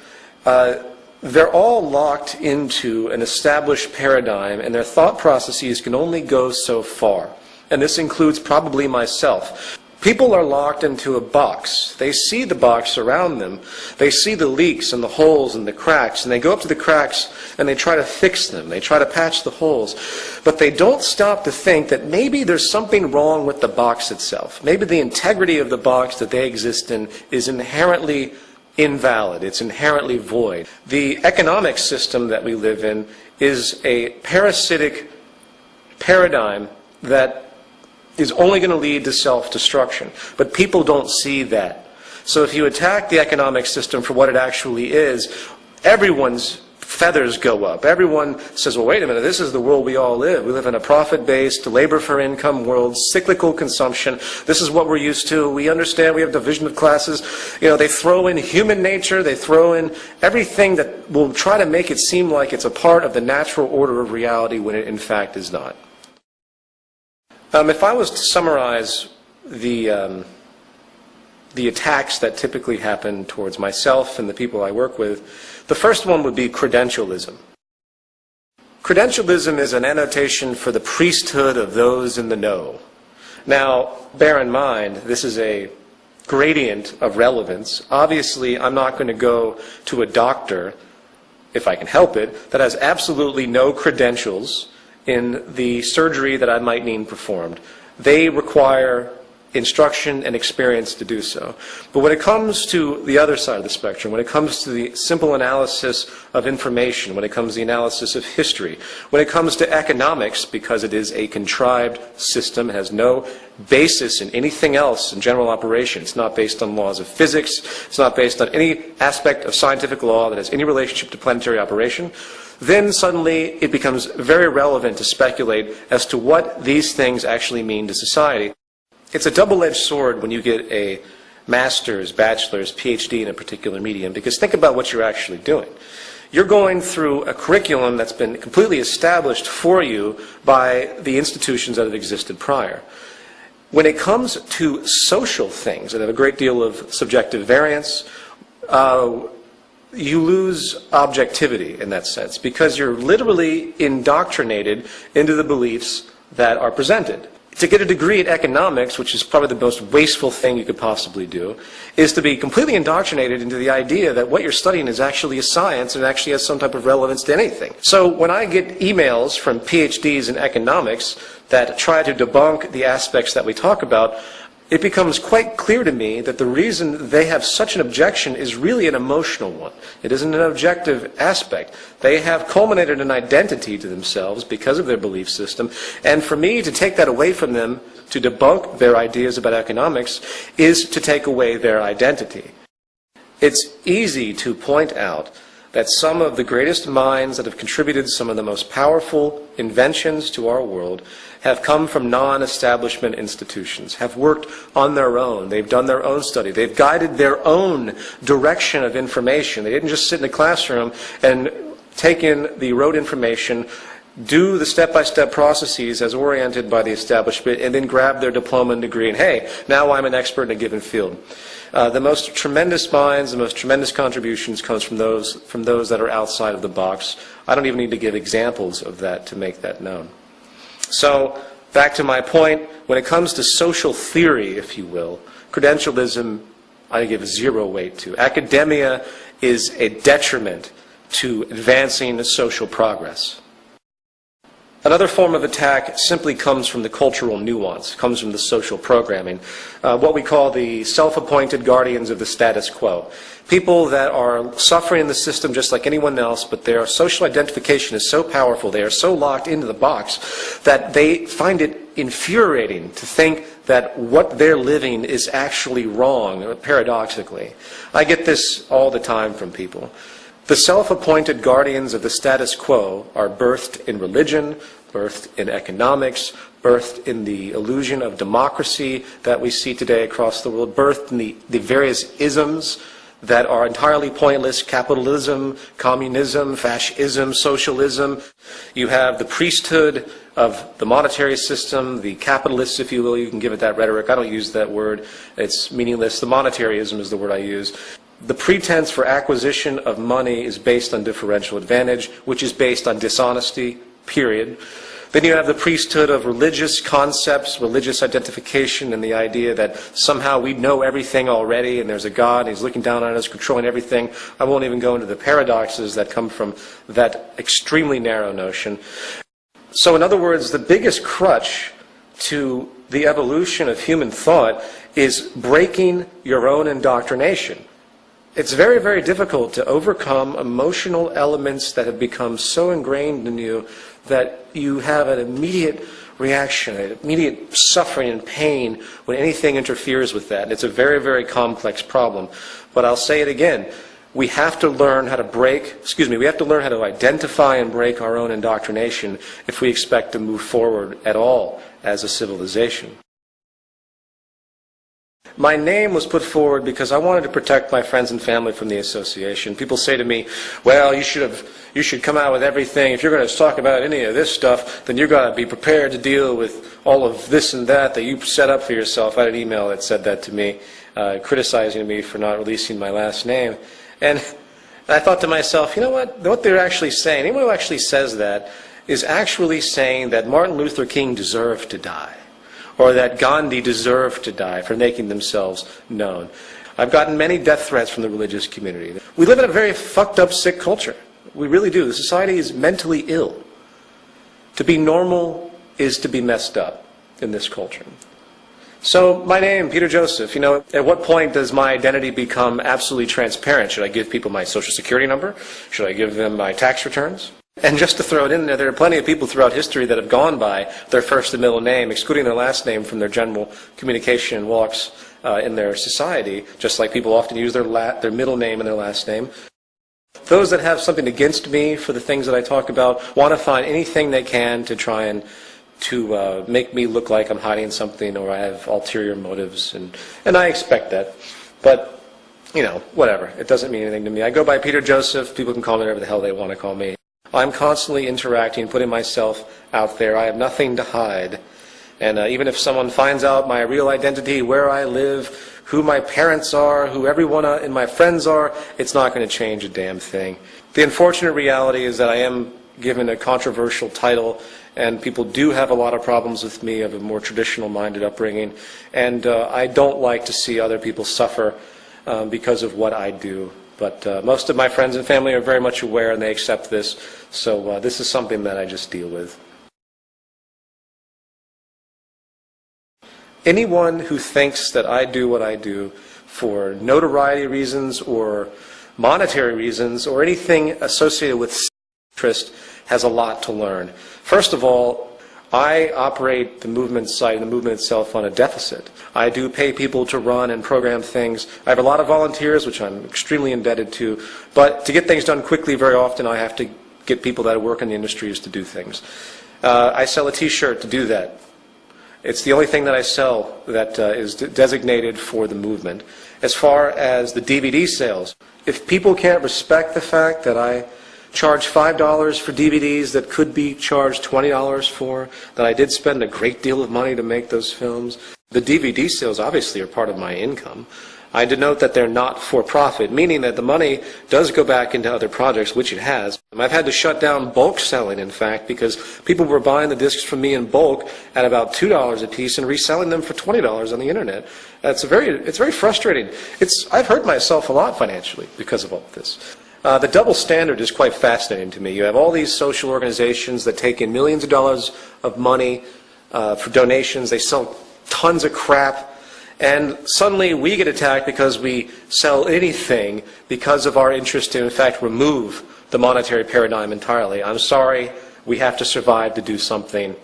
They're all locked into an established paradigm, and their thought processes can only go so far. And this includes probably myself. People are locked into a box. They see the box around them. They see the leaks and the holes and the cracks, and they go up to the cracks and they try to fix them. They try to patch the holes. But they don't stop to think that maybe there's something wrong with the box itself. Maybe the integrity of the box that they exist in is inherently invalid. It's inherently void. The economic system that we live in is a parasitic paradigm that is only going to lead to self-destruction. But people don't see that. So if you attack the economic system for what it actually is, everyone's feathers go up. Everyone says, well, wait a minute, this is the world we all live. We live in a profit-based, labor-for-income world, cyclical consumption. This is what we're used to. We understand we have division of classes. You know, they throw in human nature. They throw in everything that will try to make it seem like it's a part of the natural order of reality when it in fact is not. If I was to summarize the attacks that typically happen towards myself and the people I work with, the first one would be credentialism. Credentialism is an annotation for the priesthood of those in the know. Now, bear in mind, this is a gradient of relevance. Obviously, I'm not going to go to a doctor, if I can help it, that has absolutely no credentials in the surgery that I might need performed. They require instruction and experience to do so. But when it comes to the other side of the spectrum, when it comes to the simple analysis of information, when it comes to the analysis of history, when it comes to economics, because it is a contrived system, it has no basis in anything else in general operation. It's not based on laws of physics. It's not based on any aspect of scientific law that has any relationship to planetary operation. Then suddenly it becomes very relevant to speculate as to what these things actually mean to society. It's a double-edged sword when you get a master's, bachelor's, PhD in a particular medium, because think about what you're actually doing. You're going through a curriculum that's been completely established for you by the institutions that have existed prior. When it comes to social things that have a great deal of subjective variance, you lose objectivity in that sense, because you're literally indoctrinated into the beliefs that are presented. To get a degree in economics, which is probably the most wasteful thing you could possibly do, is to be completely indoctrinated into the idea that what you're studying is actually a science and actually has some type of relevance to anything. So when I get emails from PhDs in economics that try to debunk the aspects that we talk about, it becomes quite clear to me that the reason they have such an objection is really an emotional one. It isn't an objective aspect. They have culminated an identity to themselves because of their belief system, and for me to take that away from them, to debunk their ideas about economics, is to take away their identity. It's easy to point out that some of the greatest minds that have contributed some of the most powerful inventions to our world have come from non-establishment institutions, have worked on their own. They've done their own study. They've guided their own direction of information. They didn't just sit in a classroom and take in the rote information, do the step-by-step processes as oriented by the establishment, and then grab their diploma and degree, and hey, now I'm an expert in a given field. The most tremendous minds, the most tremendous contributions comes from those that are outside of the box. I don't even need to give examples of that to make that known. So, back to my point, when it comes to social theory, if you will, credentialism I give 0 weight to. Academia is a detriment to advancing social progress. Another form of attack simply comes from the cultural nuance, comes from the social programming, what we call the self-appointed guardians of the status quo. People that are suffering in the system just like anyone else, but their social identification is so powerful, they are so locked into the box, that they find it infuriating to think that what they're living is actually wrong, paradoxically. I get this all the time from people. The self-appointed guardians of the status quo are birthed in religion, birthed in economics, birthed in the illusion of democracy that we see today across the world, birthed in the various isms that are entirely pointless: capitalism, communism, fascism, socialism. You have the priesthood of the monetary system, the capitalists, if you will. You can give it that rhetoric. I don't use that word. It's meaningless. The monetaryism is the word I use. The pretense for acquisition of money is based on differential advantage, which is based on dishonesty, period. Then you have the priesthood of religious concepts, religious identification, and the idea that somehow we know everything already and there's a God, and he's looking down on us, controlling everything. I won't even go into the paradoxes that come from that extremely narrow notion. So in other words, the biggest crutch to the evolution of human thought is breaking your own indoctrination. It's very, very difficult to overcome emotional elements that have become so ingrained in you that you have an immediate reaction, an immediate suffering and pain when anything interferes with that. It's a very, very complex problem. But I'll say it again. We have to learn how to we have to learn how to identify and break our own indoctrination if we expect to move forward at all as a civilization. My name was put forward because I wanted to protect my friends and family from the association. People say to me, well, you should come out with everything. If you're going to talk about any of this stuff, then you've got to be prepared to deal with all of this and that you set up for yourself. I had an email that said that to me, criticizing me for not releasing my last name. And I thought to myself, you know what they're actually saying, anyone who actually says that is actually saying that Martin Luther King deserved to die, or that Gandhi deserved to die for making themselves known. I've gotten many death threats from the religious community. We live in a very fucked up, sick culture. We really do. The society is mentally ill. To be normal is to be messed up in this culture. So my name, Peter Joseph, at what point does my identity become absolutely transparent? Should I give people my social security number? Should I give them my tax returns? And just to throw it in there are plenty of people throughout history that have gone by their first and middle name, excluding their last name from their general communication and walks in their society, just like people often use their middle name and their last name. Those that have something against me for the things that I talk about want to find anything they can to try and to make me look like I'm hiding something or I have ulterior motives, and I expect that. But, whatever. It doesn't mean anything to me. I go by Peter Joseph. People can call me whatever the hell they want to call me. I'm constantly interacting, putting myself out there. I have nothing to hide. And even if someone finds out my real identity, where I live, who my parents are, who everyone in my friends are, it's not going to change a damn thing. The unfortunate reality is that I am given a controversial title, and people do have a lot of problems with me of a more traditional-minded upbringing. And I don't like to see other people suffer because of what I do. But most of my friends and family are very much aware, and they accept this. So this is something that I just deal with. Anyone who thinks that I do what I do for notoriety reasons or monetary reasons or anything associated with interest has a lot to learn. First of all, I operate the movement site and the movement itself on a deficit. I do pay people to run and program things. I have a lot of volunteers, which I'm extremely indebted to, but to get things done quickly, very often I have to get people that work in the industries to do things. I sell a t-shirt to do that. It's the only thing that I sell that is designated for the movement. As far as the DVD sales, if people can't respect the fact that I charge $5 for DVDs that could be charged $20 for, that I did spend a great deal of money to make those films, the DVD sales obviously are part of my income. I denote that they're not for profit, meaning that the money does go back into other projects, which it has. I've had to shut down bulk selling, in fact, because people were buying the discs from me in bulk at about $2 a piece and reselling them for $20 on the internet. It's very frustrating. I've hurt myself a lot financially because of all this. The double standard is quite fascinating to me. You have all these social organizations that take in millions of dollars of money for donations. They sell tons of crap. And suddenly we get attacked because we sell anything because of our interest to, in fact, remove the monetary paradigm entirely. I'm sorry, we have to survive to do something.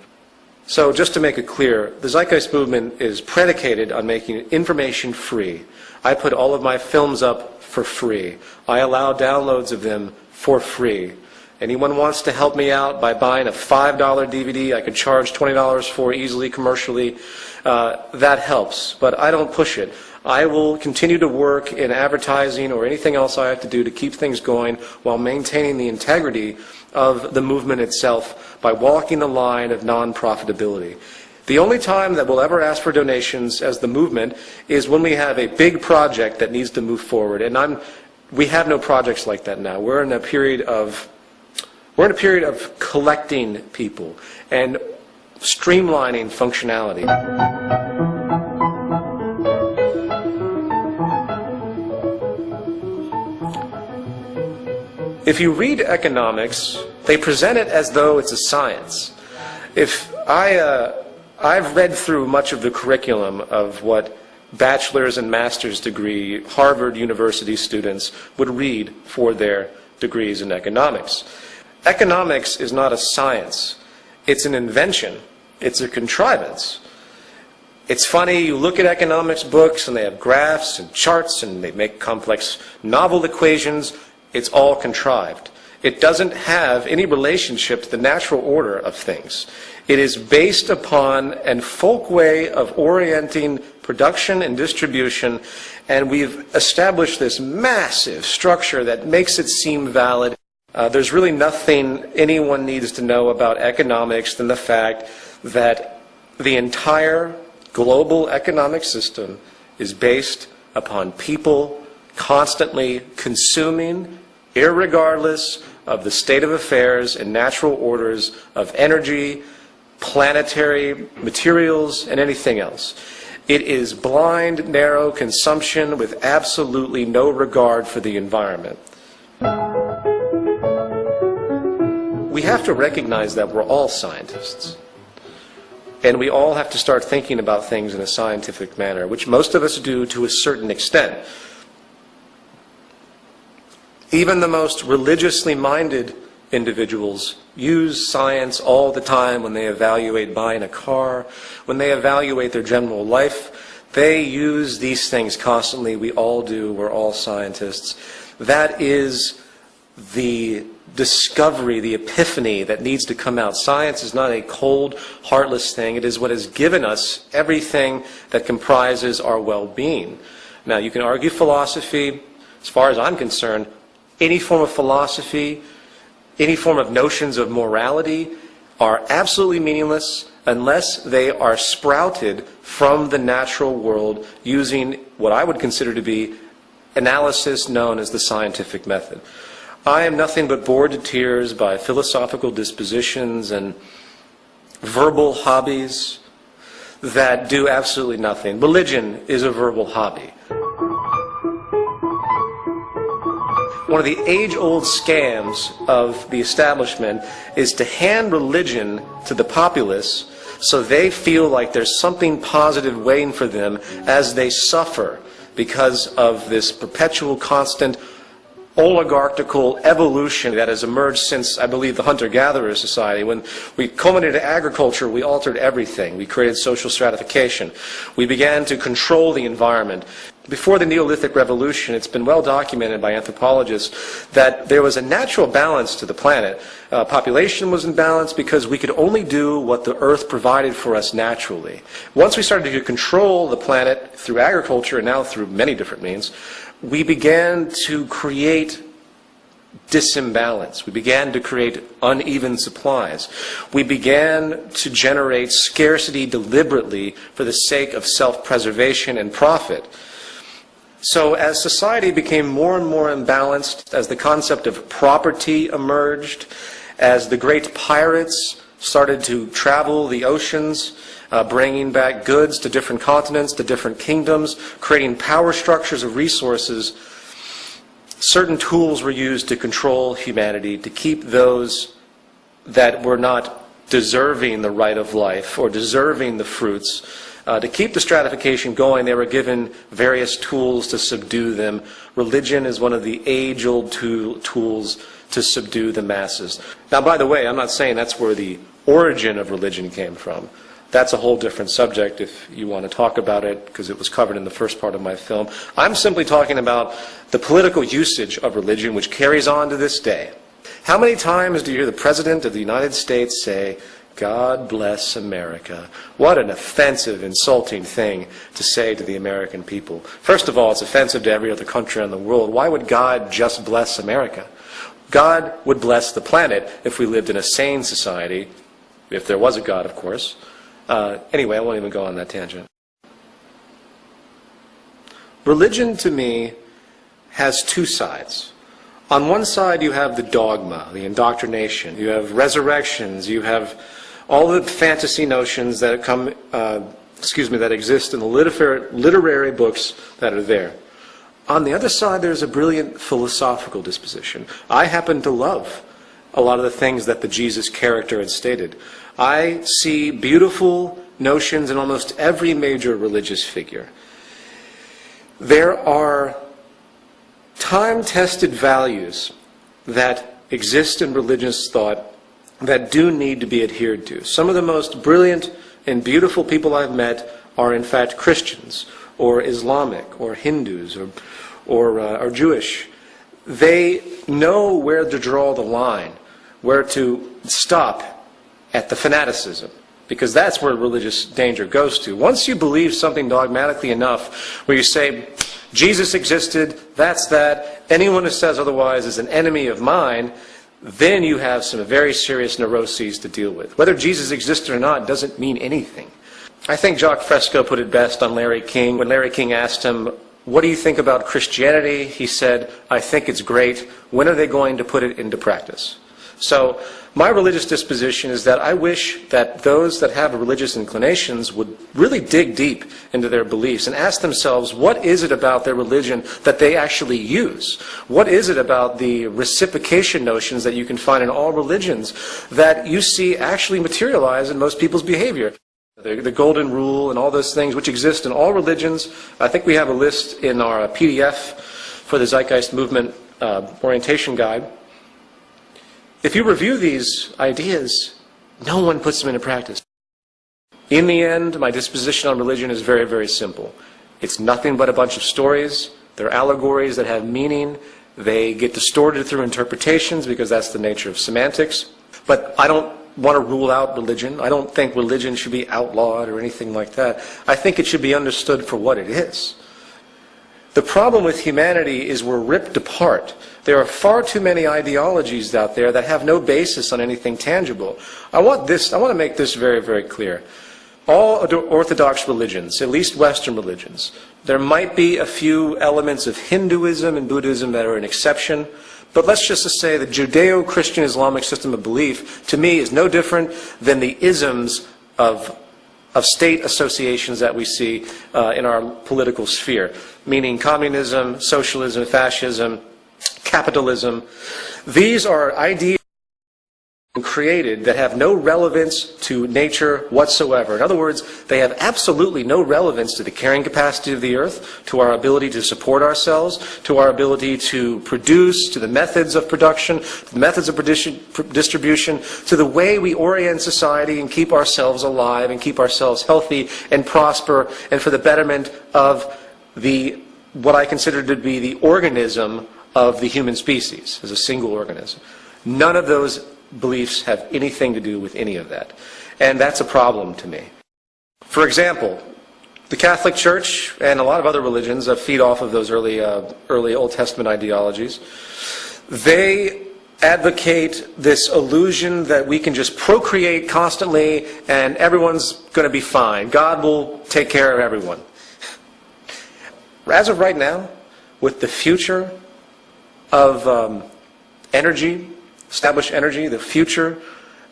So just to make it clear, the Zeitgeist movement is predicated on making information free. I put all of my films up for free. I allow downloads of them for free. Anyone wants to help me out by buying a $5 DVD I could charge $20 for easily commercially, that helps, but I don't push it. I will continue to work in advertising or anything else I have to do to keep things going while maintaining the integrity of the movement itself by walking the line of non-profitability. The only time that we'll ever ask for donations as the movement is when we have a big project that needs to move forward, and we have no projects like that now. We're in a period of collecting people and streamlining functionality. If you read economics, they present it as though it's a science. I've read through much of the curriculum of what bachelor's and master's degree Harvard University students would read for their degrees in economics. Economics is not a science. It's an invention. It's a contrivance. It's funny, you look at economics books and they have graphs and charts and they make complex novel equations. It's all contrived. It doesn't have any relationship to the natural order of things. It is based upon a folk way of orienting production and distribution, and we've established this massive structure that makes it seem valid. There's really nothing anyone needs to know about economics than the fact that the entire global economic system is based upon people constantly consuming, irregardless of the state of affairs and natural orders of energy, planetary materials, and anything else. It is blind, narrow consumption with absolutely no regard for the environment. We have to recognize that we're all scientists. And we all have to start thinking about things in a scientific manner, which most of us do to a certain extent. Even the most religiously minded individuals use science all the time when they evaluate buying a car, when they evaluate their general life. They use these things constantly. We all do. We're all scientists. That is the discovery, the epiphany that needs to come out. Science is not a cold, heartless thing. It is what has given us everything that comprises our well-being. Now, you can argue philosophy. As far as I'm concerned, any form of philosophy, any form of notions of morality are absolutely meaningless unless they are sprouted from the natural world using what I would consider to be analysis known as the scientific method. I am nothing but bored to tears by philosophical dispositions and verbal hobbies that do absolutely nothing. Religion is a verbal hobby. One of the age-old scams of the establishment is to hand religion to the populace so they feel like there's something positive waiting for them as they suffer because of this perpetual, constant oligarchical evolution that has emerged since, I believe, the hunter-gatherer society. When we culminated agriculture, we altered everything. We created social stratification. We began to control the environment. Before the Neolithic Revolution, it's been well documented by anthropologists that there was a natural balance to the planet. Population was in balance because we could only do what the earth provided for us naturally. Once we started to control the planet through agriculture, and now through many different means, we began to create disimbalance. We began to create uneven supplies. We began to generate scarcity deliberately for the sake of self-preservation and profit. So as society became more and more imbalanced, as the concept of property emerged, as the great pirates started to travel the oceans, bringing back goods to different continents, to different kingdoms, creating power structures of resources, certain tools were used to control humanity, to keep those that were not deserving the right of life or deserving the fruits. To keep the stratification going, they were given various tools to subdue them. Religion is one of the age-old tools to subdue the masses. Now, by the way, I'm not saying that's where the origin of religion came from. That's a whole different subject if you want to talk about it, because it was covered in the first part of my film. I'm simply talking about the political usage of religion, which carries on to this day. How many times do you hear the President of the United States say, "God bless America"? What an offensive, insulting thing to say to the American people. First of all, it's offensive to every other country in the world. Why would God just bless America? God would bless the planet if we lived in a sane society, if there was a God, of course. Anyway, I won't even go on that tangent. Religion, to me, has two sides. On one side, you have the dogma, the indoctrination. You have resurrections. You have all the fantasy notions that come, that exist in the literary books that are there. On the other side, there's a brilliant philosophical disposition. I happen to love a lot of the things that the Jesus character had stated. I see beautiful notions in almost every major religious figure. There are time-tested values that exist in religious thought that do need to be adhered to. Some of the most brilliant and beautiful people I've met are in fact Christians, or Islamic, or Hindus, or Jewish. They know where to draw the line, where to stop at the fanaticism, because that's where religious danger goes to. Once you believe something dogmatically enough, where you say, Jesus existed, that's that, anyone who says otherwise is an enemy of mine, then you have some very serious neuroses to deal with. Whether Jesus existed or not doesn't mean anything. I think Jacques Fresco put it best on Larry King. When Larry King asked him, "What do you think about Christianity?" he said, "I think it's great. When are they going to put it into practice?" So my religious disposition is that I wish that those that have religious inclinations would really dig deep into their beliefs and ask themselves, what is it about their religion that they actually use? What is it about the reciprocation notions that you can find in all religions that you see actually materialize in most people's behavior? The golden rule and all those things which exist in all religions. I think we have a list in our PDF for the Zeitgeist Movement orientation guide. If you review these ideas, no one puts them into practice. In the end, my disposition on religion is very, very simple. It's nothing but a bunch of stories. They're allegories that have meaning. They get distorted through interpretations because that's the nature of semantics. But I don't want to rule out religion. I don't think religion should be outlawed or anything like that. I think it should be understood for what it is. The problem with humanity is we're ripped apart. There are far too many ideologies out there that have no basis on anything tangible. I want to make this very, very clear. All Orthodox religions, at least Western religions, there might be a few elements of Hinduism and Buddhism that are an exception, but let's just say the Judeo-Christian Islamic system of belief, to me, is no different than the isms of state associations that we see in our political sphere, meaning communism, socialism, fascism, capitalism. These are ideas created that have no relevance to nature whatsoever. In other words, they have absolutely no relevance to the carrying capacity of the earth, to our ability to support ourselves, to our ability to produce, to the methods of production, to the methods of distribution, to the way we orient society and keep ourselves alive and keep ourselves healthy and prosper, and for the betterment of what I consider to be the organism of the human species as a single organism. None of those beliefs have anything to do with any of that. And that's a problem to me. For example, the Catholic Church and a lot of other religions that feed off of those early Old Testament ideologies, they advocate this illusion that we can just procreate constantly and everyone's going to be fine. God will take care of everyone. As of right now, with the future of energy, established energy, the future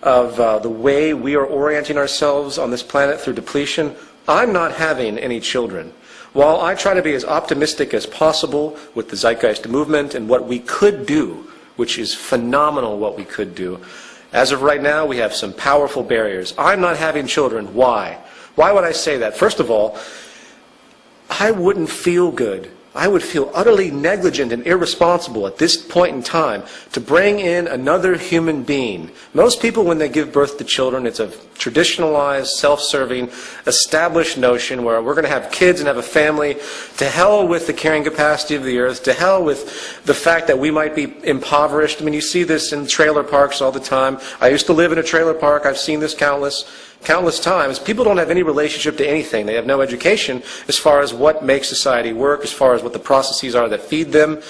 of the way we are orienting ourselves on this planet through depletion, I'm not having any children. While I try to be as optimistic as possible with the Zeitgeist movement and what we could do, which is phenomenal what we could do, as of right now we have some powerful barriers. I'm not having children. Why? Why would I say that? First of all, I wouldn't feel good. I would feel utterly negligent and irresponsible at this point in time to bring in another human being. Most people, when they give birth to children, it's a traditionalized, self-serving, established notion where we're going to have kids and have a family. To hell with the carrying capacity of the earth. To hell with the fact that we might be impoverished. I mean, you see this in trailer parks all the time. I used to live in a trailer park. I've seen this countless times. People don't have any relationship to anything. They have no education as far as what makes society work, as far as what the processes are that feed them.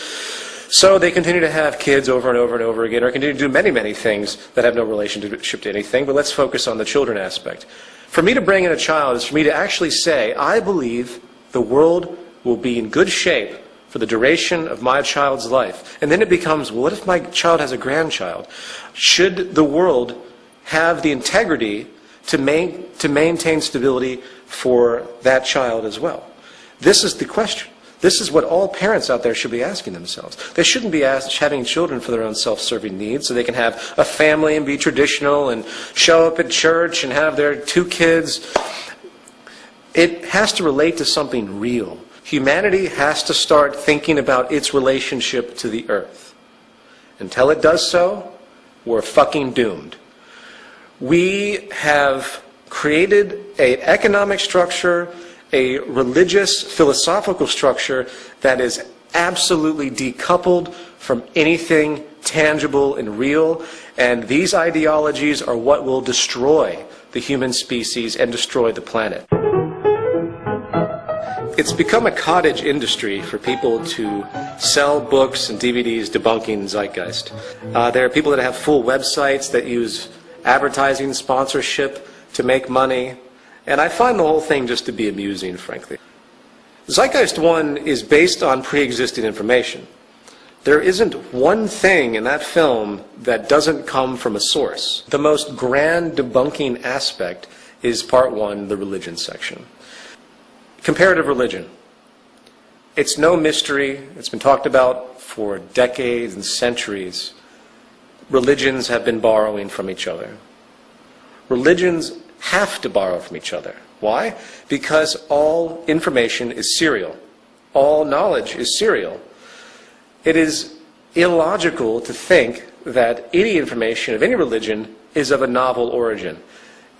So they continue to have kids over and over and over again, or continue to do many, many things that have no relationship to anything. But let's focus on the children aspect. For me to bring in a child is for me to actually say, I believe the world will be in good shape for the duration of my child's life. And then it becomes, well, what if my child has a grandchild? Should the world have the integrity to maintain stability for that child as well? This is the question. This is what all parents out there should be asking themselves. They shouldn't be having children for their own self-serving needs so they can have a family and be traditional and show up at church and have their 2 kids. It has to relate to something real. Humanity has to start thinking about its relationship to the earth. Until it does so, we're fucking doomed. We have created an economic structure, a religious, philosophical structure that is absolutely decoupled from anything tangible and real, and these ideologies are what will destroy the human species and destroy the planet. It's become a cottage industry for people to sell books and DVDs debunking Zeitgeist. There are people that have full websites that use advertising sponsorship to make money, and I find the whole thing just to be amusing, frankly. Zeitgeist 1 is based on pre-existing information. There isn't one thing in that film that doesn't come from a source. The most grand debunking aspect is part 1, the religion section. Comparative religion. It's no mystery. It's been talked about for decades and centuries. Religions have been borrowing from each other. Religions have to borrow from each other. Why? Because all information is serial. All knowledge is serial. It is illogical to think that any information of any religion is of a novel origin.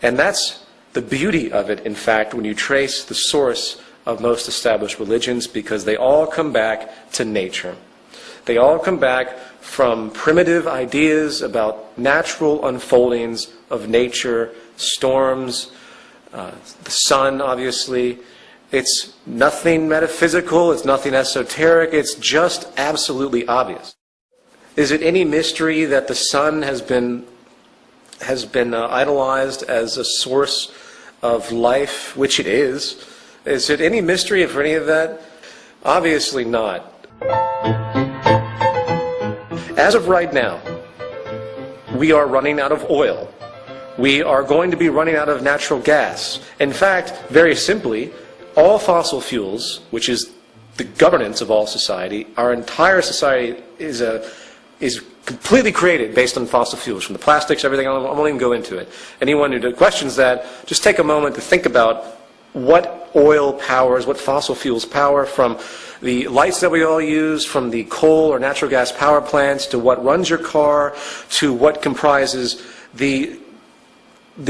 And that's the beauty of it, in fact, when you trace the source of most established religions, because they all come back to nature. They all come back from primitive ideas about natural unfoldings of nature, storms, the sun, obviously. It's nothing metaphysical, it's nothing esoteric, it's just absolutely obvious. Is it any mystery that the sun has been idolized as a source of life, which it is? Is it any mystery for any of that? Obviously not. As of right now, we are running out of oil. We are going to be running out of natural gas. In fact, very simply, all fossil fuels, which is the governance of all society, our entire society is completely created based on fossil fuels, from the plastics, everything. I won't even go into it. Anyone who questions that, just take a moment to think about what oil powers, what fossil fuels power, from the lights that we all use, from the coal or natural gas power plants, to what runs your car, to what comprises the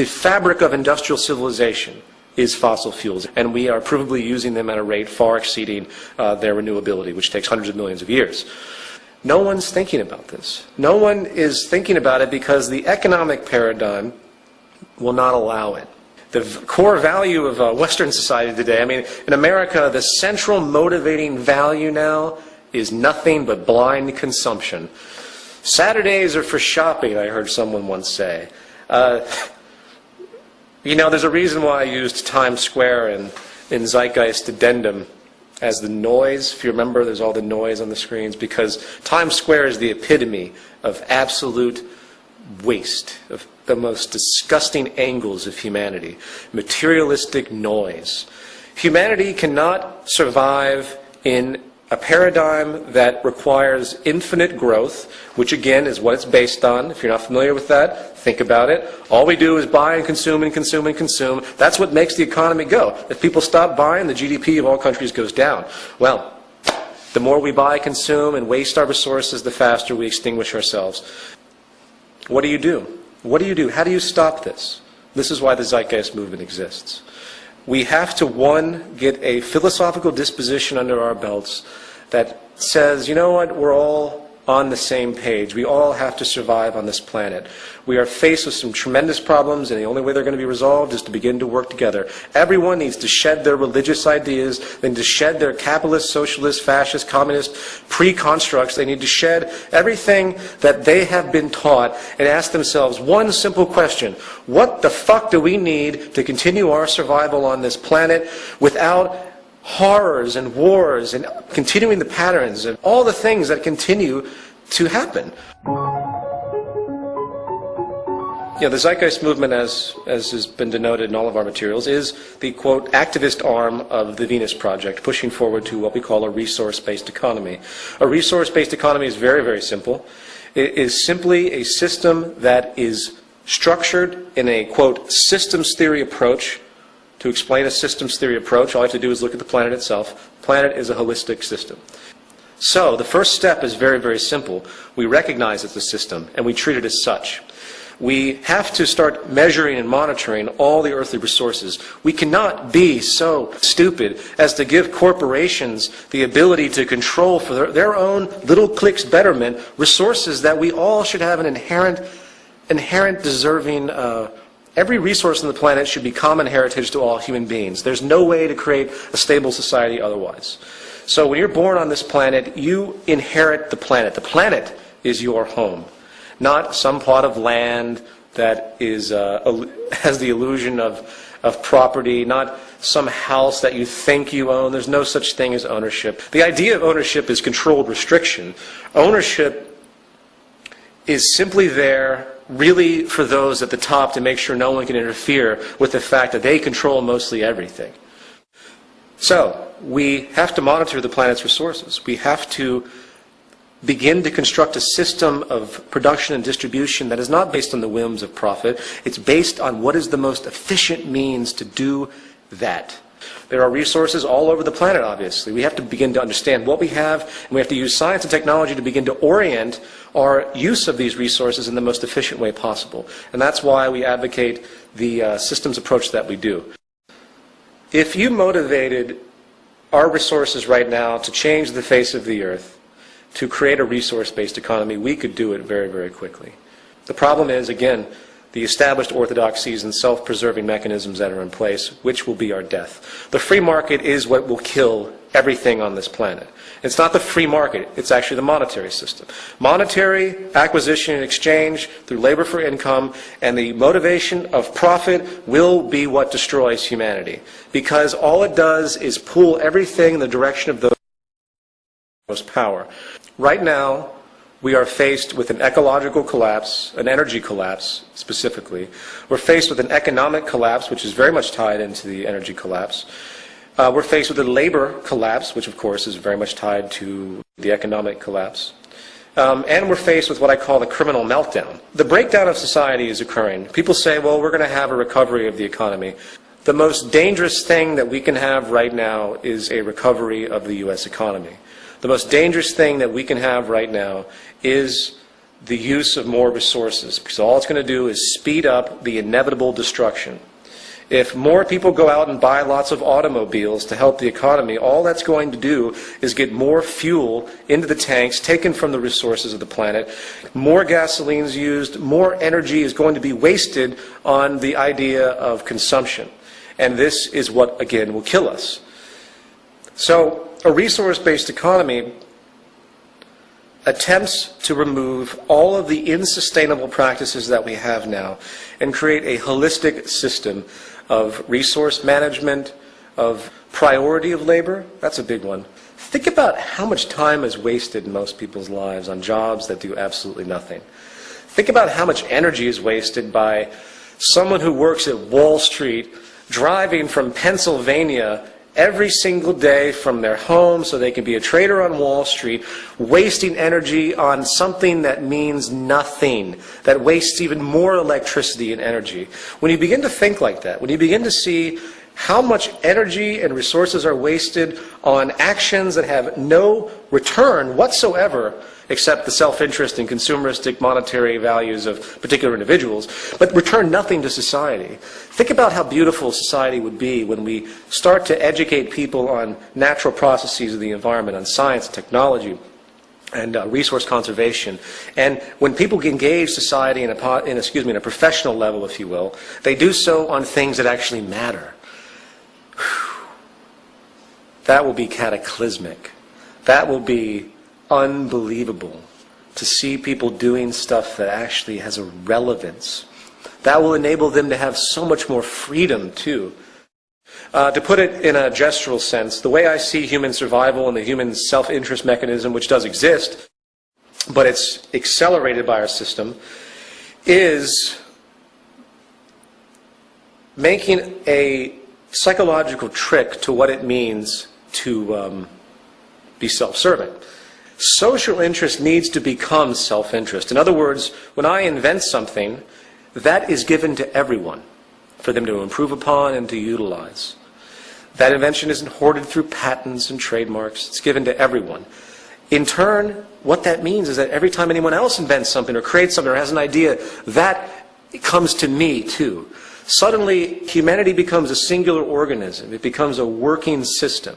fabric of industrial civilization is fossil fuels. And we are provably using them at a rate far exceeding their renewability, which takes hundreds of millions of years. No one's thinking about this. No one is thinking about it because the economic paradigm will not allow it. The core value of Western society today, I mean, in America, the central motivating value now is nothing but blind consumption. Saturdays are for shopping, I heard someone once say. You know, there's a reason why I used Times Square in ZEITGEIST Addendum as the noise. If you remember, there's all the noise on the screens, because Times Square is the epitome of absolute waste, of the most disgusting angles of humanity. Materialistic noise. Humanity cannot survive in a paradigm that requires infinite growth, which again is what it's based on. If you're not familiar with that, think about it. All we do is buy and consume and consume and consume. That's what makes the economy go. If people stop buying, the GDP of all countries goes down. Well, the more we buy, consume, and waste our resources, the faster we extinguish ourselves. What do you do? What do you do? How do you stop this? This is why the Zeitgeist movement exists. We have to, one, get a philosophical disposition under our belts that says, you know what, we're all on the same page. We all have to survive on this planet. We are faced with some tremendous problems, and the only way they're going to be resolved is to begin to work together. Everyone needs to shed their religious ideas. They need to shed their capitalist, socialist, fascist, communist pre-constructs. They need to shed everything that they have been taught and ask themselves one simple question: what the fuck do we need to continue our survival on this planet without horrors and wars and continuing the patterns and all the things that continue to happen? You know, the Zeitgeist movement, as has been denoted in all of our materials, is the, quote, activist arm of the Venus Project, pushing forward to what we call a resource-based economy. A resource-based economy is very, very simple. It is simply a system that is structured in a, quote, systems theory approach. To explain a systems theory approach, all I have to do is look at the planet itself. The planet is a holistic system. So the first step is very, very simple. We recognize it's a system, and we treat it as such. We have to start measuring and monitoring all the earthly resources. We cannot be so stupid as to give corporations the ability to control for their own little clique's betterment resources that we all should have an inherent deserving. Every resource on the planet should be common heritage to all human beings. There's no way to create a stable society otherwise. So when you're born on this planet, you inherit the planet. The planet is your home, not some plot of land that is has the illusion of property, not some house that you think you own. There's no such thing as ownership. The idea of ownership is controlled restriction. Ownership is simply there really for those at the top to make sure no one can interfere with the fact that they control mostly everything. So we have to monitor the planet's resources. We have to begin to construct a system of production and distribution that is not based on the whims of profit. It's based on what is the most efficient means to do that. There are resources all over the planet, obviously. We have to begin to understand what we have, and we have to use science and technology to begin to orient our use of these resources in the most efficient way possible. And that's why we advocate the systems approach that we do. If you motivated our resources right now to change the face of the earth, to create a resource-based economy, we could do it very, very quickly. The problem is, again, the established orthodoxies and self-preserving mechanisms that are in place, which will be our death. The free market is what will kill everything on this planet. It's not the free market, it's actually the monetary system. Monetary acquisition and exchange through labor for income and the motivation of profit will be what destroys humanity. Because all it does is pull everything in the direction of those most power. Right now, we are faced with an ecological collapse, an energy collapse specifically. We're faced with an economic collapse, which is very much tied into the energy collapse. We're faced with a labor collapse, which of course is very much tied to the economic collapse. and we're faced with what I call the criminal meltdown. The breakdown of society is occurring. People say, well, we're going to have a recovery of the economy. The most dangerous thing that we can have right now is a recovery of the U.S. economy. The most dangerous thing that we can have right now is the use of more resources, because all it's going to do is speed up the inevitable destruction. If more people go out and buy lots of automobiles to help the economy, all that's going to do is get more fuel into the tanks taken from the resources of the planet. More gasoline is used, more energy is going to be wasted on the idea of consumption. And this is what, again, will kill us. So a resource-based economy attempts to remove all of the unsustainable practices that we have now and create a holistic system of resource management, of priority of labor. That's a big one. Think about how much time is wasted in most people's lives on jobs that do absolutely nothing. Think about how much energy is wasted by someone who works at Wall Street driving from Pennsylvania every single day from their home so they can be a trader on Wall Street, wasting energy on something that means nothing, that wastes even more electricity and energy. When you begin to think like that, when you begin to see how much energy and resources are wasted on actions that have no return whatsoever except the self-interest and consumeristic monetary values of particular individuals, but return nothing to society. Think about how beautiful society would be when we start to educate people on natural processes of the environment, on science and technology, and resource conservation. And when people engage society in a professional level, if you will, they do so on things that actually matter. That will be cataclysmic. That will be unbelievable to see people doing stuff that actually has a relevance. That will enable them to have so much more freedom, too. To put it in a gestural sense, the way I see human survival and the human self-interest mechanism, which does exist, but it's accelerated by our system, is making a psychological trick to what it means to be self-serving. Social interest needs to become self-interest. In other words, when I invent something, that is given to everyone for them to improve upon and to utilize. That invention isn't hoarded through patents and trademarks. It's given to everyone. In turn, what that means is that every time anyone else invents something or creates something or has an idea, that comes to me too. Suddenly, humanity becomes a singular organism. It becomes a working system.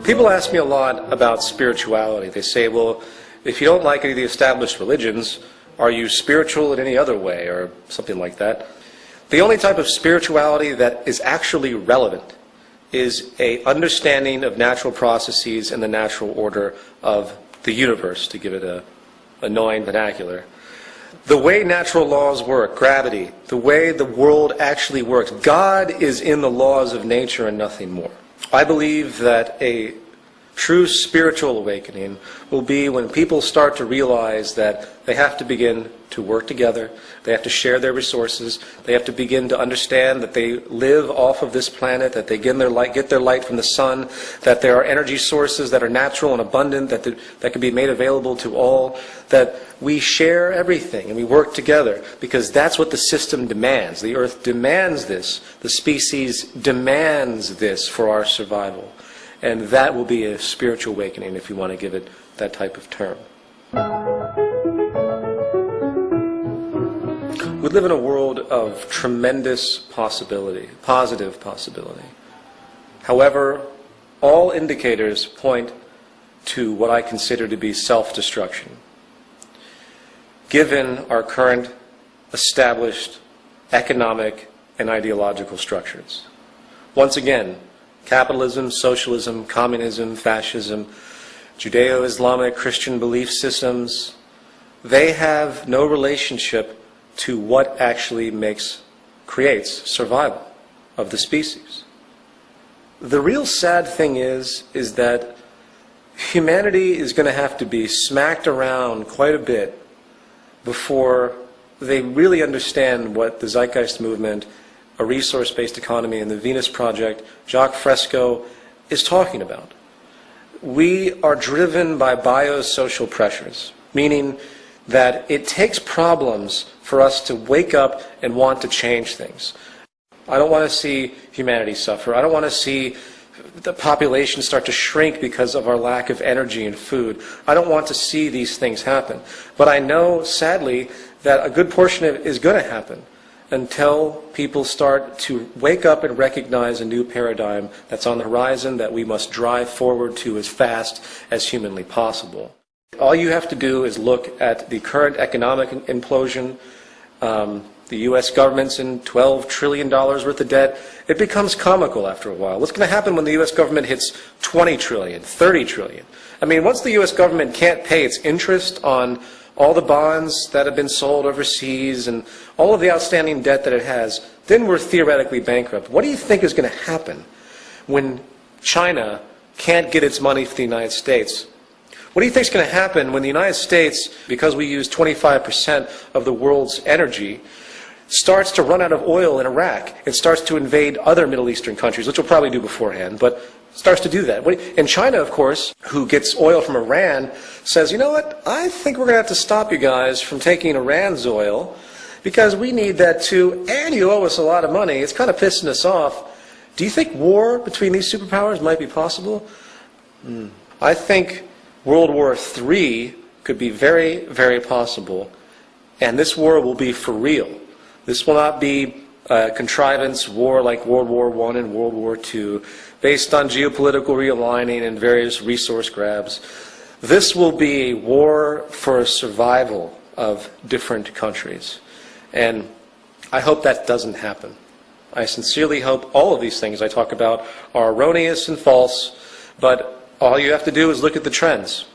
People ask me a lot about spirituality. They say, well, if you don't like any of the established religions, are you spiritual in any other way, or something like that? The only type of spirituality that is actually relevant is an understanding of natural processes and the natural order of the universe, to give it a annoying vernacular. The way natural laws work, gravity, the way the world actually works. God is in the laws of nature and nothing more. I believe that a true spiritual awakening will be when people start to realize that they have to begin to work together, they have to share their resources, they have to begin to understand that they live off of this planet, that they get their light from the sun, that there are energy sources that are natural and abundant, that can be made available to all, that we share everything and we work together, because that's what the system demands. The earth demands this. The species demands this for our survival. And that will be a spiritual awakening, if you want to give it that type of term. We live in a world of tremendous possibility, positive possibility. However, all indicators point to what I consider to be self-destruction, given our current established economic and ideological structures. Once again, capitalism, socialism, communism, fascism, Judeo-Islamic Christian belief systems, they have no relationship to what actually creates survival of the species. The real sad thing is that humanity is going to have to be smacked around quite a bit before they really understand what the Zeitgeist movement, a resource-based economy, and the Venus Project, Jacques Fresco, is talking about. we are driven by biosocial pressures, meaning that it takes problems for us to wake up and want to change things. I don't want to see humanity suffer. I don't want to see the population start to shrink because of our lack of energy and food. I don't want to see these things happen. But I know, sadly, that a good portion of it is going to happen until people start to wake up and recognize a new paradigm that's on the horizon that we must drive forward to as fast as humanly possible. All you have to do is look at the current economic implosion. The U.S. government's in $12 trillion worth of debt. It becomes comical after a while. What's going to happen when the U.S. government hits 20 trillion, 30 trillion? I mean, once the U.S. government can't pay its interest on all the bonds that have been sold overseas and all of the outstanding debt that it has, then we're theoretically bankrupt. What do you think is going to happen when China can't get its money from the United States? What do you think is going to happen when the United States, because we use 25% of the world's energy, starts to run out of oil in Iraq and starts to invade other Middle Eastern countries, which we'll probably do beforehand, but starts to do that. And China, of course, who gets oil from Iran, says, you know what, I think we're going to have to stop you guys from taking Iran's oil because we need that too, and you owe us a lot of money. It's kind of pissing us off. Do you think war between these superpowers might be possible? I think World War III could be very, very possible, and this war will be for real. This will not be a contrivance war like World War I and World War II, based on geopolitical realigning and various resource grabs. This will be a war for survival of different countries. And I hope that doesn't happen. I sincerely hope all of these things I talk about are erroneous and false, but all you have to do is look at the trends.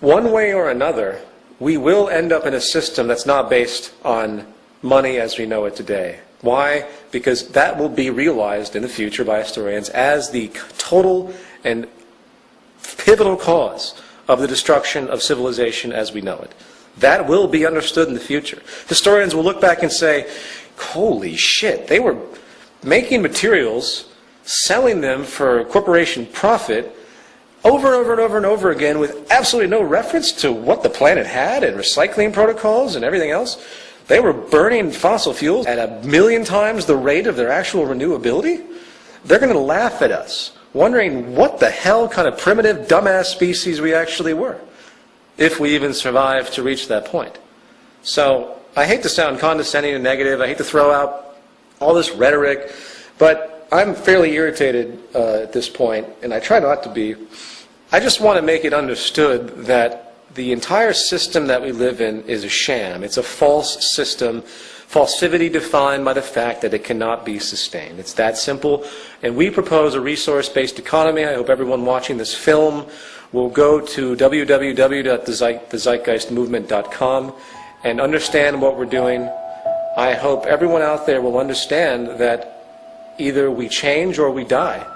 One way or another, we will end up in a system that's not based on money as we know it today. Why? Because that will be realized in the future by historians as the total and pivotal cause of the destruction of civilization as we know it. That will be understood in the future. Historians will look back and say, holy shit, they were making materials, selling them for corporation profit over and over and over and over again with absolutely no reference to what the planet had and recycling protocols and everything else. They were burning fossil fuels at 1,000,000 times the rate of their actual renewability. They're going to laugh at us, wondering what the hell kind of primitive, dumbass species we actually were, if we even survived to reach that point. So I hate to sound condescending and negative. I hate to throw out all this rhetoric, but I'm fairly irritated at this point, and I try not to be. I just want to make it understood that the entire system that we live in is a sham. It's a false system, falsivity defined by the fact that it cannot be sustained. It's that simple. And we propose a resource-based economy. I hope everyone watching this film will go to www.thezeitgeistmovement.com and understand what we're doing. I hope everyone out there will understand that either we change or we die.